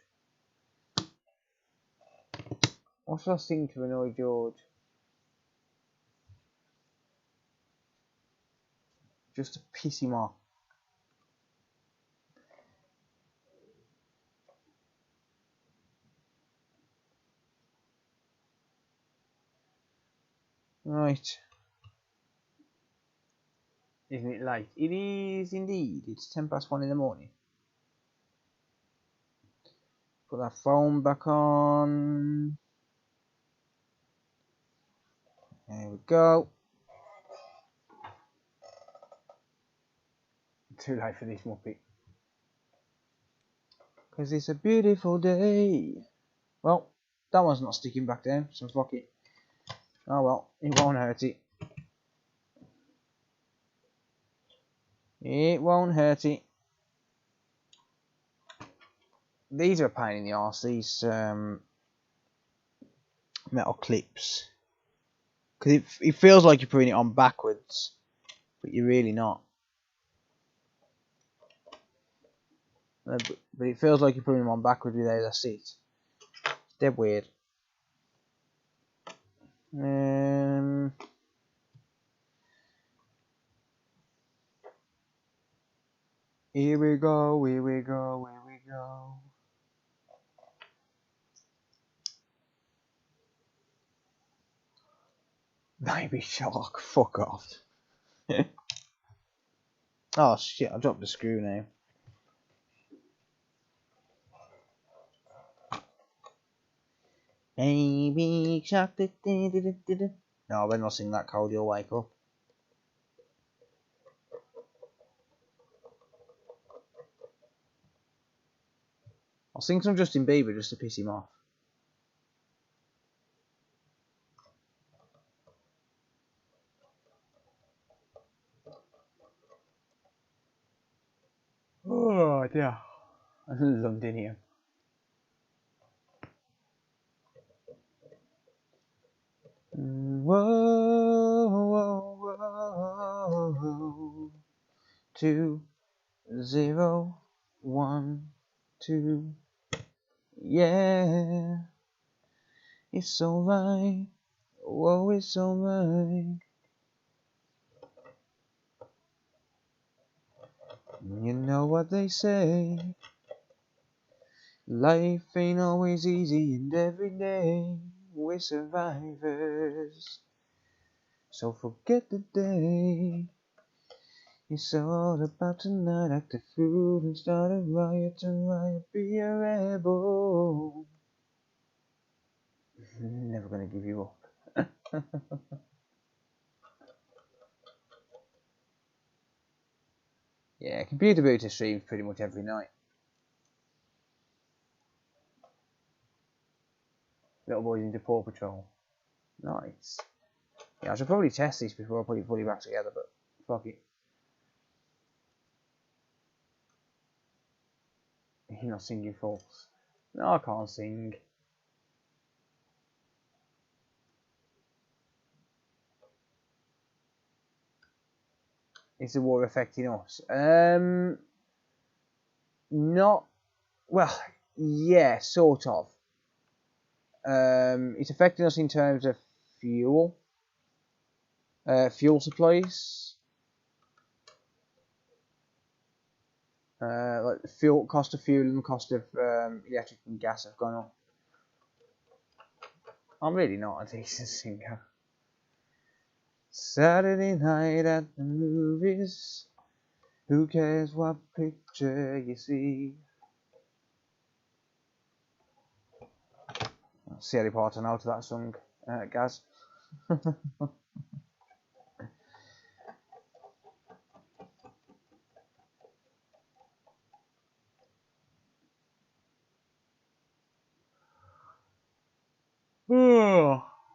What shall I sing to annoy George? Just to piss him off. Right. Isn't it late? It is indeed. It's 1:10 in the morning. Put that phone back on. There we go. Too late for this muppet. Because it's a beautiful day. Well, that one's not sticking back down, so fuck it. Oh well, it won't hurt it. It won't hurt it. These are a pain in the arse, these metal clips. Because it feels like you're putting it on backwards, but you're really not. But it feels like you're putting them on backwards without a seat. It's dead weird. Here we go, here we go, here we go. Baby shark, fuck off. Oh shit, I dropped the screw now. Baby shark. No, I better not sing that cold, you'll wake up. I'll sing some Justin Bieber just to piss him off. Oh dear. I loved in here. Whoa, whoa, whoa. 2, 0, 1, 2. Yeah. It's alright. Whoa, it's alright. You know what they say. Life ain't always easy, and every day we're survivors. So forget the day. It's all about tonight. Act a fool and start a riot. Be a rebel. Never gonna give you up. Yeah, computer booter streams pretty much every night. Little boys into Paw Patrol. Nice. Yeah, I should probably test this before I put it fully back together, but fuck it. You're not singing false. No, I can't sing. Is the war affecting us? Not. Well, yeah, sort of. It's affecting us in terms of fuel. Fuel supplies. Like the fuel cost of fuel and the cost of electric and gas have gone up. I'm really not a decent singer. Saturday night at the movies. Who cares what picture you see? That's the only part I know to that song, Gaz.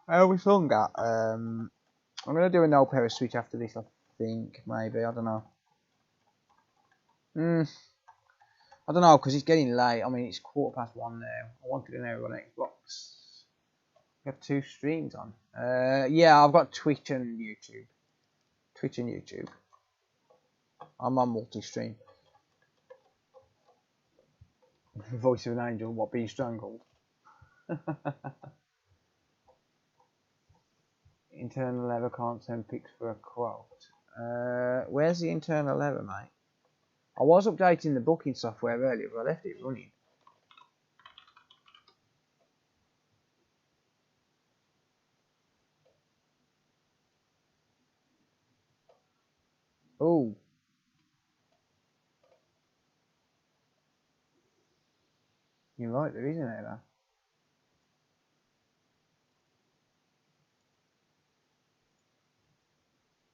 How we sung that? I'm gonna do a no pair switch after this, I think. Maybe, I don't know. I don't know, because it's getting late. I mean, it's 1:15 now. I wanted an hour on Xbox. I've got 2 streams on. Yeah, I've got Twitch and YouTube. Twitch and YouTube. I'm on multi-stream. Voice of an angel, what, being strangled? Internal lever can't send pics for a quote. Where's the internal lever, mate? I was updating the booking software earlier, but I left it running. Oh. You're right, there isn't it, though.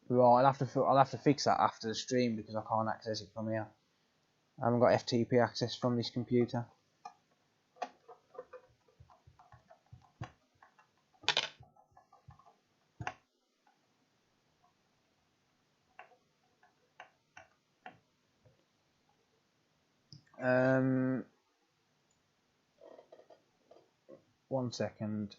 Right, I'll have to fix that after the stream because I can't access it from here. I haven't got FTP access from this computer. One second.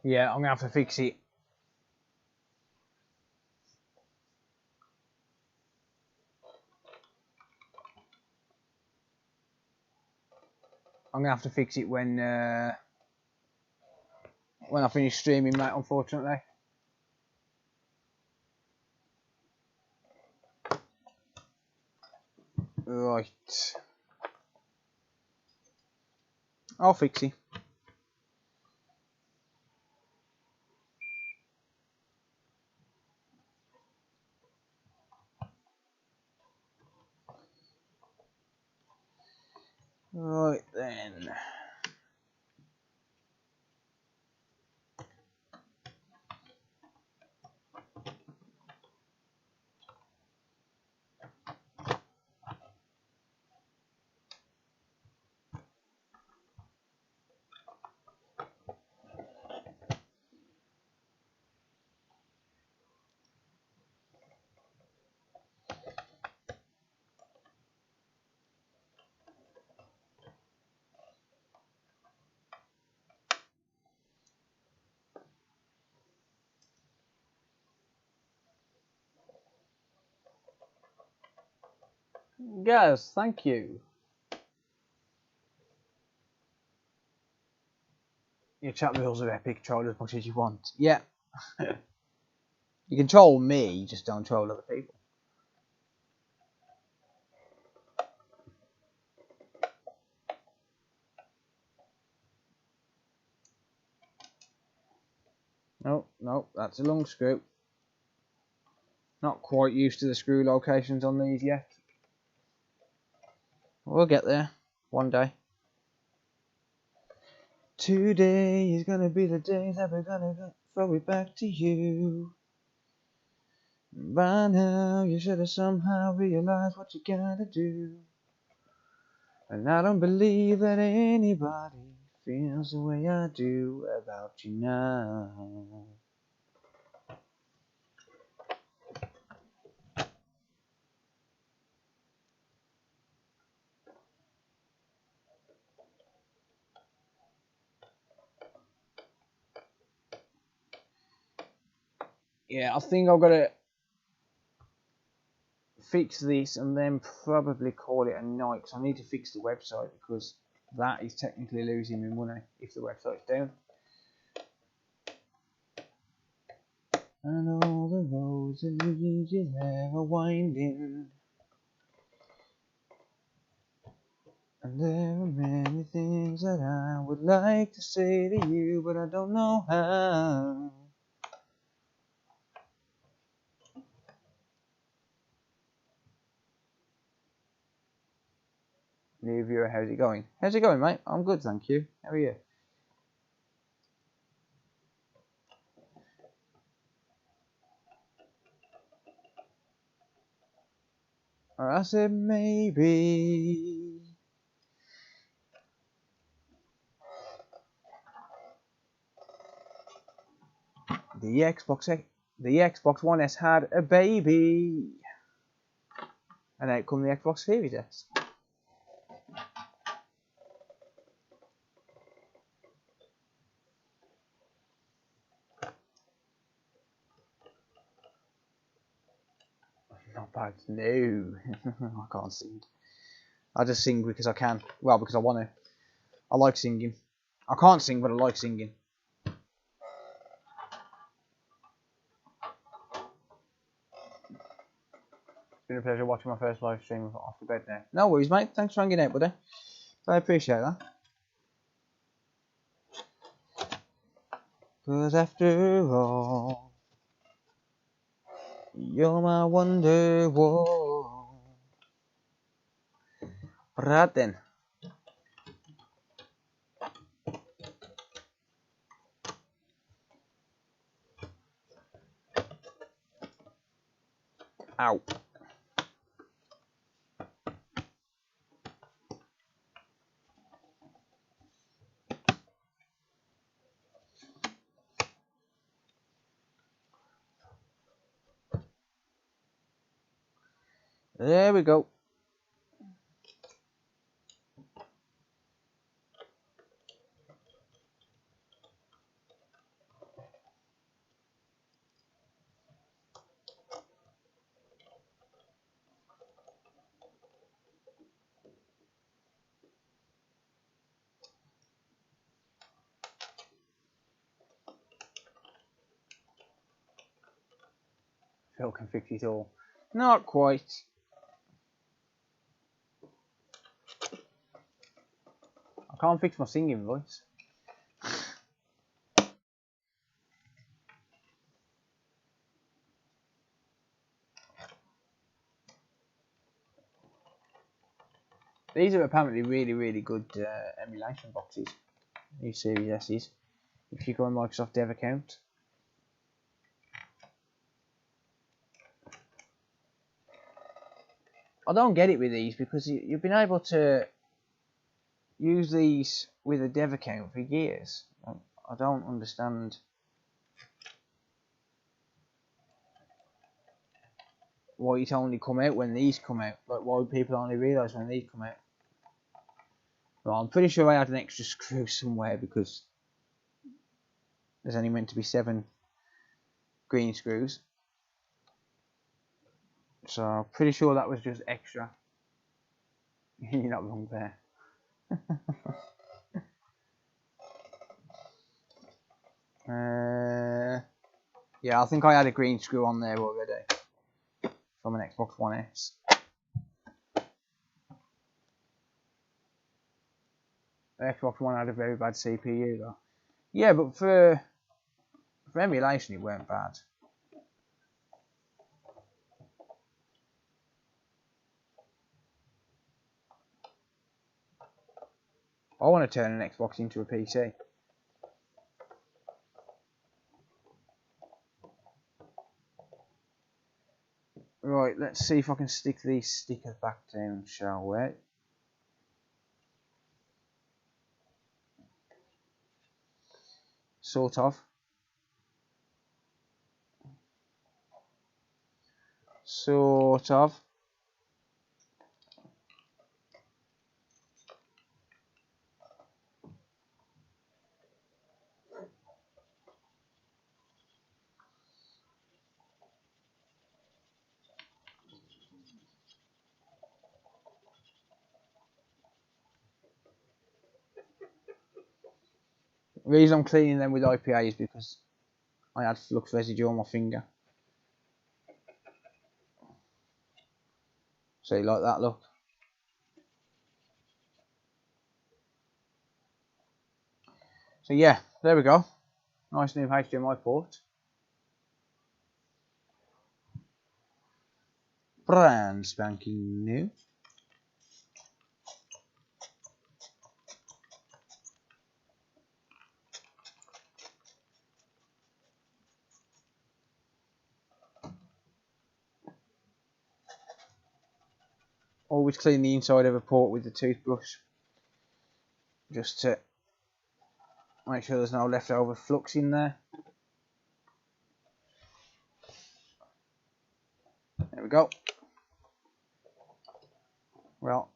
Yeah, I'm gonna have to fix it. I'm gonna have to fix it when I finish streaming, mate. Unfortunately. Right. I'll fix it. Right then. Guys, thank you. Your chat wheels are epic. Troll as much as you want. Yeah. You can troll me, just don't troll other people. No, no, that's a long screw. Not quite used to the screw locations on these yet. We'll get there one day. Today is gonna be the day that we're gonna throw it back to you. By now, you should have somehow realized what you gotta do. And I don't believe that anybody feels the way I do about you now. Yeah, I think I've got to fix this and then probably call it a night, because I need to fix the website, because that is technically losing me money if the website's down. And all the roads that lead you there are winding, and there are many things that I would like to say to you, but I don't know how. New viewer, how's it going? How's it going, mate? I'm good, thank you. How are you? Or I said maybe. The Xbox One S had a baby, and out come the Xbox Series S. Not bad, no. I can't sing. I just sing because I can. Well, because I want to. I like singing. I can't sing, but I like singing. It's been a pleasure watching my first live stream off the bed now. No worries, mate. Thanks for hanging out, buddy. I appreciate that. Cause after all, you're my wonderwall. Right then. Ow. There we go. Phil can fix it all. Not quite. I can't fix my singing voice. These are apparently really good emulation boxes. These Series S's. If you go on Microsoft Dev account. I don't get it with these because you've been able to use these with a dev account for years. I don't understand why it only come out when these come out. Like why people only realise when these come out. Well, I'm pretty sure I had an extra screw somewhere because there's only meant to be 7 green screws. So I'm pretty sure that was just extra. You're not wrong there. Yeah, I think I had a green screw on there already from an Xbox One S. The Xbox One had a very bad CPU though. Yeah, but for emulation it weren't bad. I want to turn an Xbox into a PC. Right, let's see if I can stick these stickers back down, shall we? Sort of. Sort of. The reason I'm cleaning them with IPA is because I had flux residue on my finger. So you like that look? So yeah, there we go. Nice new HDMI port. Brand spanking new. Always clean the inside of a port with the toothbrush, just to make sure there's no leftover flux in there. There we go. Well,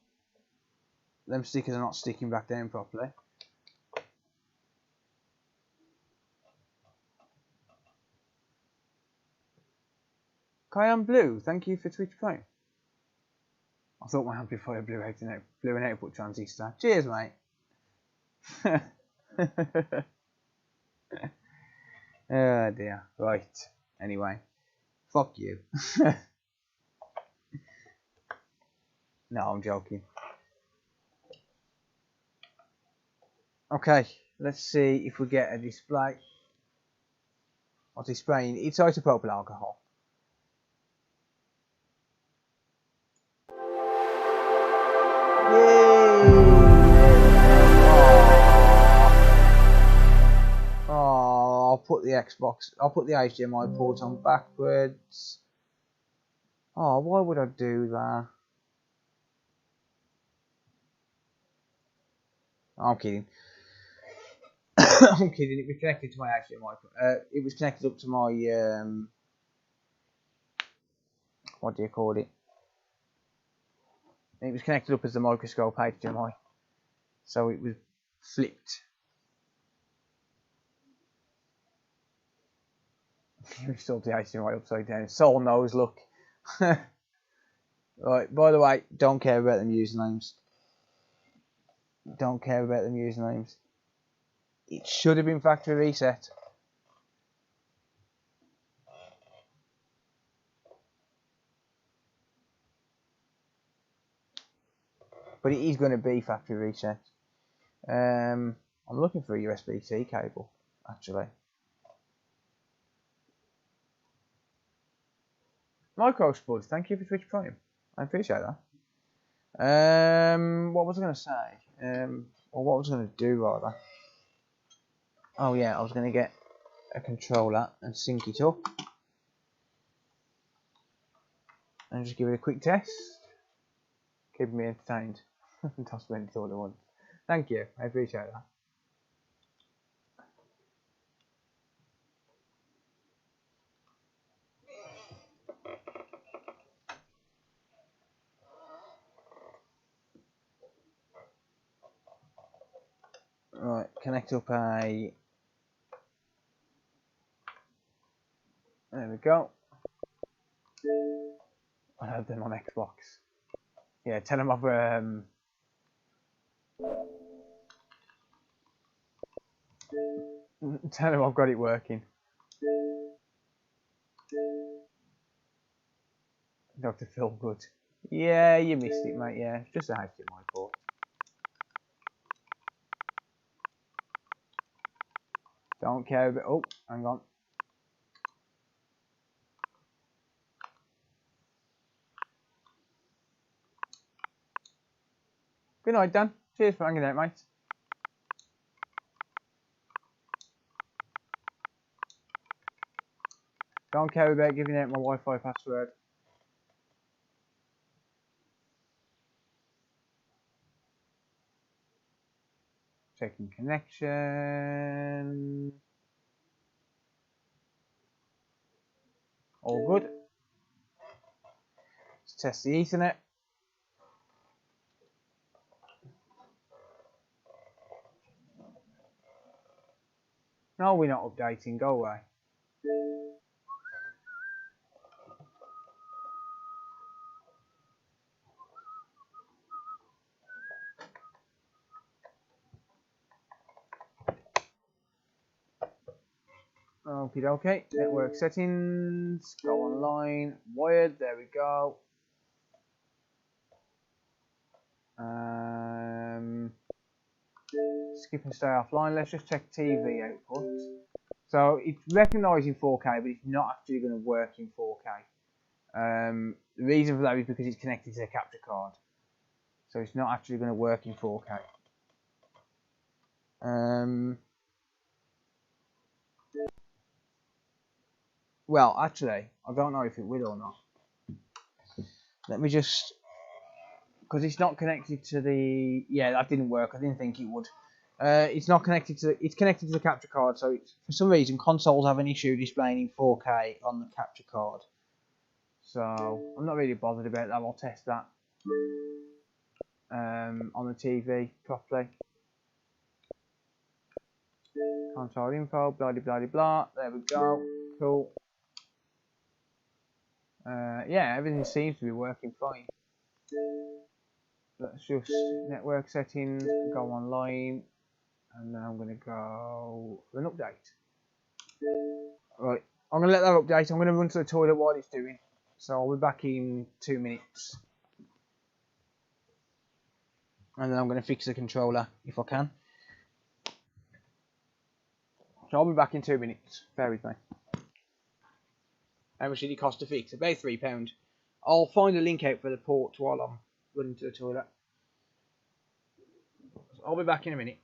them stickers are not sticking back down properly. Cayenne Blue, thank you for Twitch Prime. I thought my amplifier blew an output transistor. Cheers, mate. Oh dear. Right. Anyway, fuck you. No, I'm joking. Okay, let's see if we get a display. Or displaying it's isopropyl alcohol. Oh, I'll put the HDMI port on backwards. Oh, why would I do that? I'm kidding. I'm kidding. It was connected to my HDMI. It was connected up to my what do you call it? It was connected up as the Microscope HDMI, so it was flipped. You installed the HDMI upside down. Soul knows. Look. Right. By the way, don't care about them usernames. Don't care about them usernames. It should have been factory reset. but it is going to be factory reset. I'm looking for a USB-C cable, actually. Microscope, thank you for Twitch Prime. I appreciate that. What was I going to say? Or what was I going to do, rather? Oh yeah, I was going to get a controller and sync it up. And just give it a quick test. Keeping me entertained. Toss me all at once. Thank you, I appreciate that. Right, connect up a... There we go. I have them on Xbox. Yeah, tell them I've tell them I've got it working. Dr. Phil, good. Yeah, you missed it, mate. Yeah, it's just a HDMI port. Don't care about... Oh, hang on. Good night, Dan. Cheers for hanging out, mate. Don't care about giving out my Wi-Fi password. Checking connection. All good. Let's test the Ethernet. No, we're not updating. Go away. Okie dokie. Network settings. Go online. Wired. There we go. Skip and stay offline. Let's just check TV output. So it's recognising 4K, but it's not actually going to work in 4K. The reason for that is because it's connected to the capture card. So it's not actually going to work in 4K. Well, actually, I don't know if it will or not. Let me just... Because it's not connected to the... Yeah, that didn't work. I didn't think it would. It's not connected to... It's connected to the capture card. So it's, for some reason, consoles have an issue displaying in 4K on the capture card. So I'm not really bothered about that. I'll test that on the TV properly. Console info, blah blah blah blah. There we go. Cool. Yeah, everything seems to be working fine. Let's just network settings, go online, and then I'm going to go for an update. Right, I'm going to let that update. I'm going to run to the toilet while it's doing. So I'll be back in 2 minutes. And then I'm going to fix the controller if I can. So I'll be back in 2 minutes. Bear with me. How much did it cost to fix? About £3. I'll find a link out for the port while I'm running to the toilet. So I'll be back in a minute.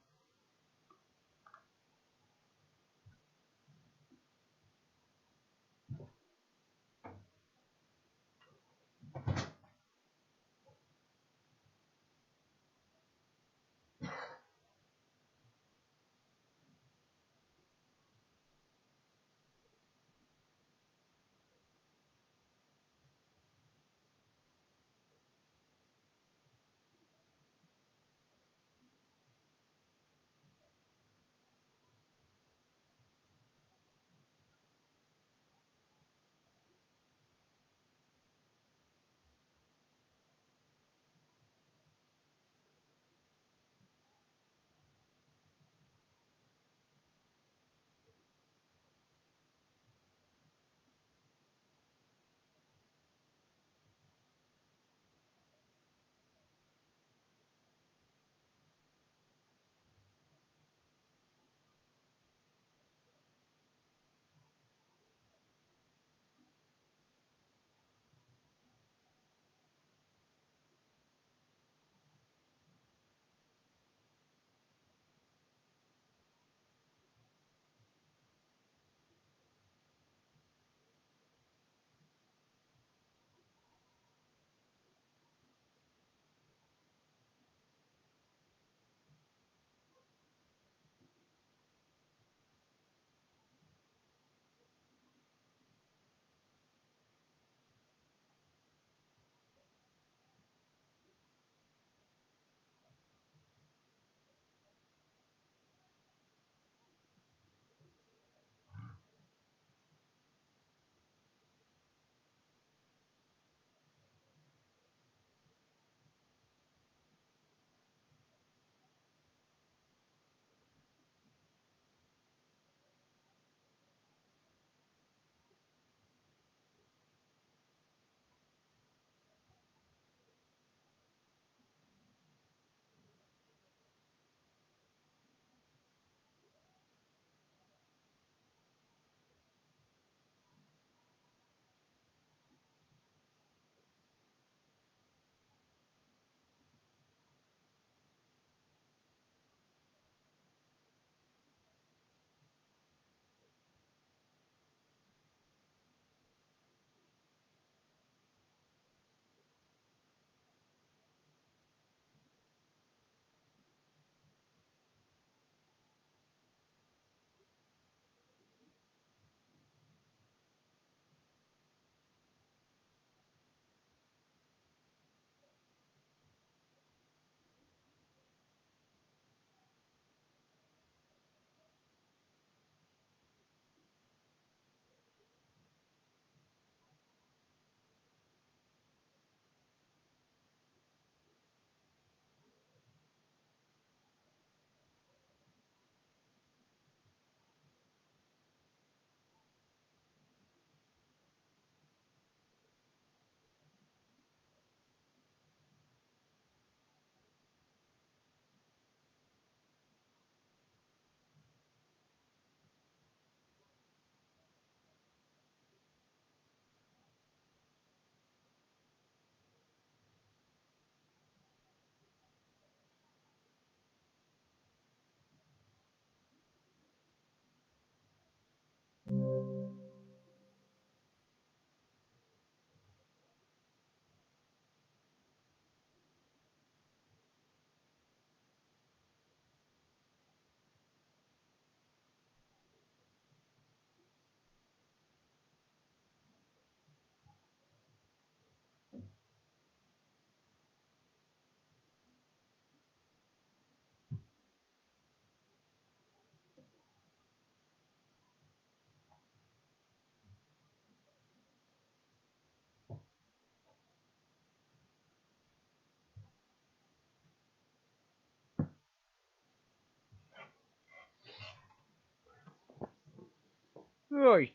Right.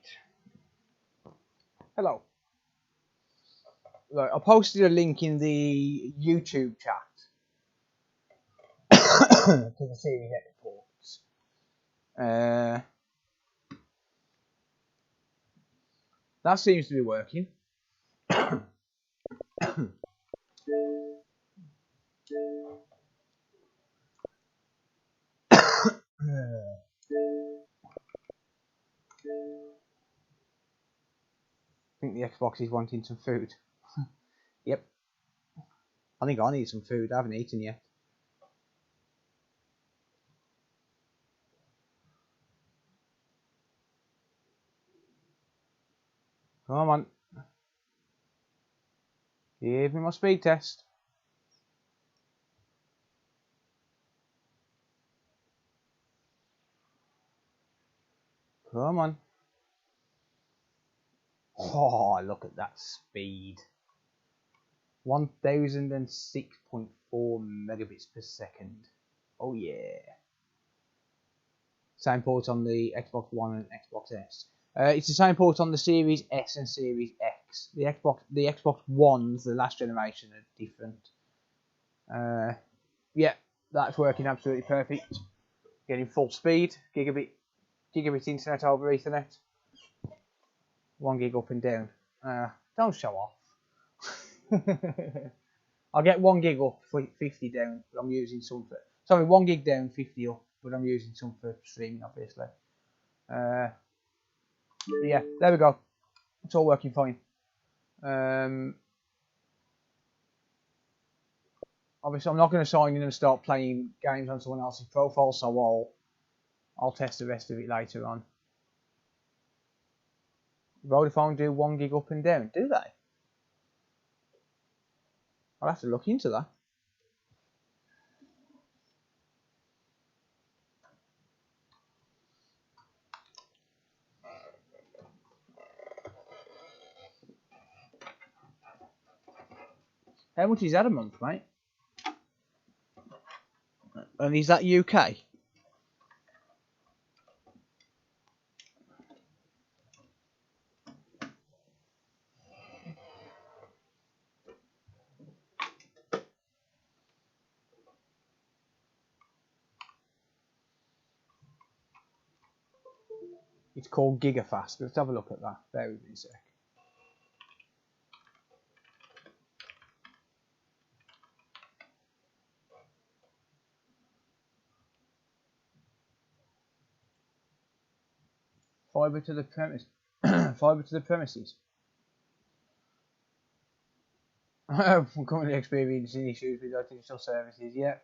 Hello. Right, I posted a link in the YouTube chat to the Series X ports. That seems to be working. I think the Xbox is wanting some food. Yep. I think I need some food. I haven't eaten yet. Come on. Give me my speed test. Come on. Oh, look at that speed. 1006.4 megabits per second. Oh yeah. Same port on the Xbox One and Xbox S. It's the same port on the Series S and Series X. The Xbox Ones, the last generation, are different. Yeah, that's working absolutely perfect. Getting full speed, gigabit internet over Ethernet. 1 gig up and down. Don't show off. I'll get 1 gig up, 50 down, but I'm using some for... Sorry, 1 gig down, 50 up, but I'm using some for streaming, obviously. Yeah, there we go. It's all working fine. Obviously, I'm not going to sign in and start playing games on someone else's profile, so I'll test the rest of it later on. Vodafone do 1 gig up and down, do they? I'll have to look into that. How much is that a month, mate? And is that UK? It's called Gigafast. Let's have a look at that. Bear with me a sec. Fibre to the premise. Fibre to the premises. I'm currently experiencing issues with our digital services. Yeah.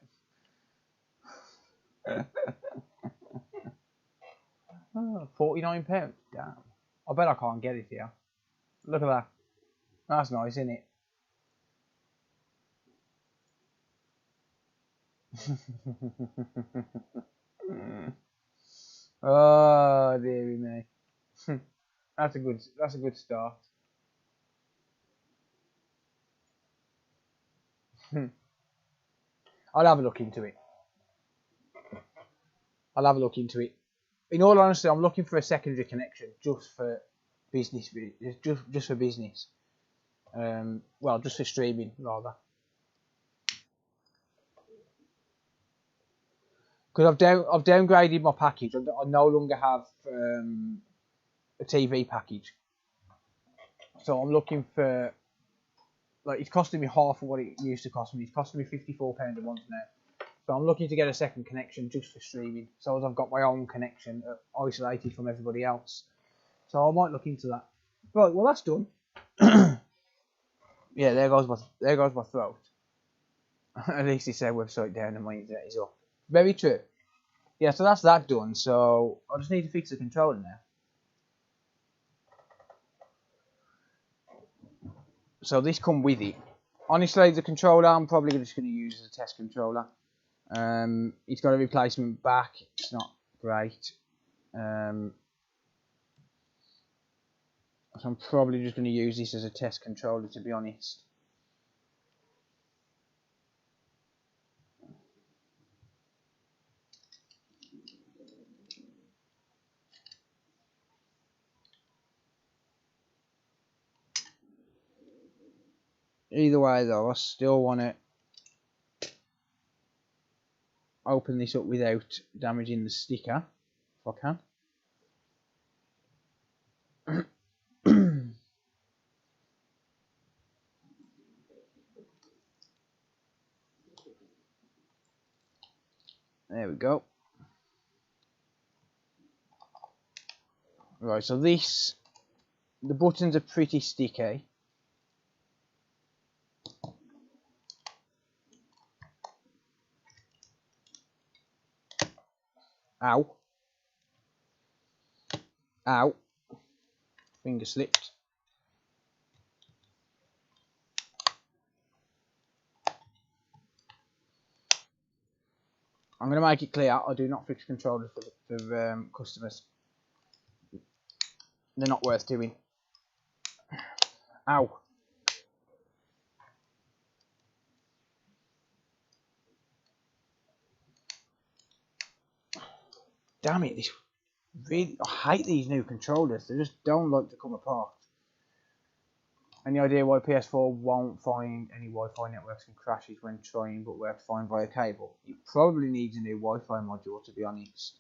Oh, £49. Damn. I bet I can't get it here. Look at that. That's nice, isn't it? Oh dearie me. That's a good start. I'll have a look into it. In all honesty, I'm looking for a secondary connection just for business, just for business. Well, just for streaming rather. Because I've downgraded my package. I no longer have a TV package, so I'm looking for, like, it's costing me half of what it used to cost me. It's costing me £54 a month now. So I'm looking to get a second connection just for streaming, so as I've got my own connection isolated from everybody else. So I might look into that. Right, well that's done. Yeah, there goes my throat. At least it's their website down and my internet is up. Very true. Yeah, so that's that done. So I just need to fix the controller now. So this come with it. Honestly, the controller I'm probably just going to use as a test controller. It's got a replacement back. It's not great. So I'm probably just going to use this as a test controller, to be honest. Either way though, I still want to open this up without damaging the sticker, if I can. There we go. Right, so the buttons are pretty sticky. Ow. Ow. Finger slipped. I'm going to make it clear, I do not fix controllers for customers. They're not worth doing. Ow. Damn it, this really, I hate these new controllers. They just don't like to come apart. Any idea why PS4 won't find any Wi-Fi networks and crashes when trying but works fine via cable? It probably needs a new Wi-Fi module, to be honest.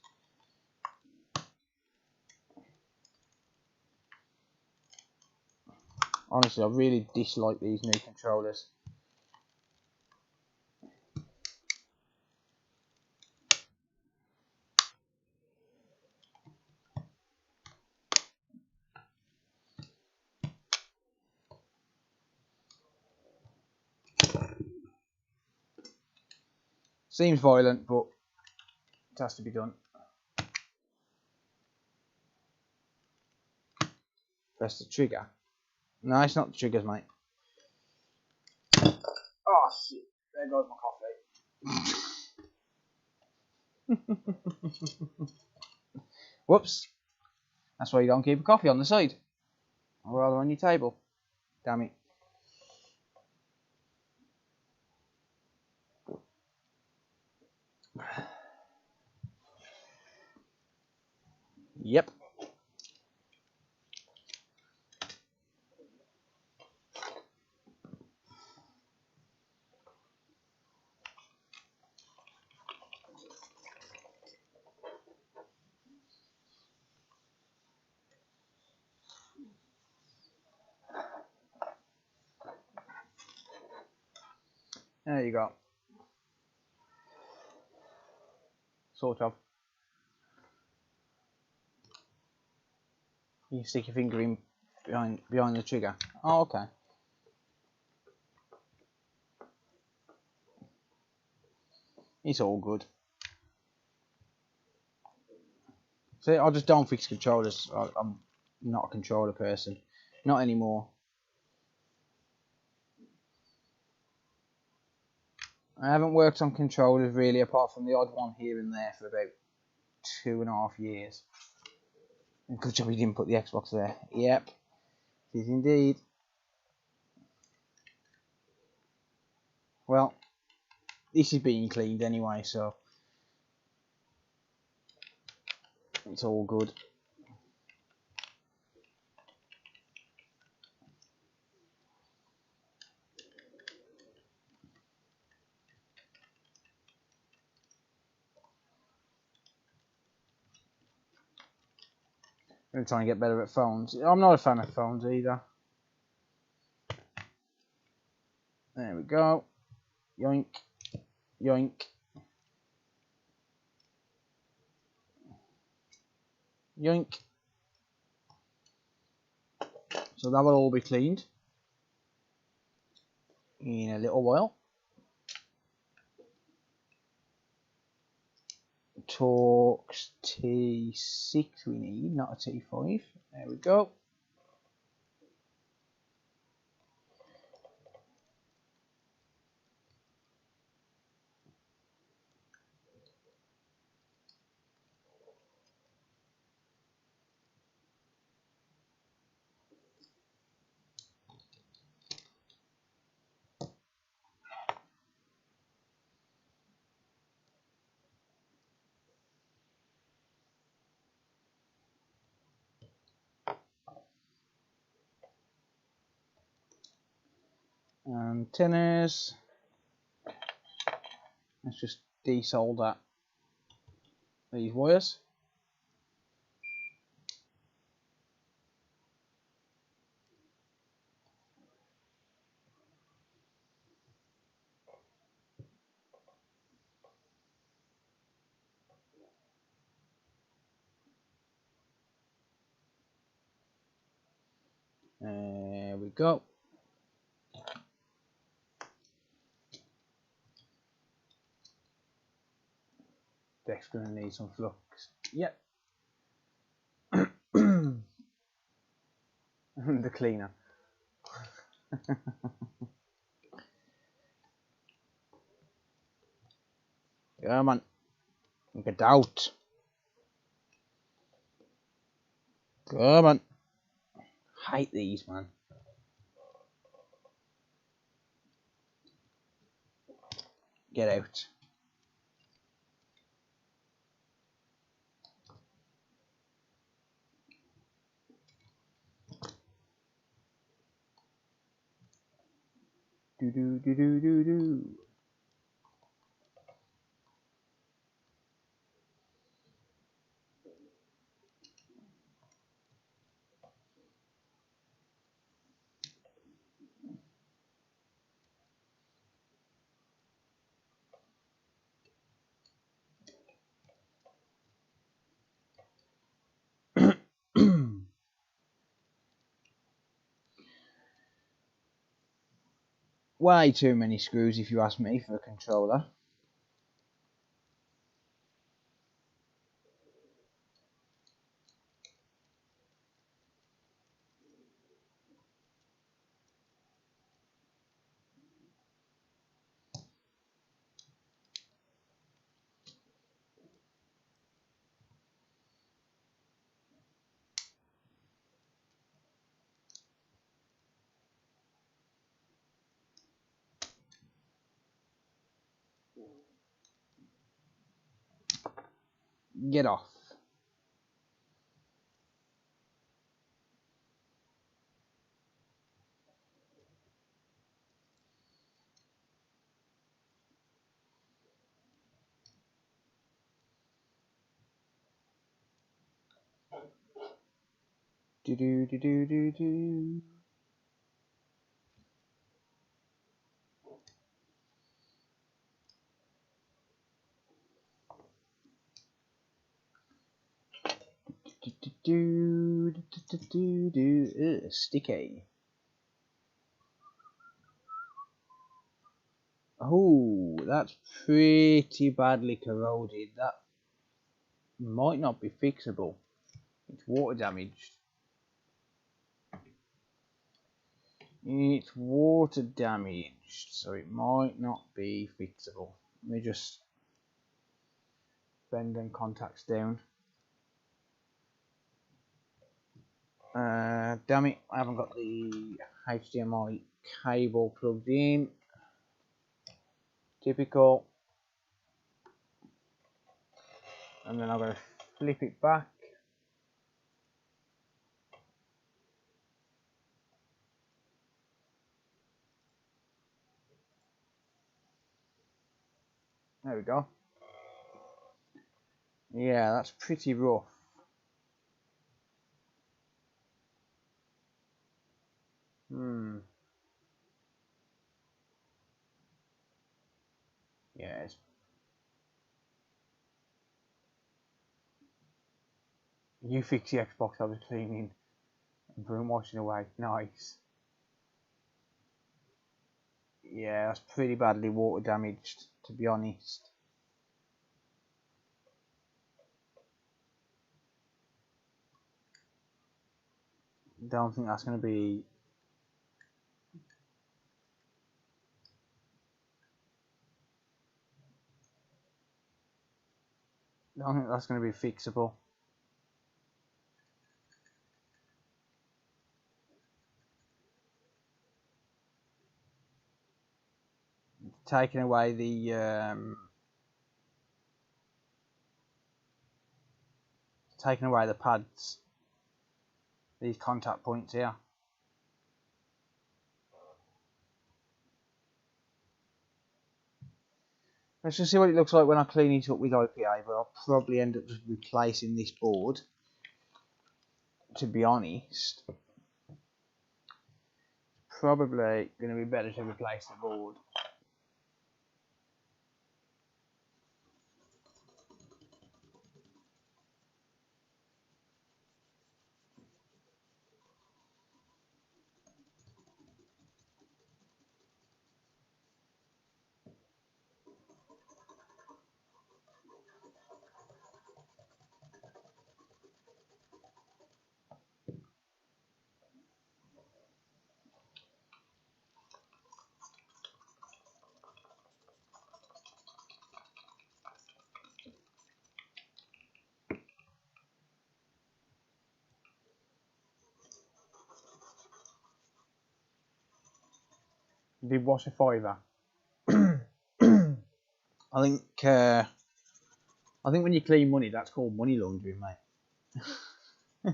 Honestly, I really dislike these new controllers. Seems violent, but it has to be done. Press the trigger. No, it's not the triggers, mate. Oh shit! There goes my coffee. Whoops. That's why you don't keep a coffee on the side, or rather on your table. Damn it. Yep. There you go. Sort of. You can stick your finger in behind the trigger. Oh, okay. It's all good. See, I just don't fix controllers. I'm not a controller person. Not anymore. I haven't worked on controllers really, apart from the odd one here and there, for about 2.5 years. And good job you didn't put the Xbox there. Yep, it is indeed. Well, this is being cleaned anyway, so it's all good. I'm going to try and get better at phones. I'm not a fan of phones either. There we go. Yoink. Yoink. Yoink. So that will all be cleaned in a little while. Torx T6 we need, not a T5. There we go. Antennas. Let's just desolder these wires. There we go. Deck's going to need some flux. Yep. The cleaner. Come on. Get out. Come on. Hate these, man. Get out. Do do do do do do. Way too many screws, if you ask me, for a controller. Get off. Do do do do do do. Do do do do do do. Ugh, sticky. Oh, that's pretty badly corroded. That might not be fixable. It's water damaged. It's water damaged, so it might not be fixable. Let me just bend them contacts down. Damn it, I haven't got the HDMI cable plugged in. Typical. And then I'm going to flip it back. There we go. Yeah, that's pretty rough. Yes. You fix the Xbox I was cleaning and broom washing away. Nice. Yeah, that's pretty badly water damaged, to be honest. Don't think that's going to be... Don't think that's going to be fixable. Taking away the pads, these contact points here. Let's just see what it looks like when I clean it up with IPA, but I'll probably end up just replacing this board, to be honest. Probably going to be better to replace the board. Did wash a fiver. I think when you clean money, that's called money laundering, mate.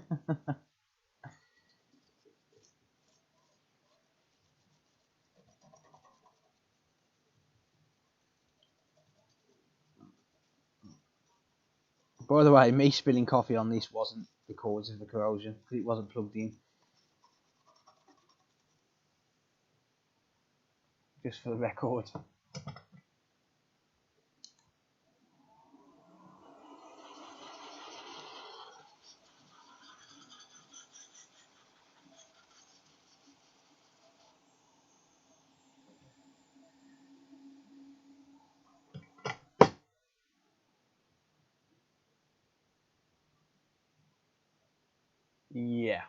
By the way, me spilling coffee on this wasn't the cause of the corrosion, because it wasn't plugged in. Just for the record. Yeah.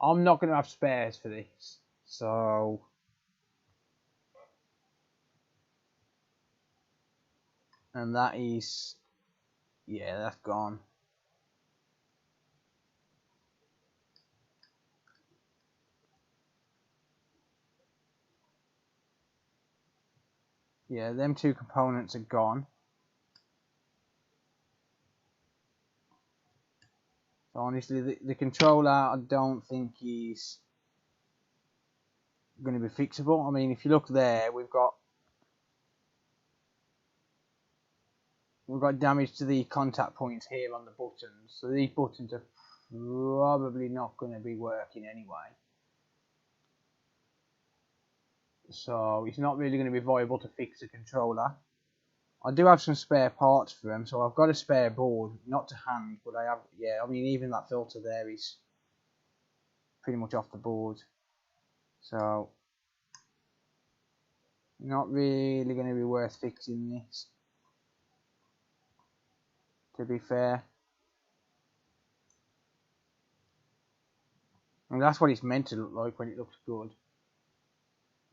I'm not going to have spares for this, so... And that is... Yeah, that's gone. Yeah, them two components are gone. So honestly, the controller I don't think is going to be fixable. I mean, if you look there, we've got damage to the contact points here on the buttons. So these buttons are probably not going to be working anyway. So it's not really going to be viable to fix the controller. I do have some spare parts for them, so I've got a spare board, not to hand, but I have, yeah, I mean, even that filter there is pretty much off the board. So, not really going to be worth fixing this, to be fair. And that's what it's meant to look like when it looks good.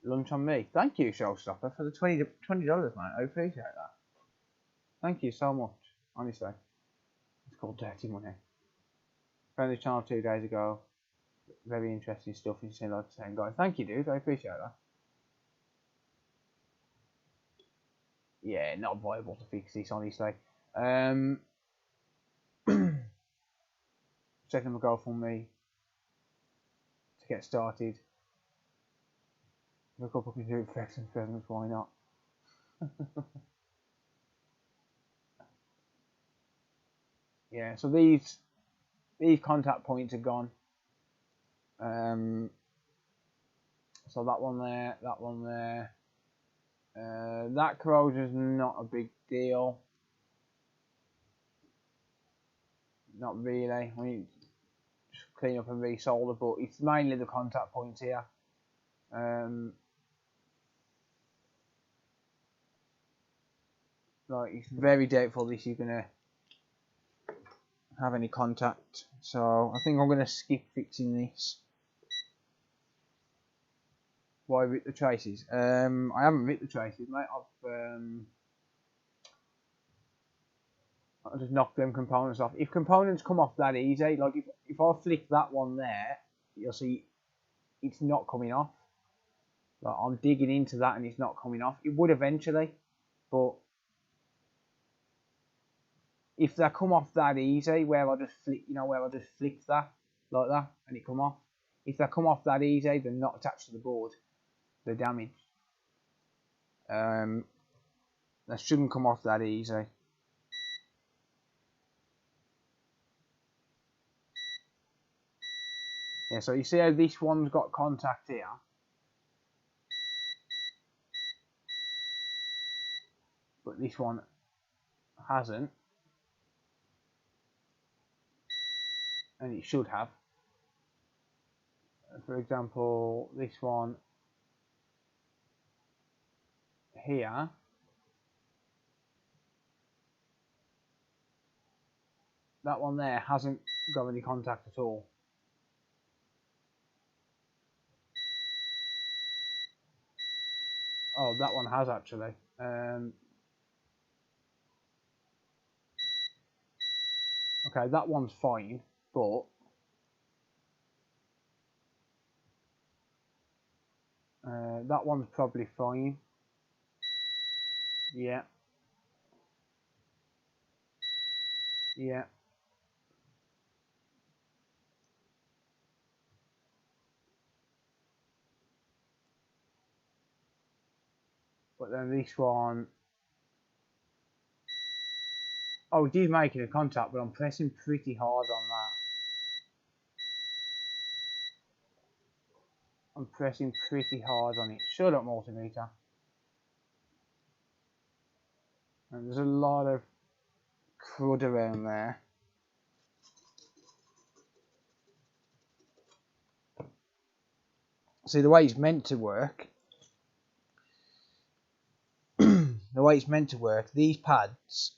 Lunch on me. Thank you, Showstopper, for the $20, mate. I appreciate that. Thank you so much, honestly. It's called Dirty Money. Found the channel 2 days ago. Very interesting stuff. You seem like the same guy. Thank you, dude. I appreciate that. Yeah, not viable to fix this, honestly. Second will go for me to get started. Look up a computer effects and presents, why not? Yeah, so these contact points are gone. So that one there, that one there. That corrosion is not a big deal. Not really. I mean, just clean up and resolder, but it's mainly the contact points here. Like, it's very doubtful this is gonna have any contact, so I think I'm gonna skip fixing this. Why rip the traces? I haven't ripped the traces, mate. I'll just knock them components off. If components come off that easy, like if I flick that one there, you'll see it's not coming off. Like, I'm digging into that and it's not coming off. It would eventually, but if they come off that easy, where I just flick, where I just flick that like that and it come off. If they come off that easy, they're not attached to the board. They're damaged. That shouldn't come off that easy. Yeah, so you see how this one's got contact here? But this one hasn't. And it should have. For example, this one here. That one there hasn't got any contact at all. Oh, that one has actually. Okay, that one's fine, but that one's probably fine. Yeah. Yeah. But then this one, oh, it is making a contact, but I'm pressing pretty hard on that. I'm pressing pretty hard on it. Shut up, multimeter. And there's a lot of crud around there. See, the way it's meant to work, these pads,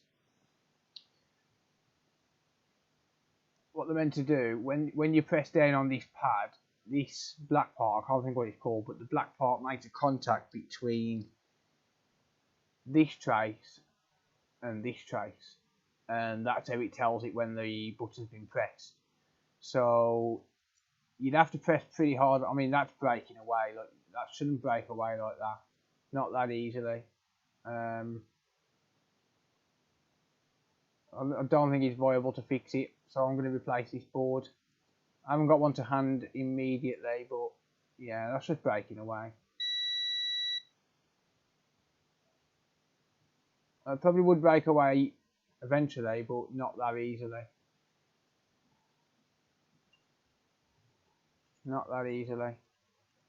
what they're meant to do, when you press down on this pad, this black part, I can't think what it's called, but the black part makes a contact between this trace and this trace, and that's how it tells it when the button's been pressed. So you'd have to press pretty hard. I mean, that's breaking away. Like, that shouldn't break away like that. Not that easily. I don't think it's viable to fix it, so I'm going to replace this board. I haven't got one to hand immediately, but yeah, that's just breaking away. It probably would break away eventually, but not that easily. Not that easily.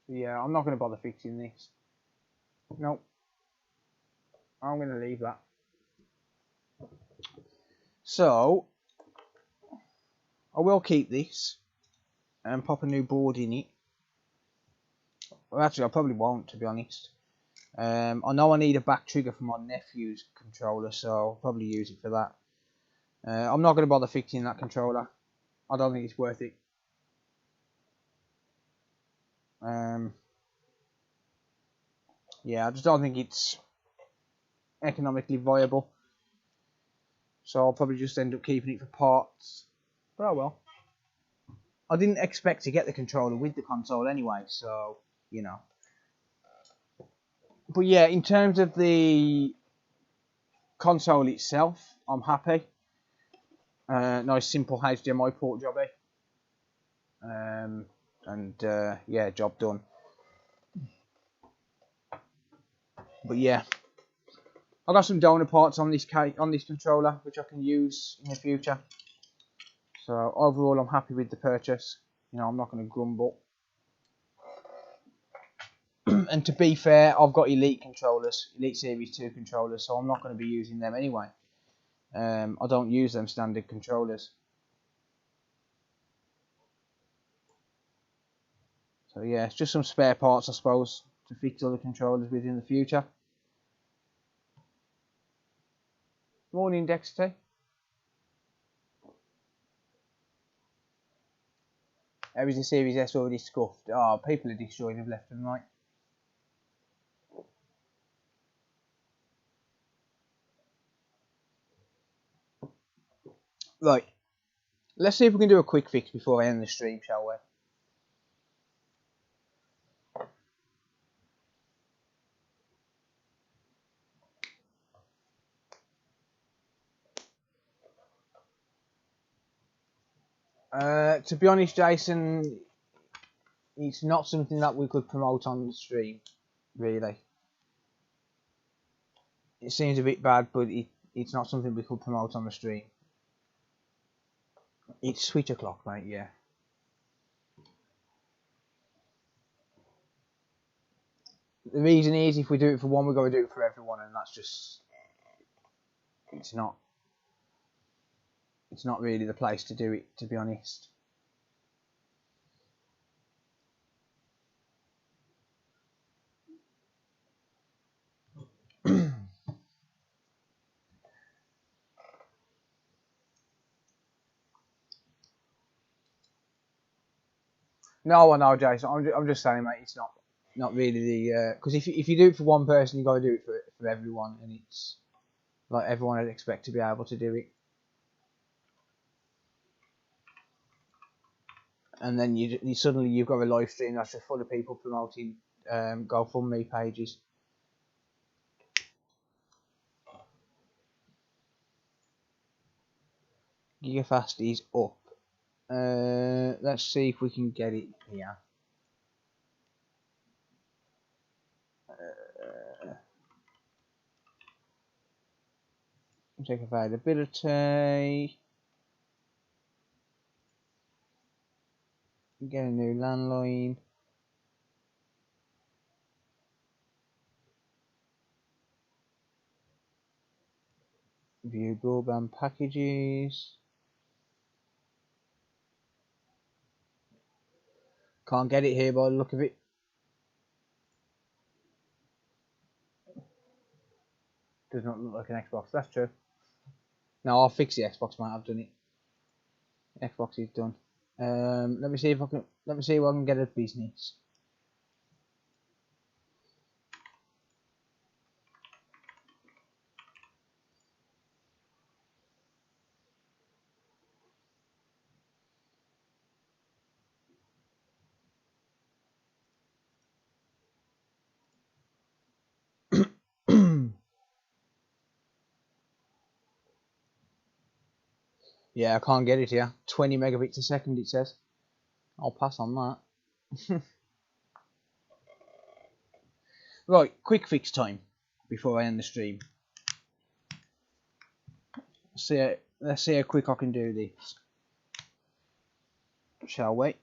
So yeah, I'm not going to bother fixing this. Nope. I'm going to leave that. So I will keep this and pop a new board in it. Well, actually, I probably won't, to be honest. I know I need a back trigger for my nephew's controller, so I'll probably use it for that. I'm not going to bother fixing that controller. I don't think it's worth it. Yeah, I just don't think it's economically viable. So I'll probably just end up keeping it for parts. But oh well. I didn't expect to get the controller with the console anyway, so, you know. But yeah, in terms of the console itself, I'm happy. Nice simple HDMI port jobby. Yeah, job done. But yeah, I've got some donor parts on this controller which I can use in the future. So overall, I'm happy with the purchase. You know, I'm not going to grumble. And to be fair, I've got Elite controllers, Elite Series 2 controllers, so I'm not going to be using them anyway. I don't use them standard controllers. So yeah, it's just some spare parts, I suppose, to fix other controllers with in the future. Morning, Dexter. How is the Series S already scuffed? Oh, people are destroying them left and right. Right, let's see if we can do a quick fix before I end the stream, shall we? To be honest, Jason, it's not something that we could promote on the stream, really. it seems a bit bad, but it's not something we could promote on the stream. It's switch o'clock, mate, yeah. The reason is, if we do it for one, we've got to do it for everyone, and that's just... It's not really the place to do it, to be honest. No, I know, Jason. I'm just saying, mate. It's not really the because if you do it for one person, you got to do it for everyone, and it's like everyone would expect to be able to do it. And then you suddenly you've got a live stream that's just full of people promoting GoFundMe pages. Gigafast is up. Let's see if we can get it here. Check availability. Get a new landline. View broadband packages. Can't get it here by the look of it. Does not look like an Xbox. That's true. No, I'll fix the Xbox, mate. I've done it. Xbox is done. Let me see if I can. Let me see if I can get a business. Yeah, I can't get it here. 20 megabits a second, it says. I'll pass on that. Right, quick fix time before I end the stream. Let's see how quick I can do this. Shall we?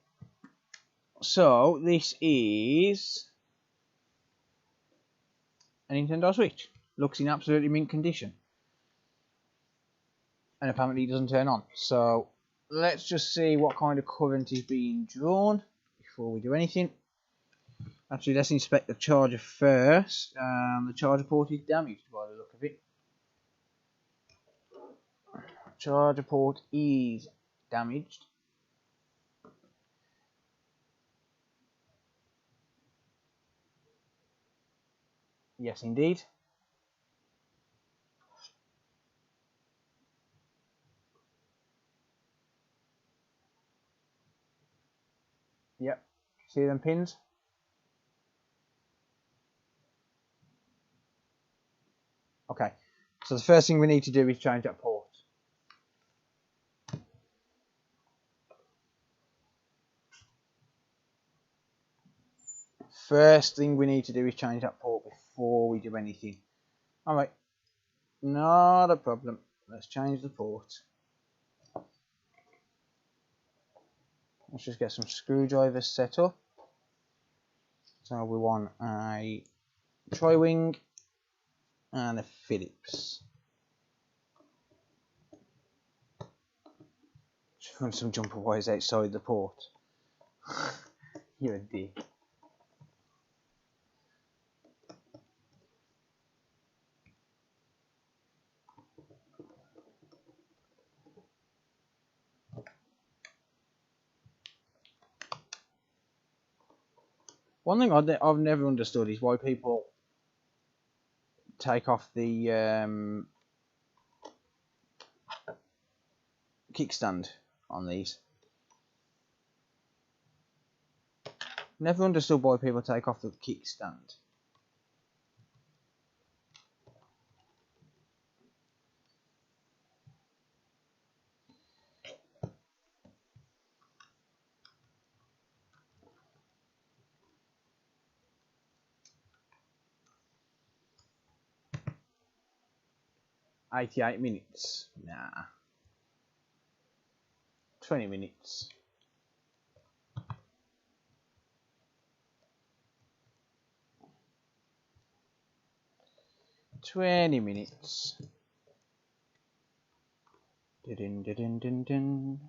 So, this is a Nintendo Switch. Looks in absolutely mint condition. And apparently it doesn't turn on. So, let's just see what kind of current is being drawn before we do anything. Actually, let's inspect the charger first. The charger port is damaged by the look of it. Charger port is damaged. Yes, indeed. Yep. See them pins? Okay. So the first thing we need to do is change that port. First thing we need to do is change that port before we do anything. Alright. Not a problem. Let's change the port. Let's just get some screwdrivers set up. So we want a tri-wing and a Phillips. Just run some jumper wires outside the port. You're a dick. One thing I've never understood is why people take off the kickstand on these. Never understood why people take off the kickstand. 88 minutes. Nah. 20 minutes. Dun, dun, dun, dun, dun.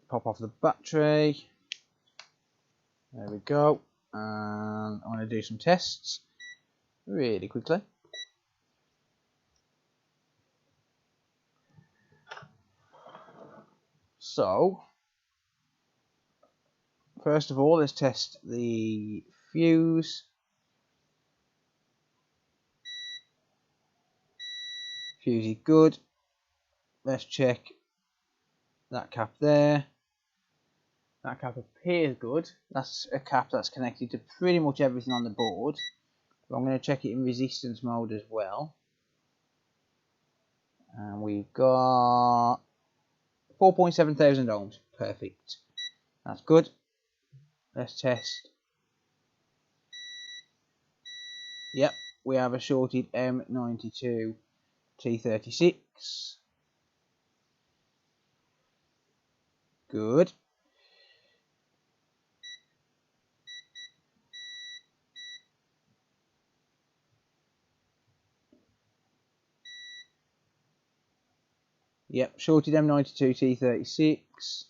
Pop off the battery. There we go. And I'm going to do some tests really quickly. So, first of all, let's test the fuse. Fuse is good. Let's check that cap there. That cap appears good. That's a cap that's connected to pretty much everything on the board. But I'm going to check it in resistance mode as well. And we've got 4.7 thousand ohms. Perfect. That's good. Let's test. Yep, we have a shorted M92 T36. Good. Yep, shorted M92 T36.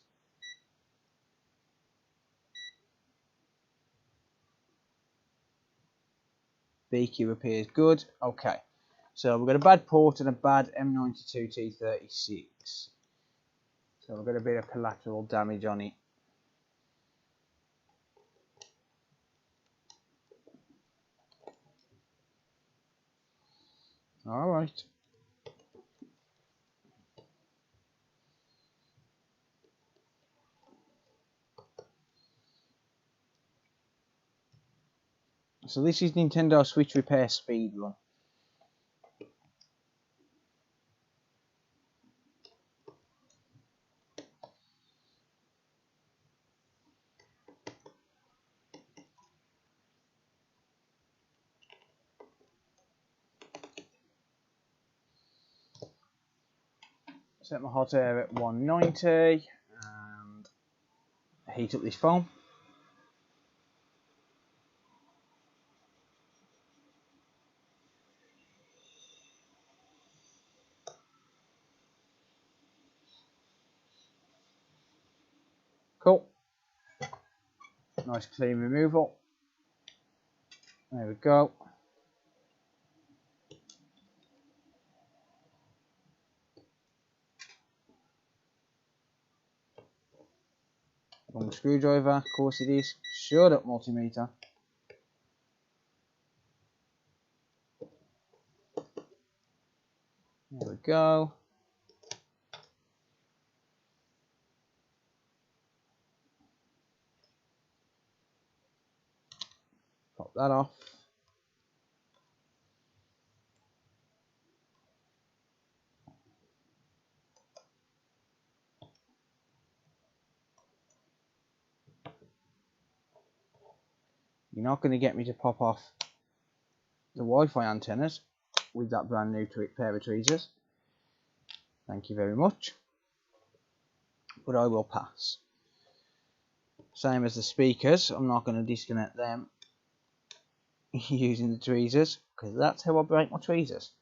BQ appears good. Okay, so we've got a bad port and a bad M92 T36. So we've got a bit of collateral damage on it. Alright. So this is Nintendo Switch Repair Speedrun. Set my hot air at 190 and heat up this foam. Cool. Nice clean removal. There we go. Long screwdriver, of course it is. Shut up, multimeter. There we go. Pop that off. You're not going to get me to pop off the Wi-Fi antennas with that brand new pair of tweezers. Thank you very much. But I will pass. Same as the speakers, I'm not going to disconnect them using the tweezers, because that's how I break my tweezers.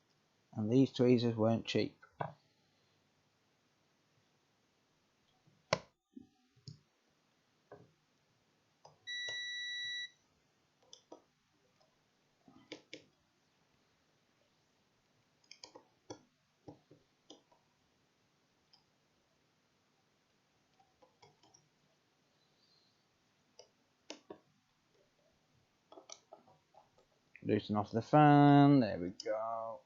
And these tweezers weren't cheap. Loosen off the fan. There we go.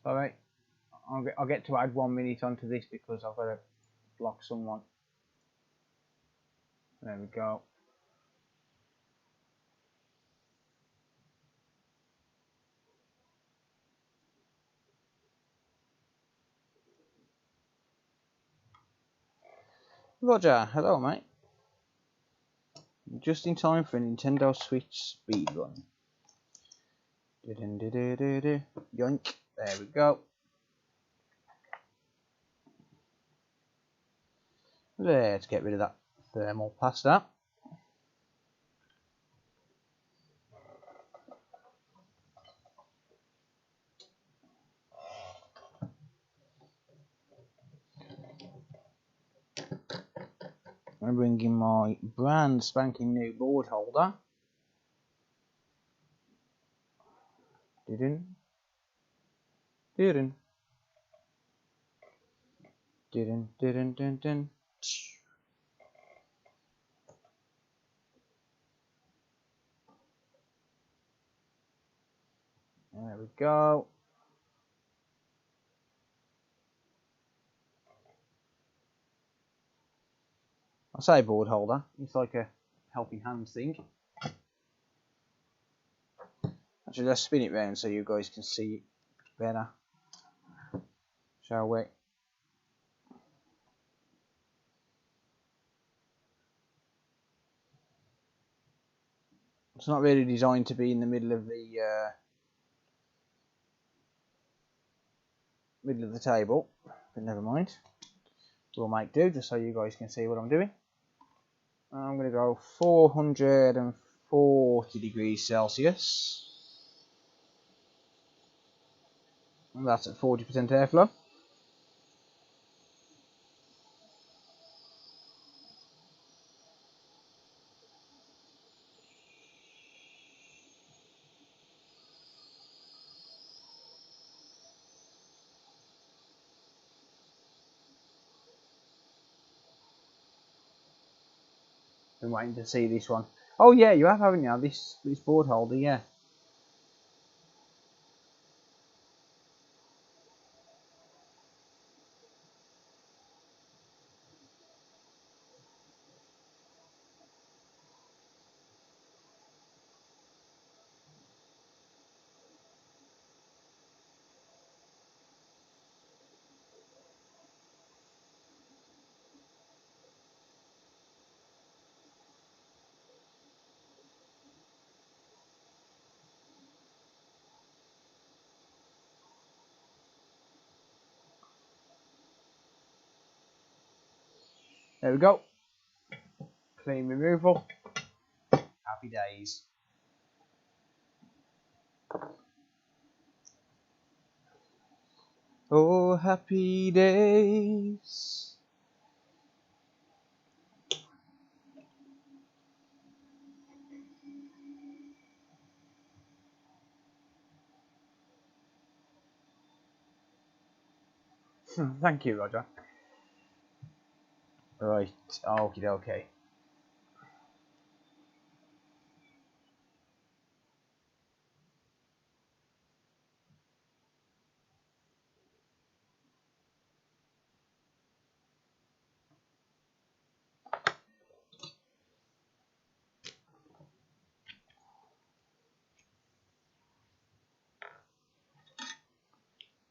Alright, I'll get to add 1 minute onto this because I've got to block someone. There we go. Roger, hello mate. Just in time for a Nintendo Switch speedrun. Yoink, there we go. Let's get rid of that thermal pasta. I'm bringing my brand spanking new board holder. There we go. I say board holder, it's like a helping hand thing. Actually, let's spin it round so you guys can see it better, shall we? It's not really designed to be in the middle of the table, but never mind. We'll make do just so you guys can see what I'm doing. I'm going to go 440 degrees Celsius. And that's at 40% airflow. Been waiting to see this one. Oh yeah, you have, haven't you? This board holder, yeah. There we go. Clean removal. Happy days. Oh, happy days. Thank you, Roger. Right, okie dokie.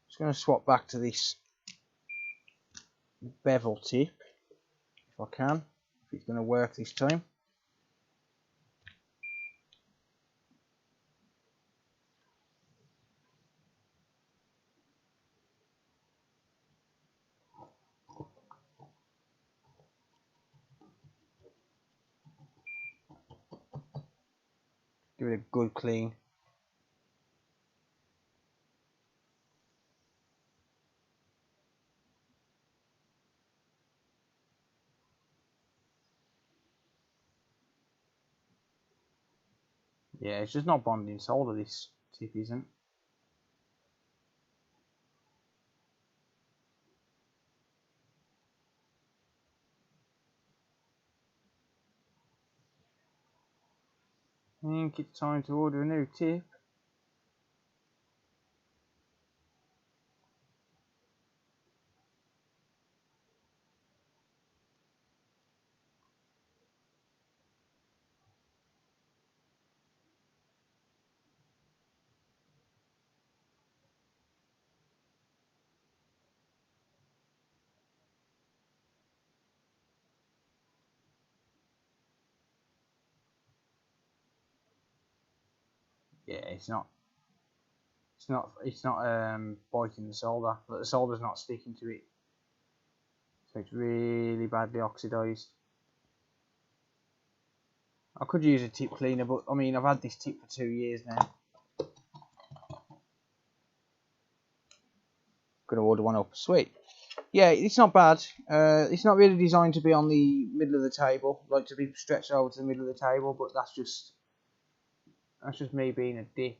Just going to swap back to this bevel tip, if I can, if it's going to work this time. Give it a good clean. Yeah, it's just not bonding solder, this tip isn't. I think it's time to order a new tip. Yeah, it's not biting the solder, but the solder's not sticking to it, so it's really badly oxidized. I could use a tip cleaner, but I mean, I've had this tip for 2 years now. Gonna order one up. Sweet. Yeah, it's not bad. It's not really designed to be on the middle of the table, like to be stretched over to the middle of the table, but that's just me being a dick.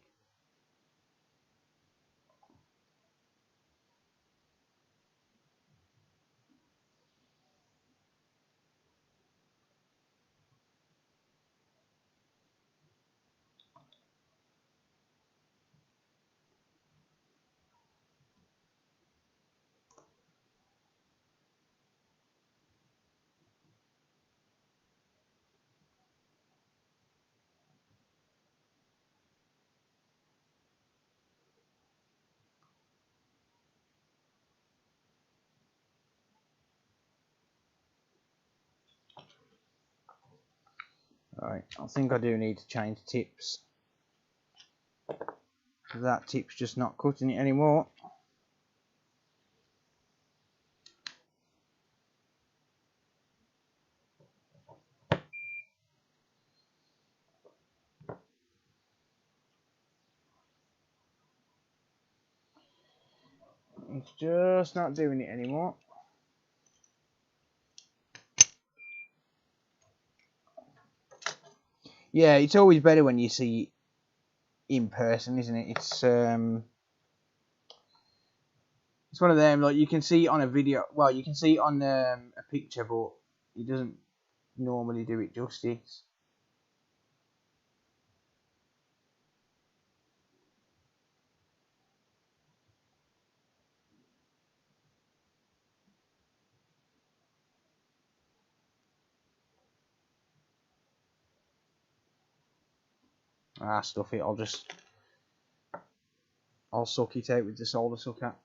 Alright, I think I do need to change tips. That tip's just not cutting it anymore. It's just not doing it anymore. Yeah, it's always better when you see it in person, isn't it? It's one of them, like you can see it on a video, well, you can see it on a picture, but it doesn't normally do it justice. Ah, stuff it, I'll suck it out with the solder sucker.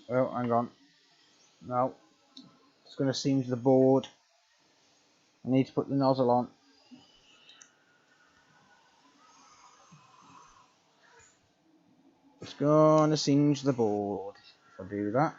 Oh, hang on. No. It's going to singe the board. I need to put the nozzle on. It's going to singe the board if I do that.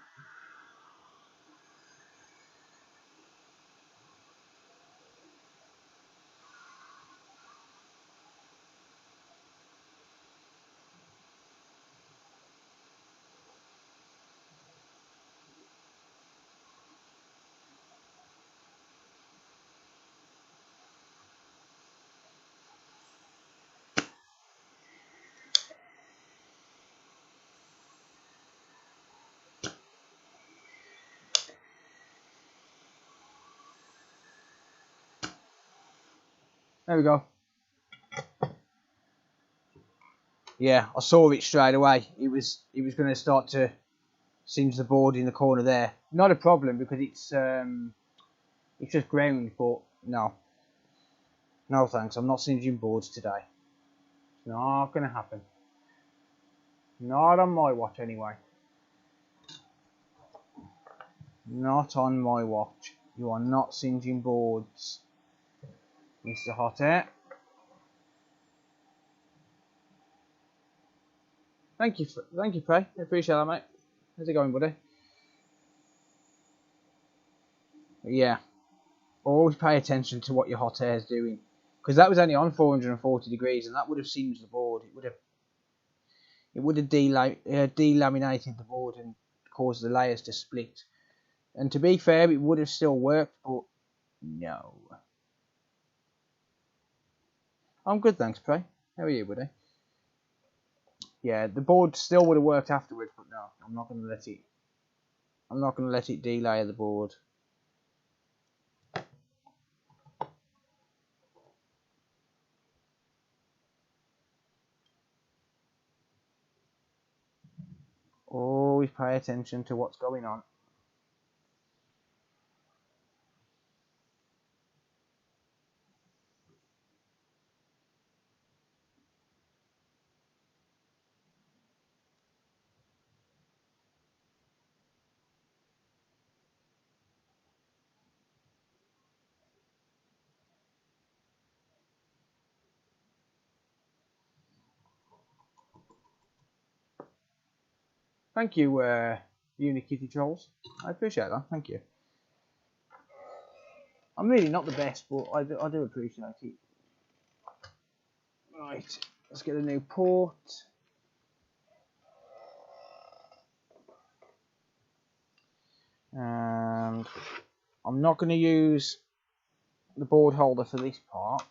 There we go. Yeah, I saw it straight away. It was going to start to singe the board in the corner there. Not a problem because it's just ground, but no. No thanks, I'm not singeing boards today. It's not going to happen. Not on my watch anyway. Not on my watch. You are not singeing boards, Mr. Hot Air. Thank you, Prey. I appreciate that, mate. How's it going, buddy? But yeah, always pay attention to what your hot air is doing, because that was only on 440 degrees, and that would have singed the board. It would have it would have delaminated the board and caused the layers to split. And to be fair, it would have still worked, but no. I'm good, thanks, Prey. How are you, buddy? Yeah, the board still would have worked afterwards, but no, I'm not going to let it. I'm not going to let it delayer the board. Always pay attention to what's going on. Thank you, Unikitty Trolls. I appreciate that. Thank you. I'm really not the best, but I do appreciate it. Right, let's get a new port. And I'm not going to use the board holder for this part.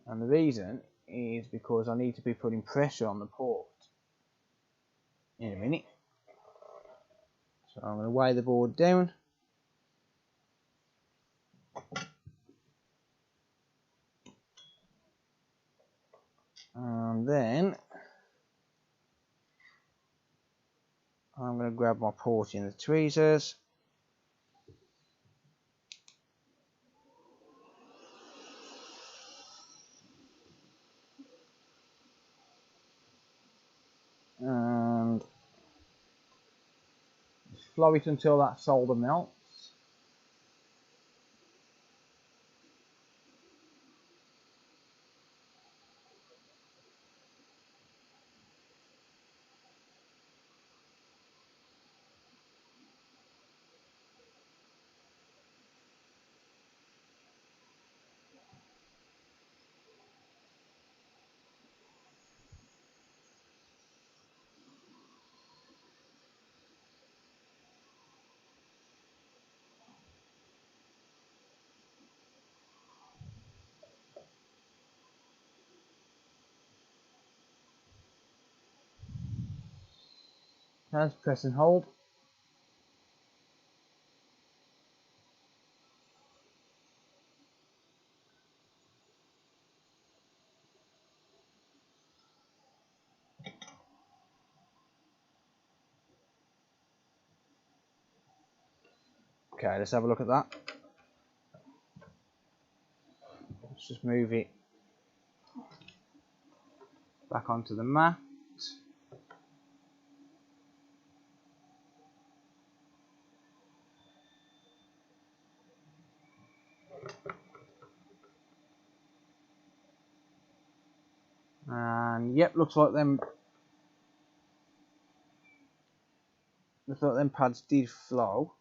And the reason is because I need to be putting pressure on the port in a minute. So I'm going to weigh the board down. And then I'm going to grab my port in the tweezers. And flow it until that solder melts. Let's press and hold. Okay, let's have a look at that. Let's just move it back onto the mat. And yep, looks like them pads did flow.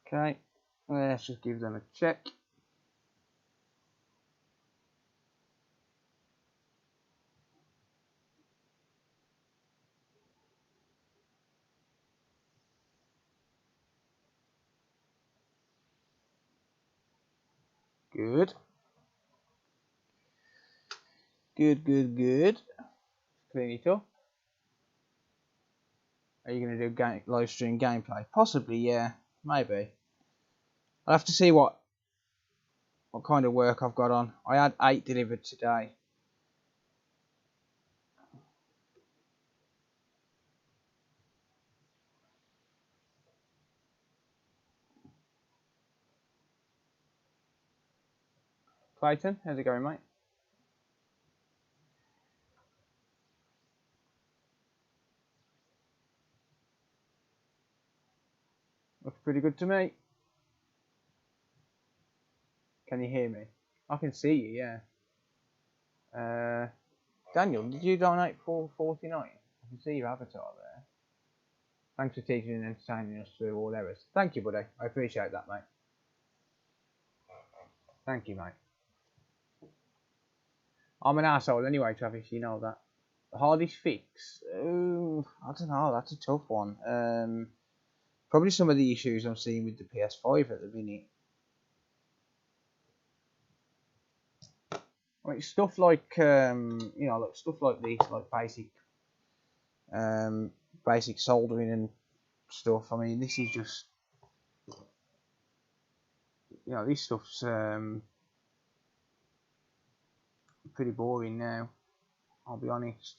Okay, let's just give them a check. Good. Good. Clean it up. Are you going to do live stream gameplay? Possibly, yeah. Maybe. I'll have to see what kind of work I've got on. I had 8 delivered today. Clayton, how's it going, mate? Looks pretty good to me. Can you hear me? I can see you, yeah. Daniel, did you donate $4.49? I can see your avatar there. Thanks for teaching and entertaining us through all errors. Thank you, buddy. I appreciate that, mate. Thank you, mate. I'm an arsehole anyway, Travis, you know that. The hardest fix? I don't know, that's a tough one. Probably some of the issues I'm seeing with the PS5 at the minute. I mean, stuff like, you know, like stuff like this, like basic soldering and stuff. I mean, this is just, you know, this stuff's pretty boring now, I'll be honest.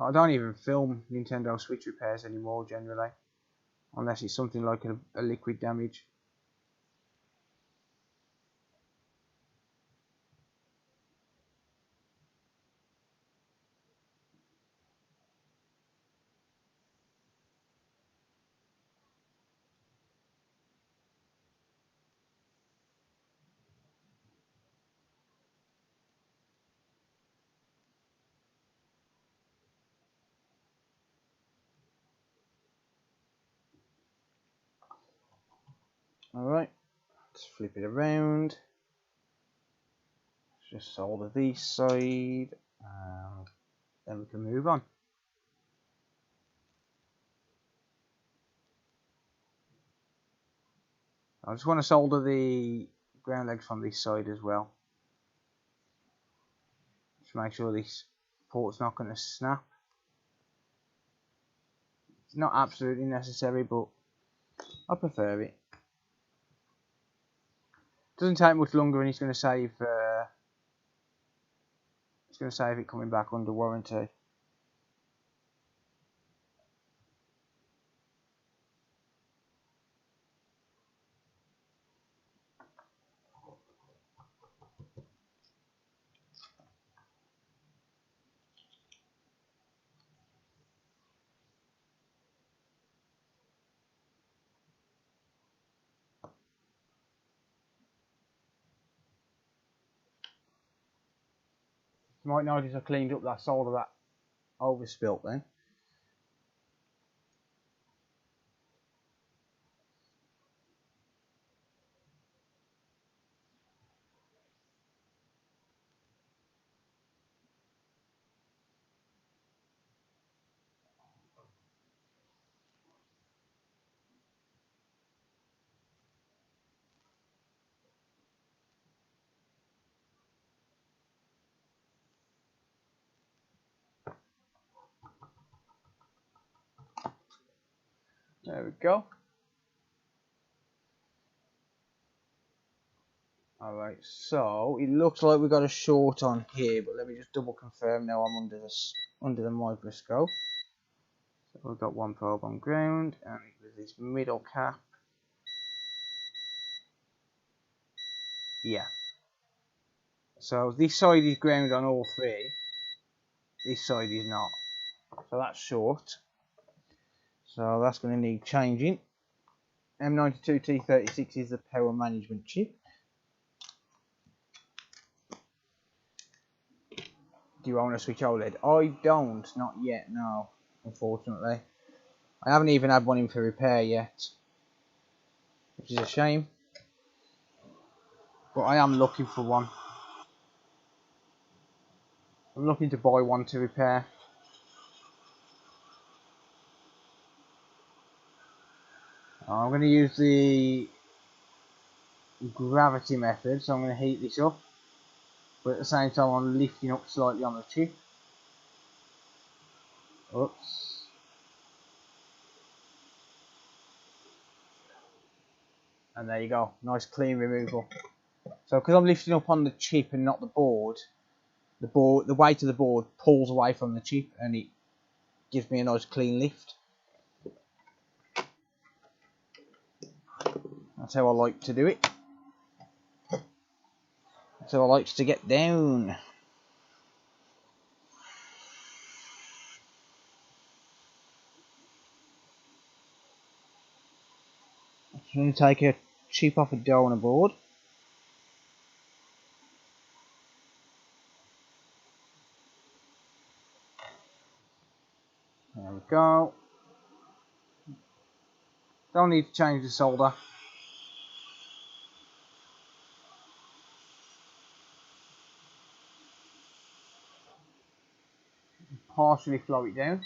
I don't even film Nintendo Switch repairs anymore generally, unless it's something like a liquid damage. Alright, let's flip it around. Let's just solder this side, and then we can move on. I just want to solder the ground legs from this side as well. Just make sure this port's not going to snap. It's not absolutely necessary, but I prefer it. Doesn't take much longer, and it's going to save. It's going to save it coming back under warranty. You might notice I cleaned up that solder that overspilt then. There we go. Alright, so it looks like we've got a short on here, but let me just double confirm now I'm under the microscope. So we've got one probe on ground, and with this middle cap. Yeah. So this side is ground on all three. This side is not. So that's short. So that's going to need changing. M92T36 is the power management chip. Do you own a Switch OLED? I don't, not yet, no, unfortunately. I haven't even had one in for repair yet, which is a shame. But I am looking for one. I'm looking to buy one to repair. I'm going to use the gravity method, so I'm going to heat this up, but at the same time I'm lifting up slightly on the chip. Oops. And there you go, nice clean removal. So because I'm lifting up on the chip and not the board, the weight of the board pulls away from the chip and it gives me a nice clean lift. That's how I like to do it. That's how I like to get down. I'm going to take a chip off a donor board. There we go. Don't need to change the solder. Partially flow it down.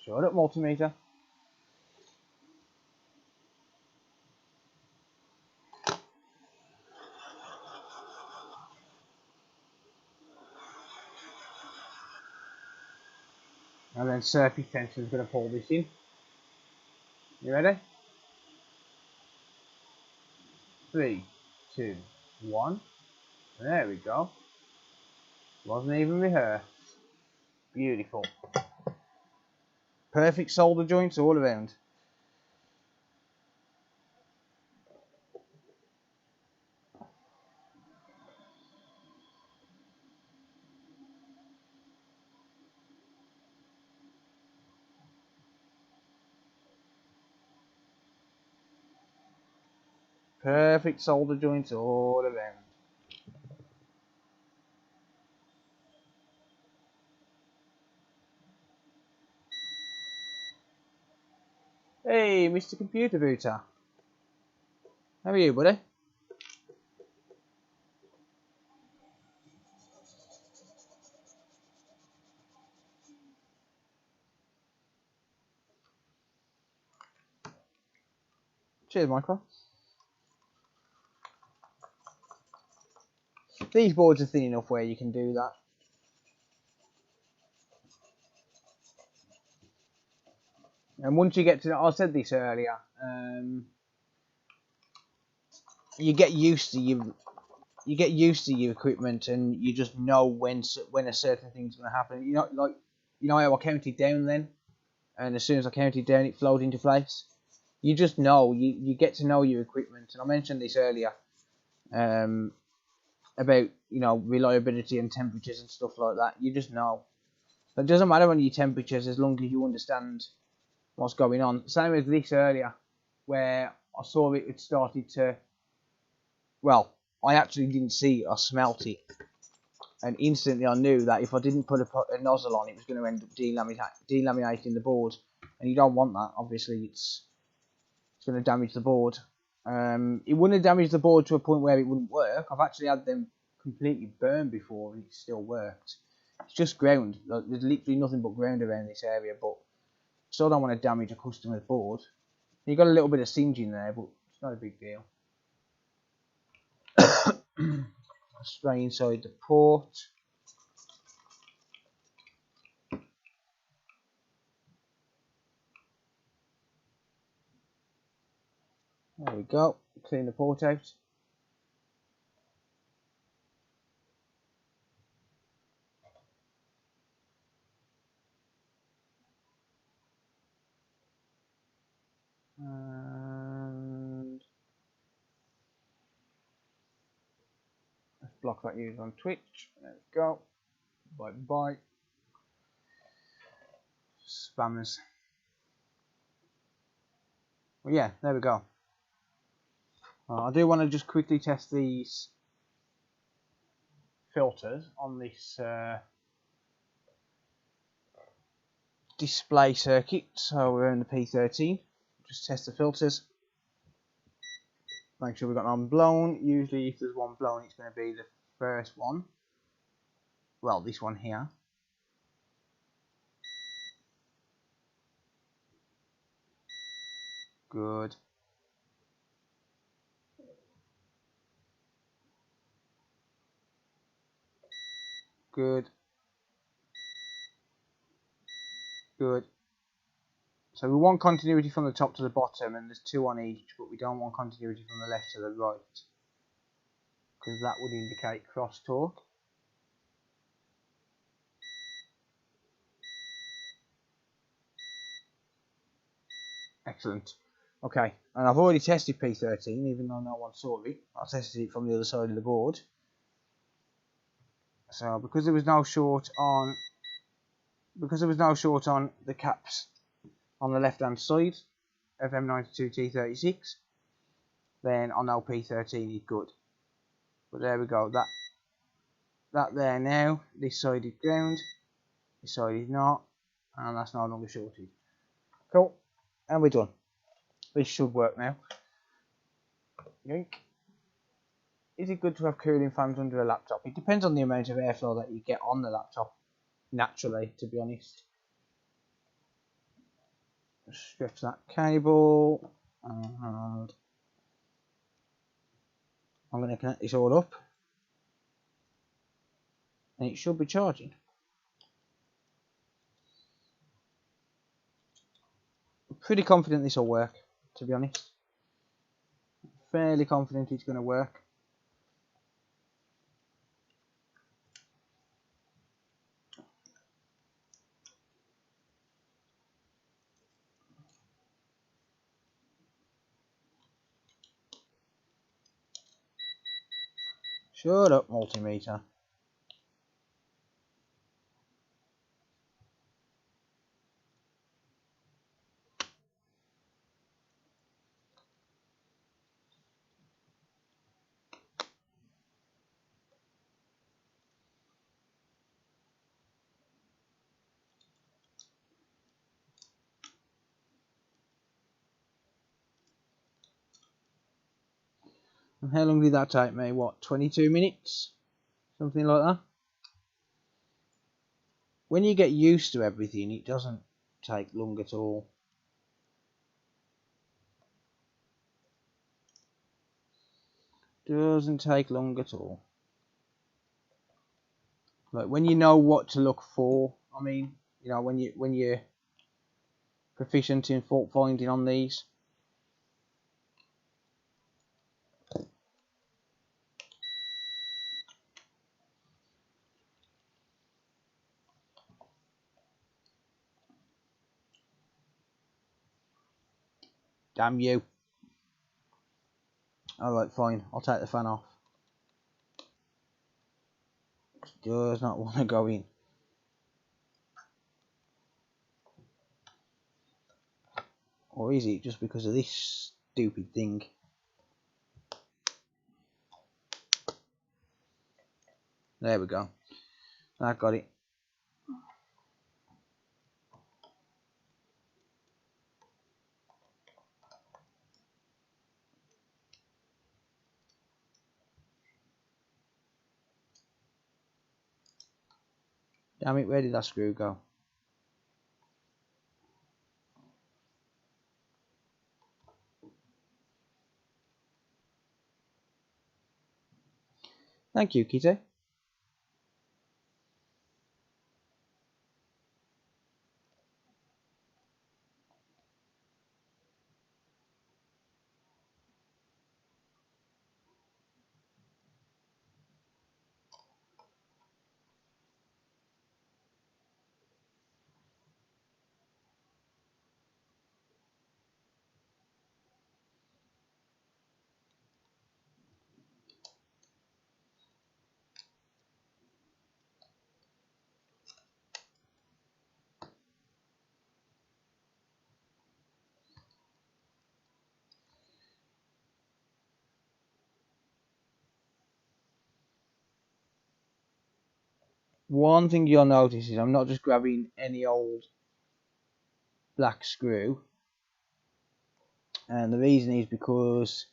Shut up, multimeter. And then surface tension is going to pull this in. You ready? 3, 2, 1. There we go. Wasn't even rehearsed. Beautiful. Perfect solder joints all around. Perfect solder joints all around. Hey, Mr. Computer Booter. How are you, buddy? Cheers, Michael. These boards are thin enough where you can do that. And once you get to, I said this earlier, you get used to your equipment, and you just know when a certain thing's going to happen. You know how I counted down then, and as soon as I counted down, it flowed into place. You just know, you get to know your equipment, and I mentioned this earlier, about reliability and temperatures and stuff like that. You just know. It doesn't matter on your temperatures as long as you understand what's going on. Same as this earlier, where I saw it started to. Well, I actually didn't see it, I smelt it. And instantly I knew that if I didn't put a nozzle on, it was going to end up delaminating the board. And you don't want that, obviously. It's going to damage the board. It wouldn't have damaged the board to a point where it wouldn't work. I've actually had them completely burned before and it still worked. It's just ground. There's literally nothing but ground around this area, but still don't want to damage a customer's board. You got a little bit of singeing there, but it's not a big deal. Spray inside the port. There we go. Clean the port out. And let's block that user on Twitch. There we go. Bye bye. Spammers. Well, yeah, there we go. I do want to just quickly test these filters on this display circuit. So we're in the P13. Just test the filters. Make sure we've got none blown. Usually if there's one blown, it's going to be the first one. Well, this one here. Good. Good. Good. So we want continuity from the top to the bottom, and there's 2 on each, but we don't want continuity from the left to the right, because that would indicate crosstalk. Excellent. Okay, and I've already tested P13, even though no one saw it. I tested it from the other side of the board. So because there was no short on the caps on the left hand side of M92T36, then I know P13 is good. But there we go. That there now. This side is ground. This side is not, and that's no longer shorted. Cool, and we're done. This should work now. Yoink. Is it good to have cooling fans under a laptop? It depends on the amount of airflow that you get on the laptop, naturally, to be honest. Stretch that cable, and I'm going to connect this all up, and it should be charging. I'm pretty confident this will work, to be honest. Fairly confident it's going to work. Shut up, multimeter. And how long did that take me? What, 22 minutes? Something like that? When you get used to everything, it doesn't take long at all. Doesn't take long at all. Like when you know what to look for, I mean, you know, when you're proficient in fault finding on these. Damn you. Alright, fine. I'll take the fan off. It does not want to go in. Or is it just because of this stupid thing? There we go. I got it. Damn it, where did that screw go? Thank you, Kitty. One thing you'll notice is I'm not just grabbing any old black screw, and the reason is because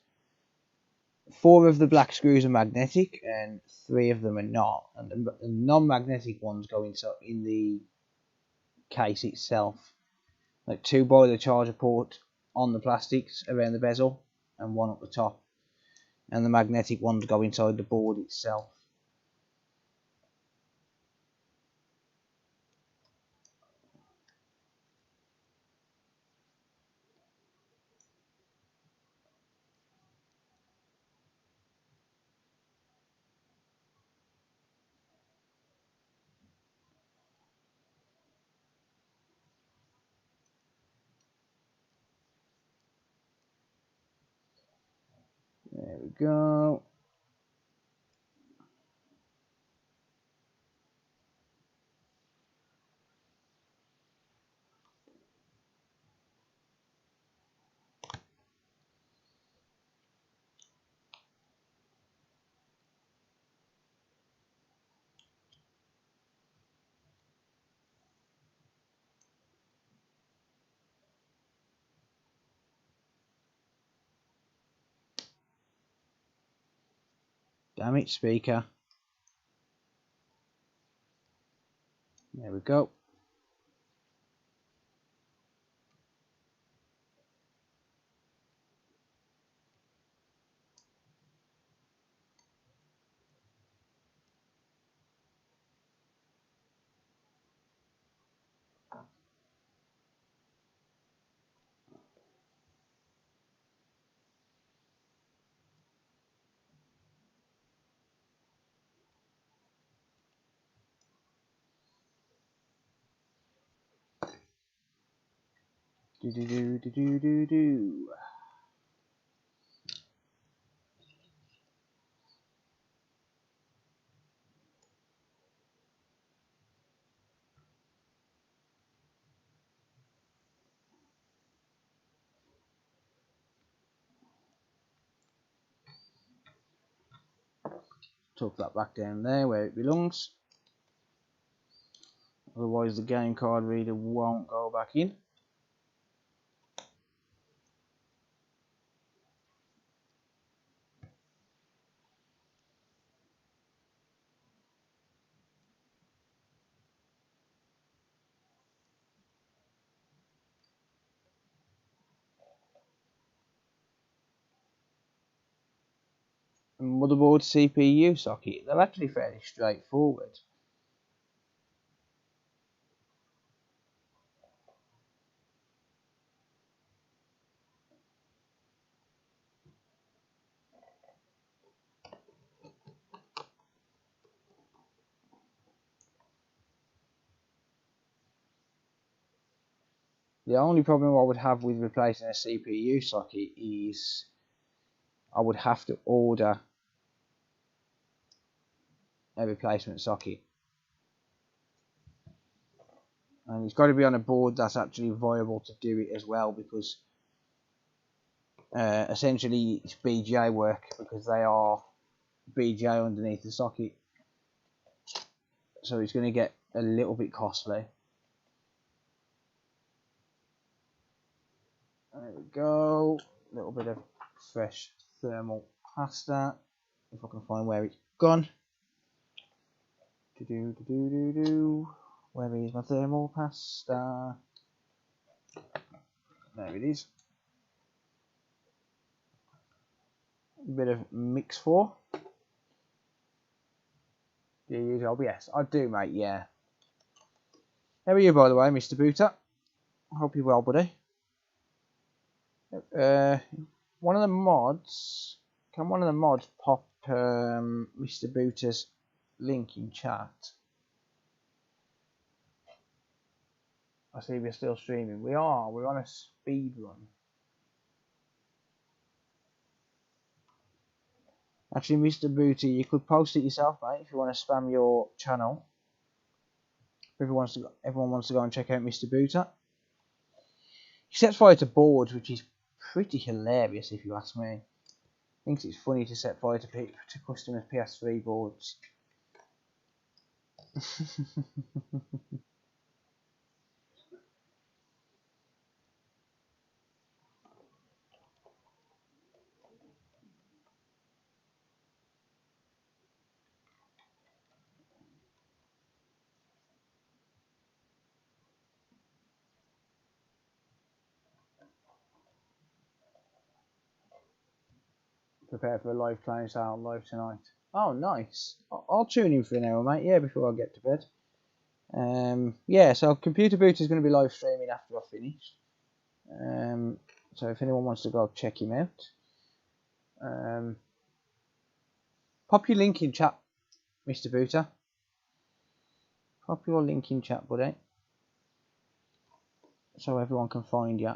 4 of the black screws are magnetic and 3 of them are not, and the non-magnetic ones go in the case itself, like 2 by the charger port on the plastics around the bezel and 1 up the top, and the magnetic ones go inside the board itself. we go. Damn it, speaker. There we go. Do do do do do do do. Tuck that back down there where it belongs. Otherwise the game card reader won't go back in. Motherboard, CPU socket, they're actually fairly straightforward. The only problem I would have with replacing a CPU socket is I would have to order a replacement socket. And it's got to be on a board that's actually viable to do it as well, because essentially it's BGA work, because they are BGA underneath the socket. So it's going to get a little bit costly. There we go. A little bit of fresh thermal pasta. If I can find where it's gone. Where is my thermal pasta? There it is. A bit of mix for. Do you use OBS? I do, mate, yeah. How are you, by the way, Mr. Booter? I hope you're well, buddy. One of the mods, can one of the mods pop Mr. Booter's link in chat? I see we're still streaming. We are. We're on a speed run. Actually, Mr. Booter, you could post it yourself, mate, if you want to spam your channel. Everyone wants to go and check out Mr. Booter. He sets fire to boards, which is pretty hilarious if you ask me. Thinks it's funny to set fire to customers' PS3 boards. Prepare for a live clown sale live tonight. Oh, nice. I'll tune in for an hour, mate. Yeah, before I get to bed. Yeah, so Computer Boot is going to be live streaming after I finish. So if anyone wants to go check him out, pop your link in chat, Mr. Booter. Pop your link in chat, buddy, so everyone can find you.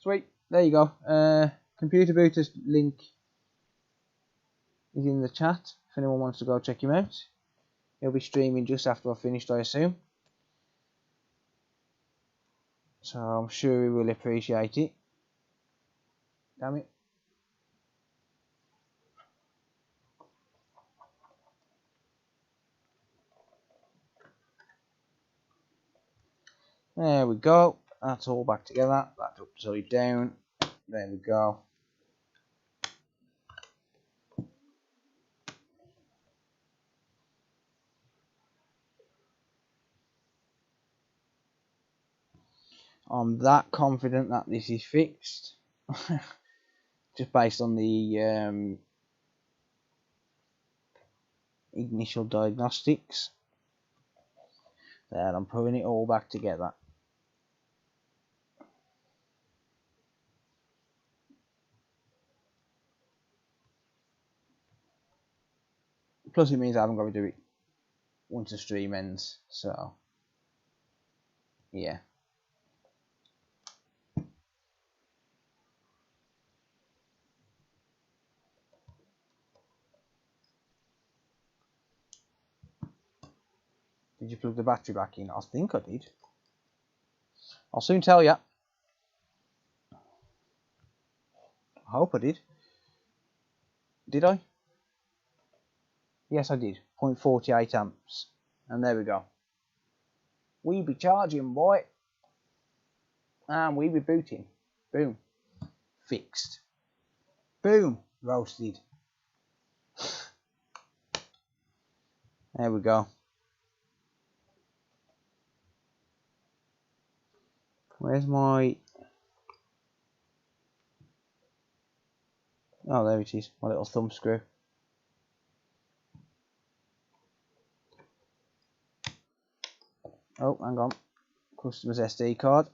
Sweet. There you go. Computer Booter's link is in the chat if anyone wants to go check him out. He'll be streaming just after I've finished, I assume. So I'm sure he will appreciate it. Damn it. There we go. That's all back together. That's upside down. There we go. I'm that confident that this is fixed. Just based on the initial diagnostics. There, I'm putting it all back together. Plus it means I haven't got to do it once the stream ends, so yeah. Did you plug the battery back in? I think I did. I'll soon tell you. I hope I did. Did I? Yes, I did. 0.48 amps. And there we go. We be charging, boy. And we be booting. Boom. Fixed. Boom. Roasted. There we go. Where's my... Oh, there it is. My little thumb screw. Oh, hang on. Customer's SD card.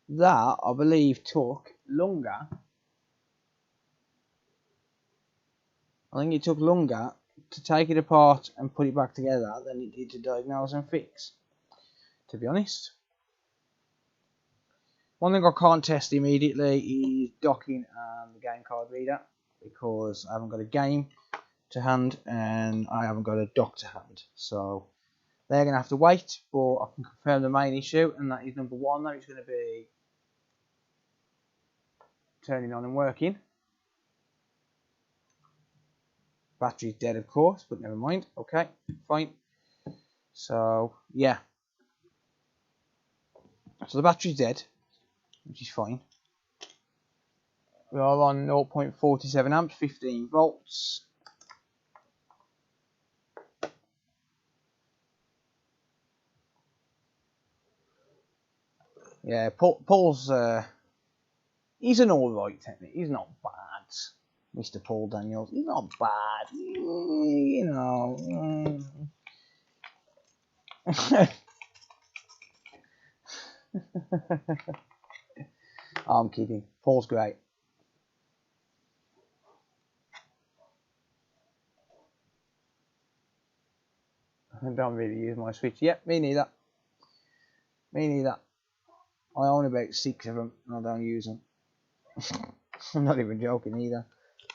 That, I believe, took longer. I think it took longer to take it apart and put it back together than it did to diagnose and fix, to be honest. One thing I can't test immediately is docking and the game card reader, because I haven't got a game to hand and I haven't got a dock to hand. So they're going to have to wait, but I can confirm the main issue, and that is number one, that it's going to be turning on and working. Battery's dead, of course, but never mind. Okay, fine. So yeah, so the battery's dead, which is fine. We are on 0.47 amps, 15 volts. Yeah, Paul's he's an alright technique. He's not bad, Mr. Paul Daniels. He's not bad, you know. I'm kidding. Paul's great. I don't really use my Switch. Yep, me neither. Me neither. I own about 6 of them and I don't use them. I'm not even joking either.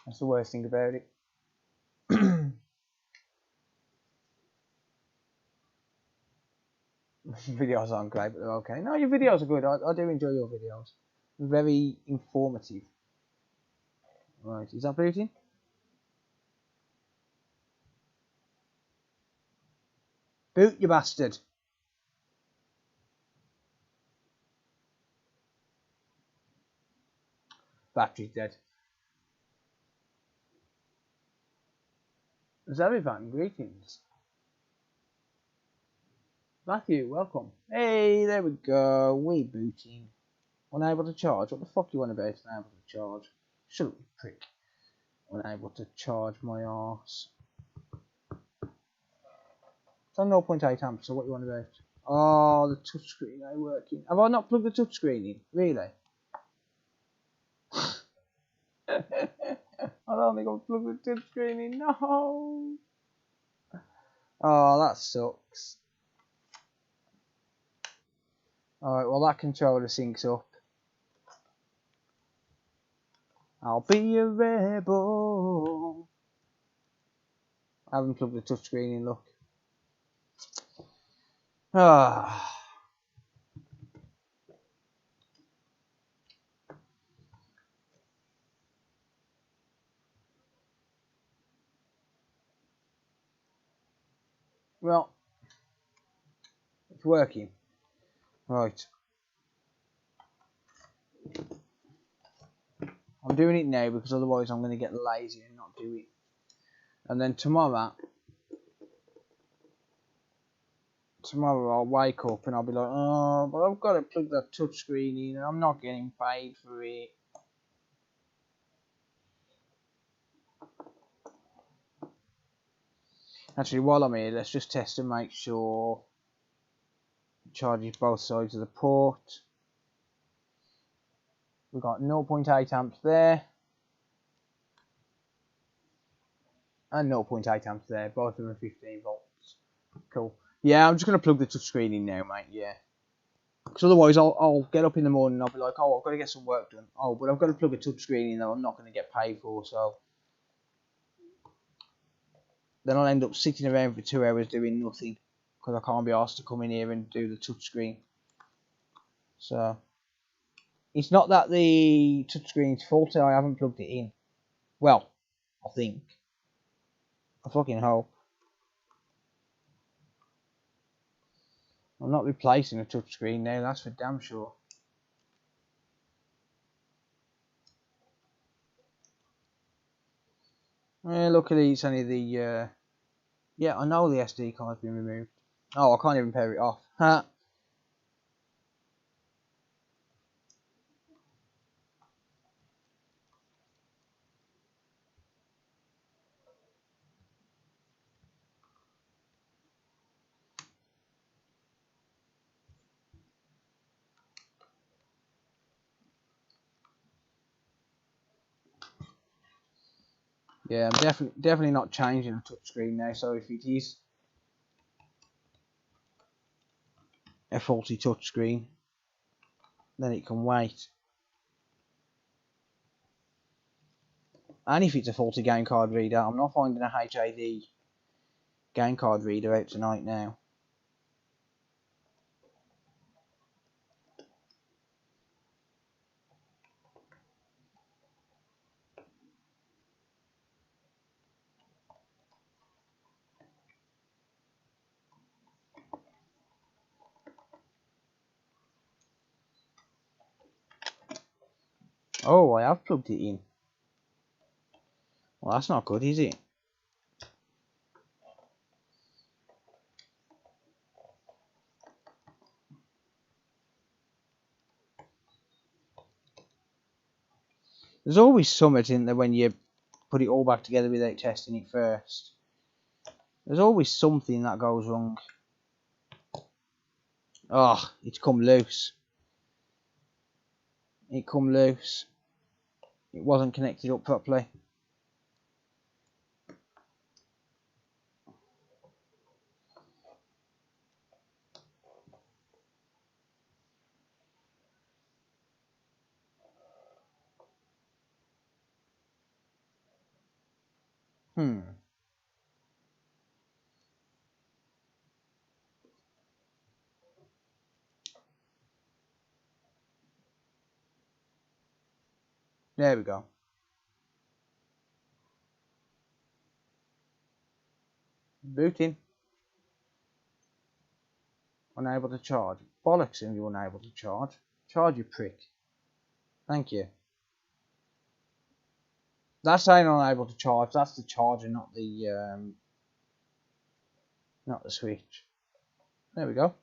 That's the worst thing about it. Videos aren't great, but they're okay. No, your videos are good. I do enjoy your videos. Very informative. Right, is that booting? Boot, you bastard. Battery's dead. Zerivan, greetings. Matthew, welcome. Hey, there we go. We booting. Unable to charge. What the fuck do you want about unable to charge? Shut up, you prick. Unable to charge my arse. It's on 0.8 amps, so what do you want about? Oh, the touchscreen ain't working. Have I not plugged the touchscreen in? Really? only got to plug the touchscreen in. No. Oh, that sucks. Alright, well that controller syncs up. I'll be a rebel. I haven't plugged the touchscreen in, look. Ah. Well, it's working. Right. I'm doing it now because otherwise I'm going to get lazy and not do it. And then tomorrow I'll wake up and I'll be like, oh, but I've got to plug that touchscreen in and I'm not getting paid for it. Actually, while I'm here, let's just test and make sure it charges both sides of the port. We've got 0.8 amps there and 0.8 amps there, both of them 15 volts. Cool. Yeah, I'm just going to plug the touchscreen in now, mate, yeah. Because otherwise I'll get up in the morning and I'll be like, oh, I've got to get some work done. Oh, but I've got to plug a touchscreen in that I'm not going to get paid for, so then I'll end up sitting around for 2 hours doing nothing because I can't be asked to come in here and do the touchscreen. So it's not that the touchscreen's faulty, I haven't plugged it in. Well, I think. I fucking hope. I'm not replacing a touchscreen now, that's for damn sure. Luckily it's only the yeah, I know the SD card's been removed. Oh, I can't even pair it off. Ha. Yeah, I'm definitely not changing the touchscreen now, so if it is a faulty touchscreen, then it can wait. And if it's a faulty game card reader, I'm not finding a HAD game card reader out tonight now. Oh, I have plugged it in. Well, that's not good, is it? There's always something in there when you put it all back together without testing it first. There's always something that goes wrong. Oh, it's come loose. It come loose. It wasn't connected up properly. There we go. Booting. Unable to charge. Bollocks, and you're unable to charge. Charge, you prick. Thank you. That's saying unable to charge. That's the charger, not the switch. There we go.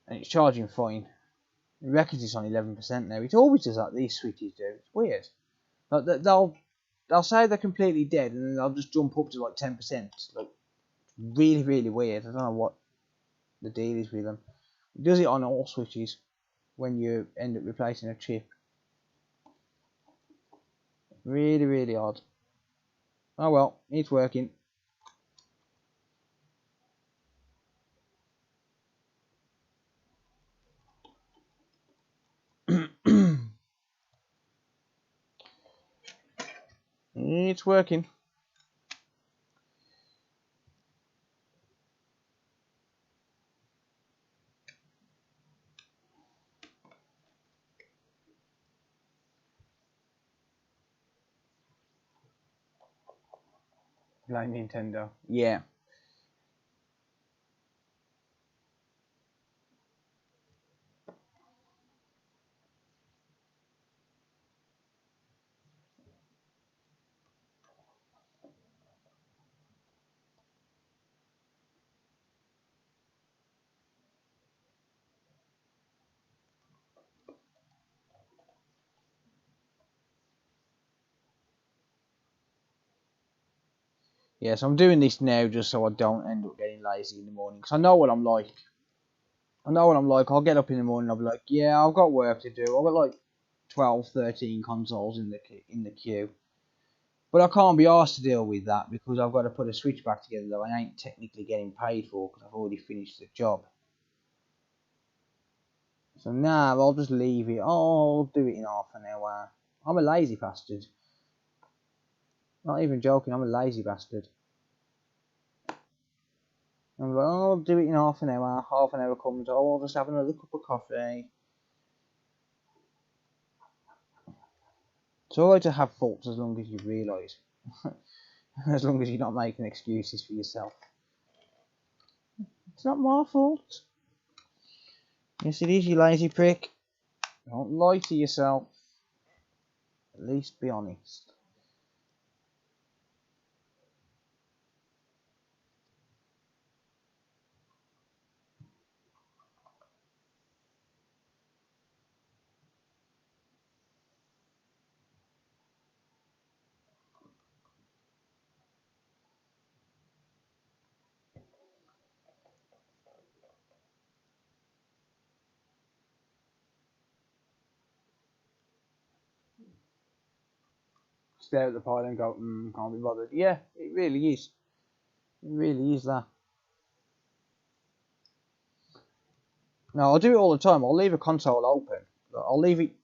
And it's charging fine. It reckons it's on 11% now. It always does that. These switches do. It's weird. Like they'll say they're completely dead, and then they'll just jump up to like 10%. Like really, really weird. I don't know what the deal is with them. It does it on all switches when you end up replacing a chip. Really, really odd. Oh well, it's working. It's working. Blame Nintendo. Yeah. Yeah, so I'm doing this now just so I don't end up getting lazy in the morning. Because I know what I'm like. I'll get up in the morning, I'll be like, yeah, I've got work to do. I've got like 12, 13 consoles in the queue. But I can't be asked to deal with that because I've got to put a switch back together that I ain't technically getting paid for because I've already finished the job. So now I'll just leave it. I'll do it in half an hour. I'm a lazy bastard. Not even joking, I'm a lazy bastard. I'm like, oh, I'll do it in half an hour. Half an hour comes, oh, I'll just have another cup of coffee. It's alright to have faults as long as you realise. As long as you're not making excuses for yourself. It's not my fault. Yes, it is, you lazy prick. Don't lie to yourself. At least be honest. Stare at the pile and go, can't be bothered. Yeah, it really is. It really is that. No, I'll do it all the time. I'll leave a console open. I'll leave it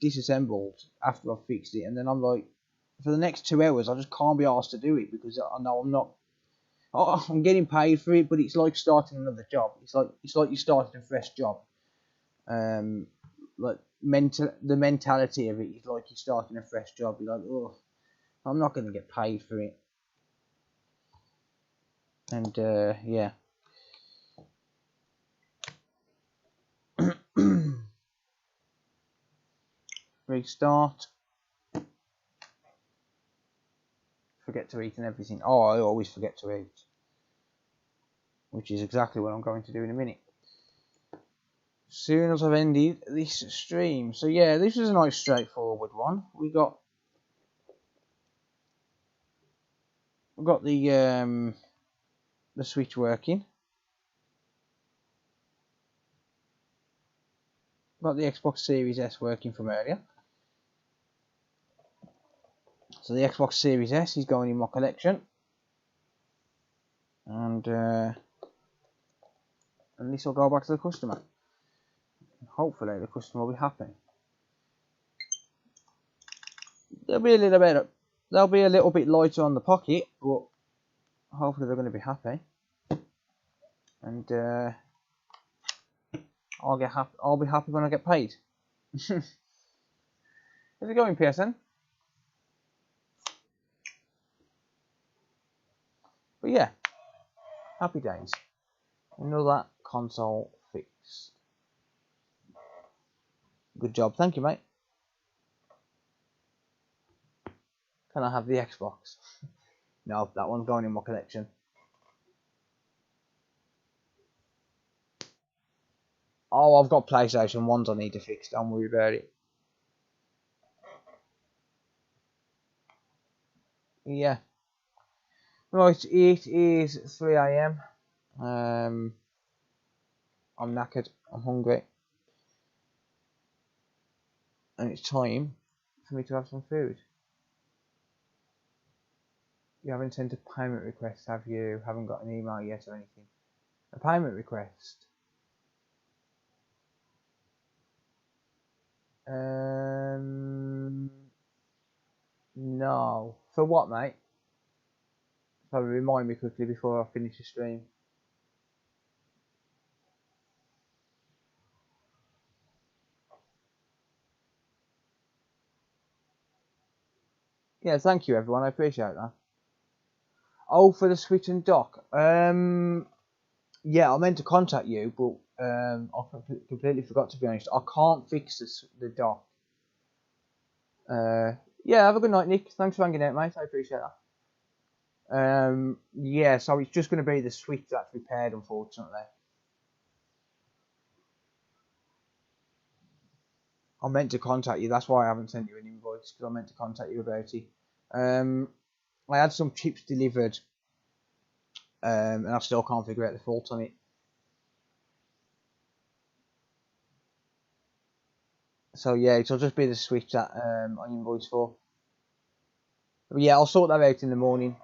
disassembled after I've fixed it, and then I'm like, for the next 2 hours, I just can't be asked to do it because I know I'm not. I'm getting paid for it, but it's like starting another job. It's like you started a fresh job. Like the mentality of it is like you're starting a fresh job. You're like, oh, I'm not going to get paid for it, and yeah. Restart. Forget to eat and everything. Oh, I always forget to eat, which is exactly what I'm going to do in a minute. As soon as I've ended this stream. So yeah, this was a nice straightforward one. We've got the switch working. Got the Xbox Series S working from earlier. So the Xbox Series S is going in my collection, and this will go back to the customer. Hopefully the customer will be happy. They'll be a little bit lighter on the pocket, but hopefully they're going to be happy. And I'll be happy when I get paid. Is it going, PSN? But yeah, happy days. Another console fix. Good job, thank you, mate. Can I have the Xbox? No, that one's going in my collection. Oh, I've got PlayStation 1s I need to fix, don't worry about it. Yeah. Right, it is 3 AM. I'm knackered, I'm hungry. And it's time for for me to have some food. You haven't sent a payment request, have you? Haven't got an email yet or anything. A payment request? No. For what, mate? Probably remind me quickly before I finish the stream. Yeah, thank you everyone, I appreciate that. Oh, for the switch and dock. Yeah, I meant to contact you, but I completely forgot, to be honest. I can't fix the dock. Yeah, have a good night, Nick. Thanks for hanging out, mate. I appreciate that. Yeah, so it's just going to be the switch that's repaired, unfortunately. I meant to contact you. That's why I haven't sent you an invoice, because I meant to contact you about it. I had some chips delivered, and I still can't figure out the fault on it. So yeah, it'll just be the switch that I invoiced for. But yeah, I'll sort that out in the morning.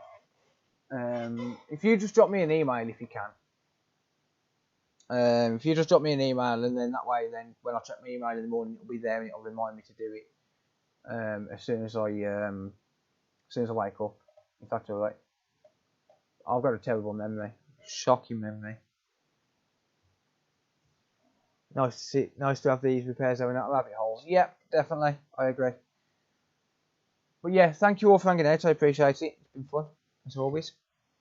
If you just drop me an email if you can. If you just drop me an email, and then that way, then when I check my email in the morning, it'll be there and it'll remind me to do it as soon as I wake up. If that's alright. I've got a terrible memory, shocking memory. Nice to have these repairs going out of rabbit holes. Yep, definitely, I agree. But yeah, thank you all for hanging out. I appreciate it. It's been fun as always.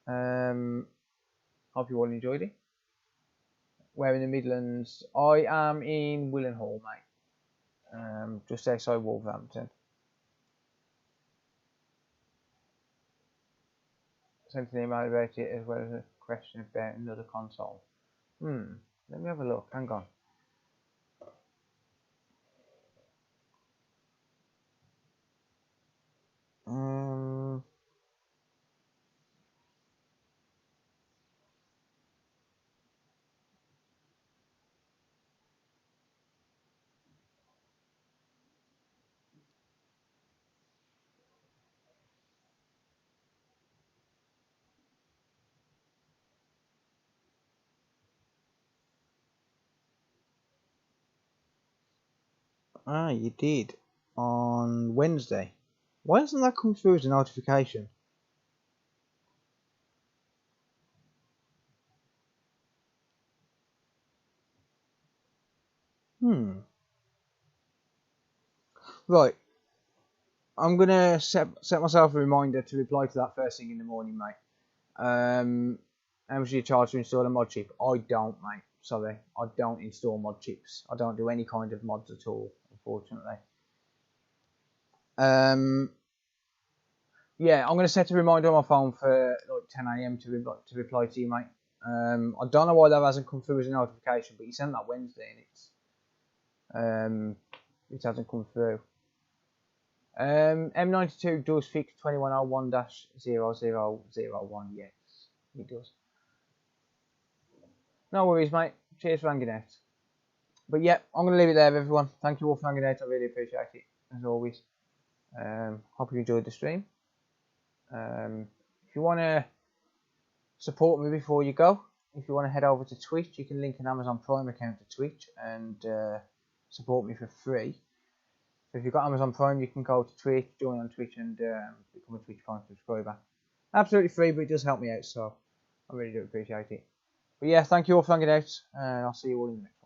Hope you all enjoyed it. Where in the Midlands? I am in Willenhall, mate. Just outside Wolverhampton. Sent an email about it as well as a question about another console. Let me have a look. Hang on. You did on Wednesday. Why doesn't that come through as a notification? Right. I'm gonna set myself a reminder to reply to that first thing in the morning, mate. How much do you charge to install a mod chip? I don't, mate. Sorry, I don't install mod chips. I don't do any kind of mods at all, unfortunately. Yeah, I'm gonna set a reminder on my phone for like 10 AM to reply to you, mate. I don't know why that hasn't come through as a notification, but you sent that Wednesday and it hasn't come through. M92 does fix 2101-0001. Yes, it does. No worries, mate. Cheers for hanging out. But yeah, I'm going to leave it there, everyone. Thank you all for hanging out. I really appreciate it, as always. Hope you enjoyed the stream. If you want to support me before you go, if you want to head over to Twitch, you can link an Amazon Prime account to Twitch and support me for free. So if you've got Amazon Prime, you can go to Twitch, join on Twitch, and become a Twitch Prime subscriber. Absolutely free, but it does help me out, so I really do appreciate it. But yeah, thank you all for hanging out, and I'll see you all in the next.